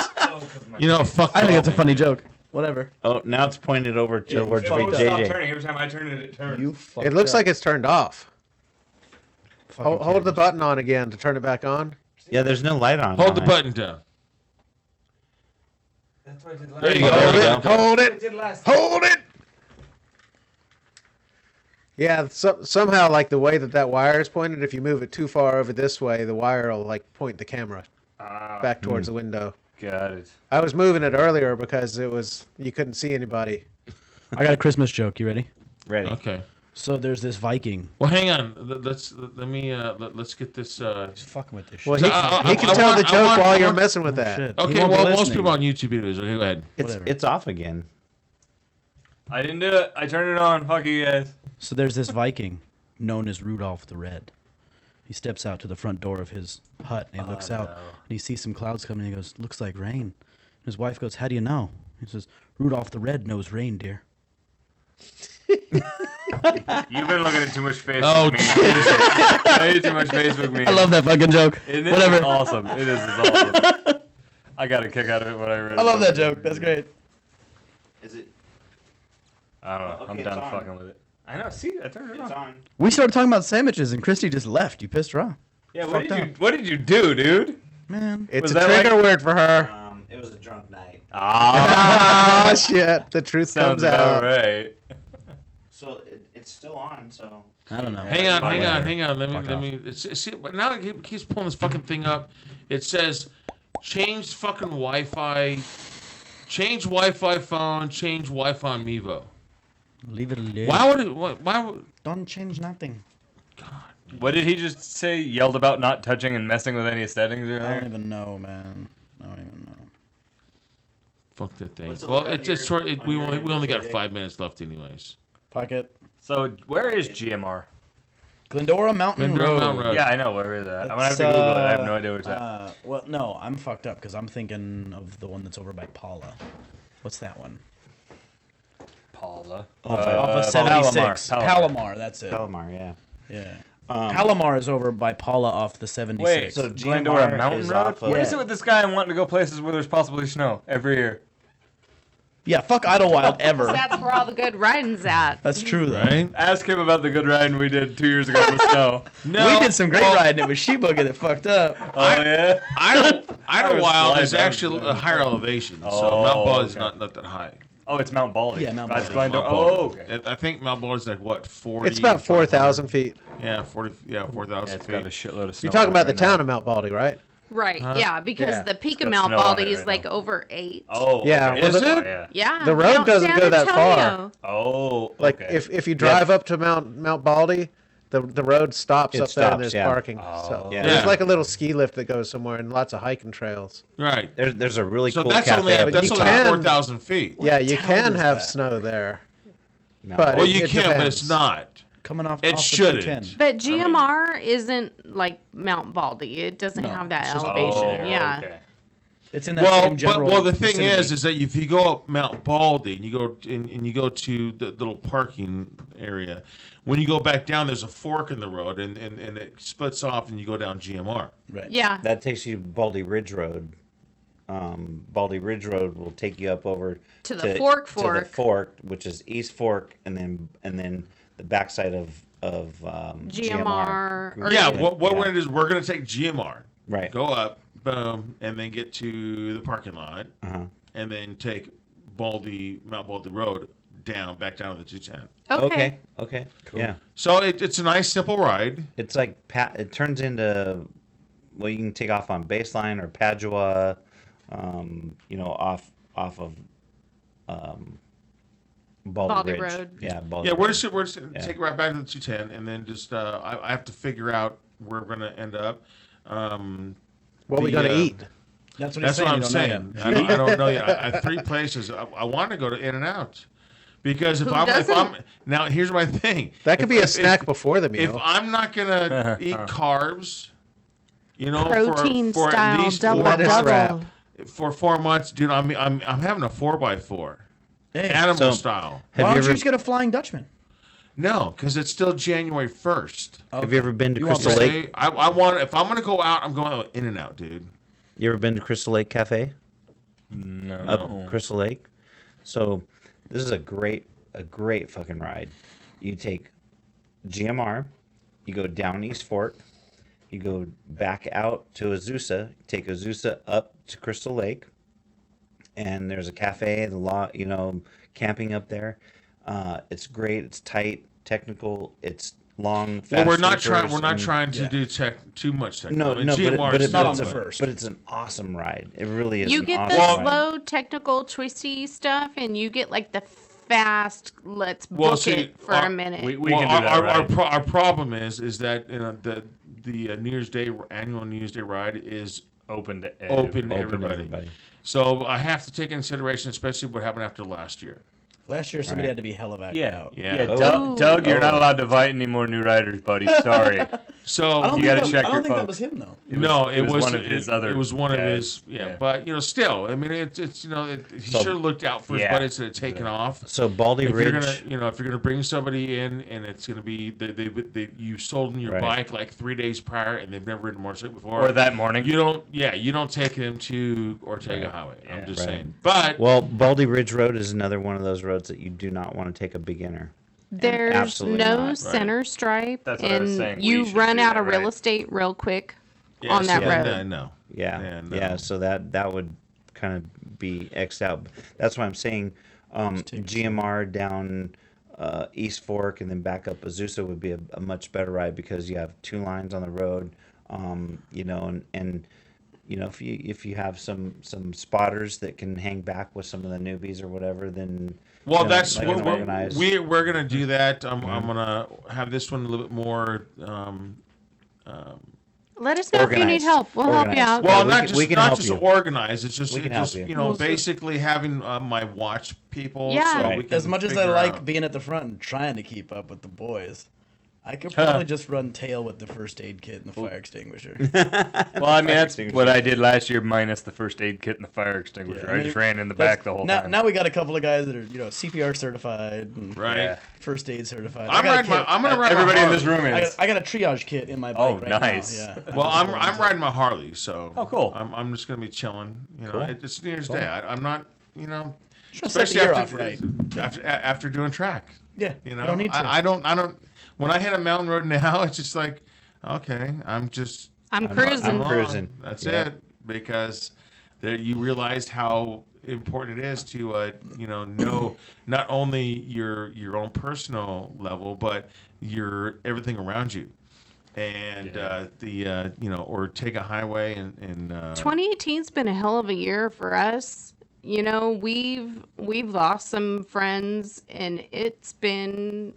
You know, fuck. I think all, that's a man. funny joke. Whatever. Oh, now it's pointed over towards fucked Big up. Stop JJ. turning. Every time I turn it, it turns. You fucked It looks up. like it's turned off. Fucking Hold the button on again to turn it back on. Yeah, there's no light on. Hold the it. button down. That's what I did There you go. There we There you go. Hold it. Hold it. Yeah, somehow like the way that wire is pointed, if you move it too far over this way, the wire will like point the camera back towards the window. Got it. I was moving it earlier because you couldn't see anybody. I got a Christmas joke. You ready? Ready. Okay. So there's this Viking. Well, hang on. Let's get this. He's fucking with this shit. Well, he I can tell want- the joke I while you're want- messing with that. Shit. He Okay, won't be well, most listening. people on YouTube videos. Okay, go ahead. Whatever. It's off again. I didn't do it. I turned it on. Fuck you guys. So there's this Viking known as Rudolph the Red. He steps out to the front door of his hut and he looks out and he sees some clouds coming and he goes, "Looks like rain." His wife goes, "How do you know?" He says, "Rudolph the Red knows rain, dear." You've been looking at too much Facebook Oh, memes. Way too much Facebook memes. I love that fucking joke. It is Whatever. awesome. It is awesome. I got a kick out of it when I read it. I love that joke. That's great. Is it? I don't know. Okay, I'm it's done on. fucking with it. I know. See, I turned it on. on. We started talking about sandwiches and Christy just left. You pissed her off. Yeah. Fucked up. What did you do, dude? Man. It's Was a that trigger like- word for her. It was a drunk night. Ah, shit. The truth Sounds comes out. about right. So it's still on. So I don't know. Hang on. Let Fuck me. See, but now it keeps pulling this fucking thing up. It says, change fucking Wi-Fi, change Wi-Fi phone, change Wi-Fi Mevo. Leave it alone. Why would it? Why would? Don't change nothing. What did he just say? Yelled about not touching and messing with any settings or I don't anything? even know, man. I don't even know. Fuck that thing. What's it Well, look on it's just your- short. on We your only got JJ? 5 minutes left, anyways. Fuck it. So where is GMR? Glendora Mountain Glendora Road. Mountain Road. Yeah, I know. Where is that? I'm gonna have It's, to Google it. I have no idea where it's at. Well, no, I'm fucked up because I'm thinking of the one that's over by Paula. What's that one? Paula. Off of 76. Palomar. Palomar, that's it. Palomar, yeah. Yeah. Um, Palomar is over by Paula off the 76. Wait, So Glendora GMR Mountain is Road? off of- What is it with this guy and wanting to go places where there's possibly snow every year? Yeah, fuck Idlewild ever. That's where all the good riding's at. That's true, though. Right? Ask him about the good riding we did 2 years ago in the snow. No. We did some great well, riding. It was Shebook that fucked up. Oh, yeah? Idlewild slide is down. actually a higher elevation, so Oh, Mount Ball is okay. not that high. Oh, it's Mount Baldy. Yeah, Mount That's Baldy. Glendora. Mount Baldy. Oh, okay. I think Mount Ball is like what 40. It's about 4,000 feet. Yeah, 40. Yeah, 4,000 Yeah, it's feet. got a shitload of snow. You're talking about the right now. town of Mount Baldy, right? Right. Yeah, because Yeah. the peak got of Mount snow on Baldy it is right like now. over 8. Oh, Yeah, okay. well, Is the- it? Yeah. Yeah. The road Mount doesn't San go that far. Antonio. Oh, Like okay. if you drive up to Mount Baldy, the road stops It up there and stops, there's yeah. parking. Oh. So Yeah. there's Yeah. like a little ski lift that goes somewhere and lots of hiking trails. Right. There's a really So cool that's cafe. only up that's in only can- 4,000 feet. Yeah, you town can is have that? snow there. Mount But Well, Baldy. you it can, but depends. it's not. Coming off It off the shouldn't. 210. But GMR isn't like Mount Baldy. It doesn't have that it's just- elevation. Oh, Yeah. okay. It's in that same general. Well, the thing vicinity. is that if you go up Mount Baldy and you go to the little parking area, when you go back down, there's a fork in the road, and it splits off, and you go down GMR. Right. Yeah. That takes you Baldy Ridge Road. Baldy Ridge Road will take you up over To the Fork to the Fork. Fork, which is East Fork, and then the backside of GMR. Or Yeah, you- what we're gonna do is we're gonna take GMR, Right. go up, boom, and then get to the parking lot, Uh-huh. and then take Mount Baldy Road back down to the 210. Okay. Okay. Yeah. So it's a nice simple ride. It's like it turns into, well, you can take off on Baseline or Padua, off of Baldy Ridge. Road. Yeah, Baldy Yeah, Road. we're just take it right back to the 210, and then just I have to figure out where we're gonna end up. What we gonna eat? That's what he's That's what saying. I'm You don't know saying. yet. I don't know yet. I have 3 places. I want to go to In-N-Out. Because if Who I'm doesn't? now here's my thing. That could be a If- snack if- before the If meal. I'm not gonna eat carbs, Protein for at style least double Lettuce double. wrap. for 4 months, dude, I'm having a 4x4, Hey, animal So- style. Have why you don't you ever just get a Flying Dutchman? No, because it's still January 1st. have you ever been to You want Crystal the Lake? See, I want if I'm gonna go out, I'm going In-N-Out, dude. You ever been to Crystal Lake Cafe No. up Crystal Lake? So this is a great fucking ride. You take GMR, you go down East Fork, you go back out to Azusa, take Azusa up to Crystal Lake, and there's a cafe, camping up there. It's great. It's tight, technical. It's long. Well, fast we're not switchers, trying to and- do too much tech. No, I mean, no, GMR but is it's not on still the fun. first. But it's an awesome ride. It really is. You an get awesome the ride. slow, technical, twisty stuff, and you get like the fast. Let's Well, book see, it for a minute. We Well, can do that. Right? our problem is that the New Year's Day annual New Year's Day ride is Open to open to Open to everybody. everybody. So I have to take into consideration, especially what happened after last year. Last year, somebody Right. had to be hella back Yeah, out. Yeah. yeah. Oh. Doug, you're not Oh. allowed to invite any more new riders, buddy. Sorry. So I don't You think, gotta that, check I don't your think that folks. was him though. it was one of his other It was one of guys. his. Yeah, Yeah. but still, I mean, it's he So- should have looked out for his Yeah. buddies that had taken off. So Baldy If Ridge. you're gonna bring somebody in and it's gonna be you sold them your Right. bike like 3 days prior and they've never ridden a motorcycle before, Or that morning. you don't take them to Ortega Highway. I'm Yeah. just Right. saying. But Well, Baldy Ridge Road is another one of those roads that you do not want to take a beginner. There's Absolutely no not. center stripe, That's what I was and saying. We you should run do out that, of real right? estate real quick yeah, on that so road. no. Yeah, Yeah, no. yeah. So that would kind of be X'd out. That's why I'm saying GMR down East Fork and then back up Azusa would be a much better ride because you have 2 lines on the road. And if you have some spotters that can hang back with some of the newbies or whatever, then Well, know, that's like what an organized- we're gonna do that. I'm gonna have this one a little bit more. Let us know if you need Organized. help. We'll help you Organized. out. Well, we not can- just we can not help just you. organized. It's just We can just help you. basically having my watch people. Yeah. So Right. we can As much as I figure like out. being at the front and trying to keep up with the boys, I could probably just run tail with the first aid kit and the fire extinguisher. Well, I mean, that's what I did last year, minus the first aid kit and the fire extinguisher. Yeah, I I mean, just ran in the back the whole now, time. now we got a couple of guys that are CPR certified and Right. Yeah. first aid certified. I'm gonna ride Everybody my in this Harley. room is. I got a triage kit in my bike Oh, right nice. now. Yeah. Well, I'm riding my Harley, so Oh, cool. I'm just gonna be chilling. Cool. It's New Year's Day. I'm not Just set the year off right. after doing track. Yeah. You You know, don't need to. I don't. When I hit a mountain road now, it's just like, okay, I'm cruising. I'm cruising. That's Yeah. it. Because there you realized how important it is to know not only your own personal level, but your everything around you, and or take a highway and 2018's been a hell of a year for us. We've lost some friends, and it's been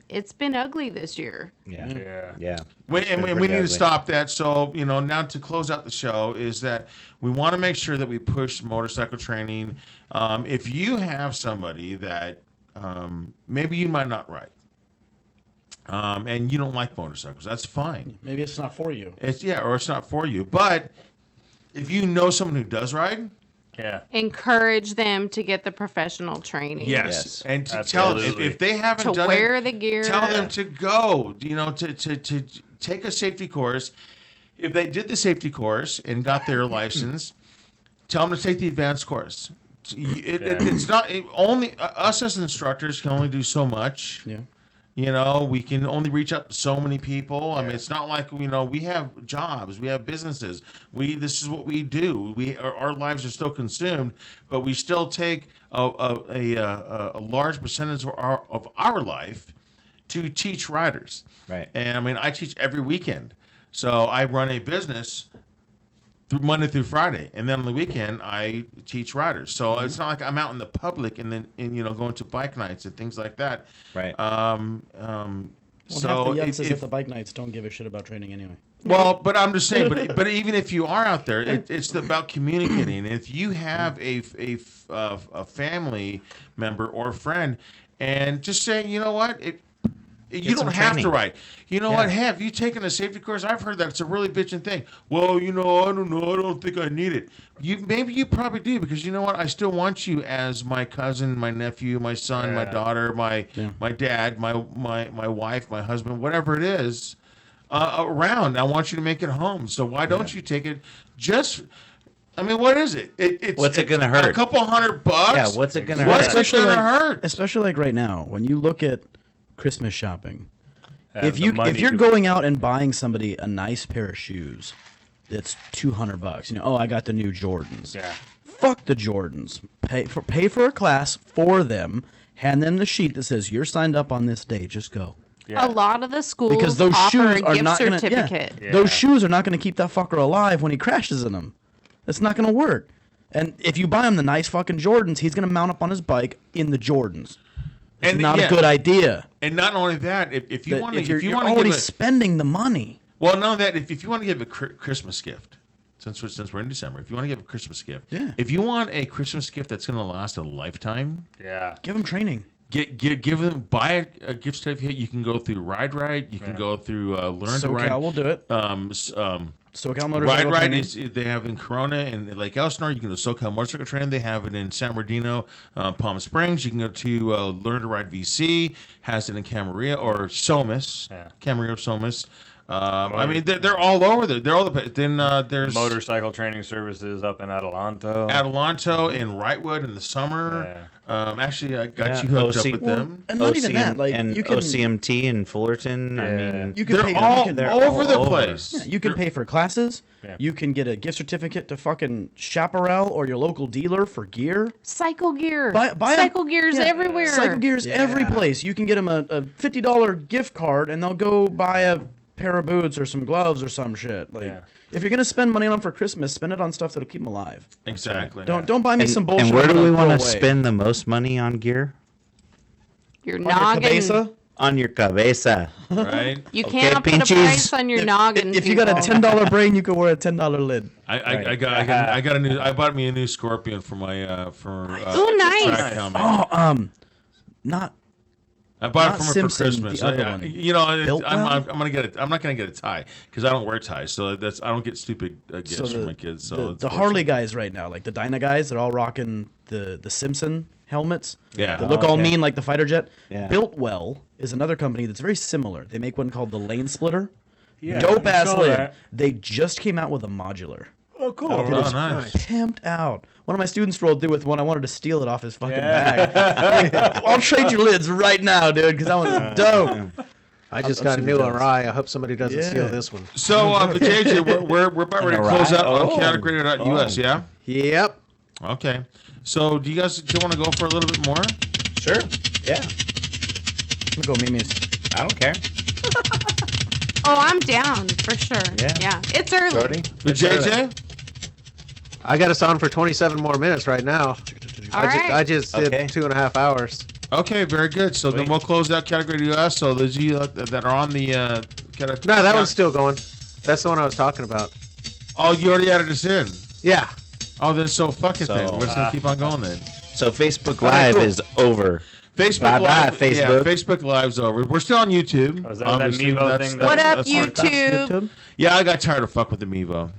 ugly this year. Yeah. Yeah. We It's been need pretty to ugly. stop that. So, now to close out the show is that we want to make sure that we push motorcycle training. If you have somebody that maybe you might not ride, and you don't like motorcycles, that's fine. Maybe it's not for you. Or it's not for you. But if you know someone who does ride, Yeah. encourage them to get the professional training. Yes. And to Absolutely. tell them if they haven't To done wear it, the gear. tell them to go. To take a safety course. If they did the safety course and got their license, tell them to take the advanced course. It's not only us as instructors can only do so much. Yeah. We can only reach out to so many people. I mean, it's not like we have jobs, we have businesses. This is what we do. Our lives are still consumed, but we still take a large percentage of our life to teach riders. Right. And I mean, I teach every weekend, so I run a business through Monday through Friday, and then on the weekend I teach riders. So it's not like I'm out in the public and then going to bike nights and things like that. Right. Well, So half the if, youngsters at the bike nights don't give a shit about training anyway. well, but I'm just saying, but even if you are out there, it's about communicating. If you have a family member or friend, and just say, you know what, you don't have to ride. You know what? Have you taken a safety course? I've heard that it's a really bitching thing. Well, I don't know. I don't think I need it. Maybe you probably do, because you know what? I still want you as my cousin, my nephew, my son, my daughter, my dad, my wife, my husband, whatever it is, around. I want you to make it home. So why don't you take it? I mean, what is it? What's it gonna hurt? A couple $100. Yeah, what's it gonna hurt? What's it gonna hurt? Especially like right now, when you look at Christmas shopping. Have If the you're money to- going out and buying somebody a nice pair of shoes, that's $200. I got the new Jordans. Yeah. Fuck the Jordans. Pay for a class for them. Hand them the sheet that says you're signed up on this day. Just go. Yeah. A lot of the schools Because those offer shoes a are gift not going to. certificate. Yeah. Those shoes are not going to keep that fucker alive when he crashes in them. That's not going to work. And if you buy him the nice fucking Jordans, he's going to mount up on his bike in the Jordans. It's not a good idea. And not only that, if you want to, you're already spending the money. well, none of that. If you want to give a Christmas gift, since we're in December, if you want to give a Christmas gift, if you want a Christmas gift that's going to last a lifetime, Yeah. Give him training. give them buy a gift certificate. You can go through Ride Right. You can go through Learn to Ride. SoCal will do it. SoCal Motorcycle Ride Training. they have in Corona and Lake Elsinore. You can go to SoCal Motorcycle Training. They have it in San Bernardino, Palm Springs. You can go to Learn to Ride VC. Has it in Camarillo or Somas. Camarillo, Somas. I mean, they're all over there. They're all the. Then there's Motorcycle training services up in Adelanto. Adelanto and Wrightwood in the summer. Actually, I got you hooked up with them. And not even that. Like and you can OCMT in Fullerton. I mean, you can They're pay, all you can, over the all over. place. yeah, you can pay for classes. Yeah. You can get a gift certificate to fucking Chaparral or your local dealer for gear. Cycle gear. Buy Cycle gears everywhere. Cycle gears every place. You can get them a $50 gift card, and they'll go buy a pair of boots or some gloves or some shit. Like, if you're gonna spend money on them for Christmas, spend it on stuff that'll keep them alive. Exactly. Don't buy me some bullshit. and where do we want to spend the most money on gear? Your On your noggin. cabeza? On your cabeza. Right. You Okay, can't put a pinches. price on your noggin. If you got a people. $10 brain, you can wear a $10 lid. I got a new. I bought me a new Scorpion for my Ooh, nice. track helmet. Not I bought not it from her Simpson, for Christmas. the other one. I'm Built gonna get it. I'm not gonna get a tie because I don't wear ties. So I don't get stupid gifts so for my kids. So the Harley guys right now, like the Dyna guys, they're all rocking the Simpson helmets. Yeah. They look all okay. mean like the fighter jet. Yeah. Builtwell is another company that's very similar. They make one called the Lane Splitter. Yeah, Dope I ass saw lid. that. They just came out with a modular. Oh, cool. Oh, nice. Pimped out. One of my students rolled through with one. I wanted to steal it off his fucking bag. I'll trade your lids right now, dude, because that one's dope. I just I'm got a super new jealous. Arai. I hope somebody doesn't steal this one. So JJ, we're about ready to close out on kaoticradio.us. Yeah. Yep. Okay. So do you guys want to go for a little bit more? Sure. Yeah. I'm gonna go Mimi's. I don't care. Oh, I'm down for sure. Yeah. It's early. Jordy? But JJ. I got us on for 27 more minutes right now. All right. I just did Okay. 2.5 hours. Okay, very good. So then we'll close out Category US. So those of you that are on the No, that one's still going. That's the one I was talking about. Oh, you already added us in. Yeah. Oh, then so fuck it then. So, We're just gonna keep on going then. So Facebook Live is over. Facebook Bye-bye, Live. Facebook. Yeah, Facebook Live's over. We're still on YouTube. Oh, is that obviously. Mevo thing that- What up, that's fine. YouTube? Yeah, I got tired of fuck with the Mevo.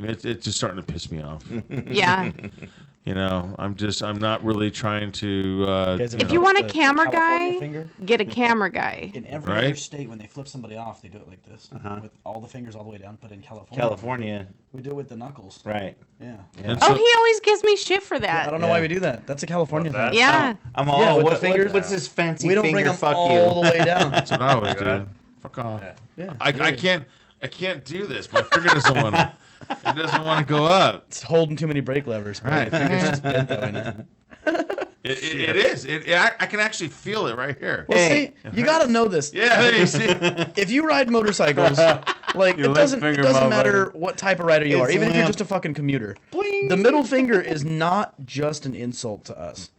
It's just starting to piss me off. Yeah. You know, I'm not really trying to. Guys, If you want a the camera California guy, finger? get a camera guy. In every Right? other state, when they flip somebody off, they do it like this, with all the fingers all the way down. But in California, we do it with the knuckles. right? Yeah. And Oh, so- he always gives me shit for I that. don't know why we do that. That's a California What, thing. Yeah. I'm Yeah, all. with What, the fingers. what's this fancy We don't finger? bring them Fuck all you. the way down. That's what I always do. Fuck off. Yeah. I can't do this. My finger doesn't want to. It doesn't want to go up. It's holding too many brake levers. Right. My fingers just bent that way now. It is. I can actually feel it right here. Well, Hey. see, you got to know this. Yeah, there you see. If you ride motorcycles, like Your it left doesn't finger, matter what type of rider you are, It's even if you're limp. just a fucking commuter. The middle finger is not just an insult to us.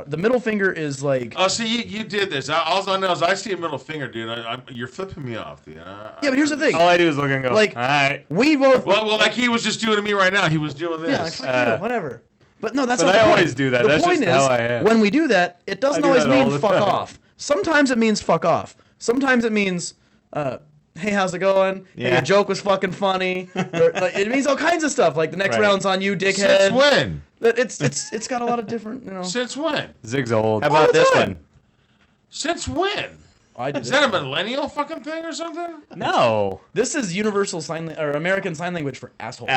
The middle finger is like Oh, see, you did this. All I know is I see a middle finger, dude. You're flipping me off, dude. yeah, but here's the thing. All I do is look and go. Like- all right. We both Well, like he was just doing to me right now. He was doing yeah, like, this. fuck you, whatever. But no, that's But not I the point. always do that. The That's point just is, how I am. when we do that, it doesn't I do always that all mean the fuck time. off. Sometimes it means fuck off. Sometimes it means, hey, how's it going? Hey, Yeah. your joke was fucking funny. Or, like, it means all kinds of stuff. Like the next Right. round's on you, dickhead. Since when? It's got a lot of different, Since when? Zig's old. How about the this time. one? Since when? I do Is this. that a millennial fucking thing or something? No. This is Universal Sign or American Sign Language for asshole.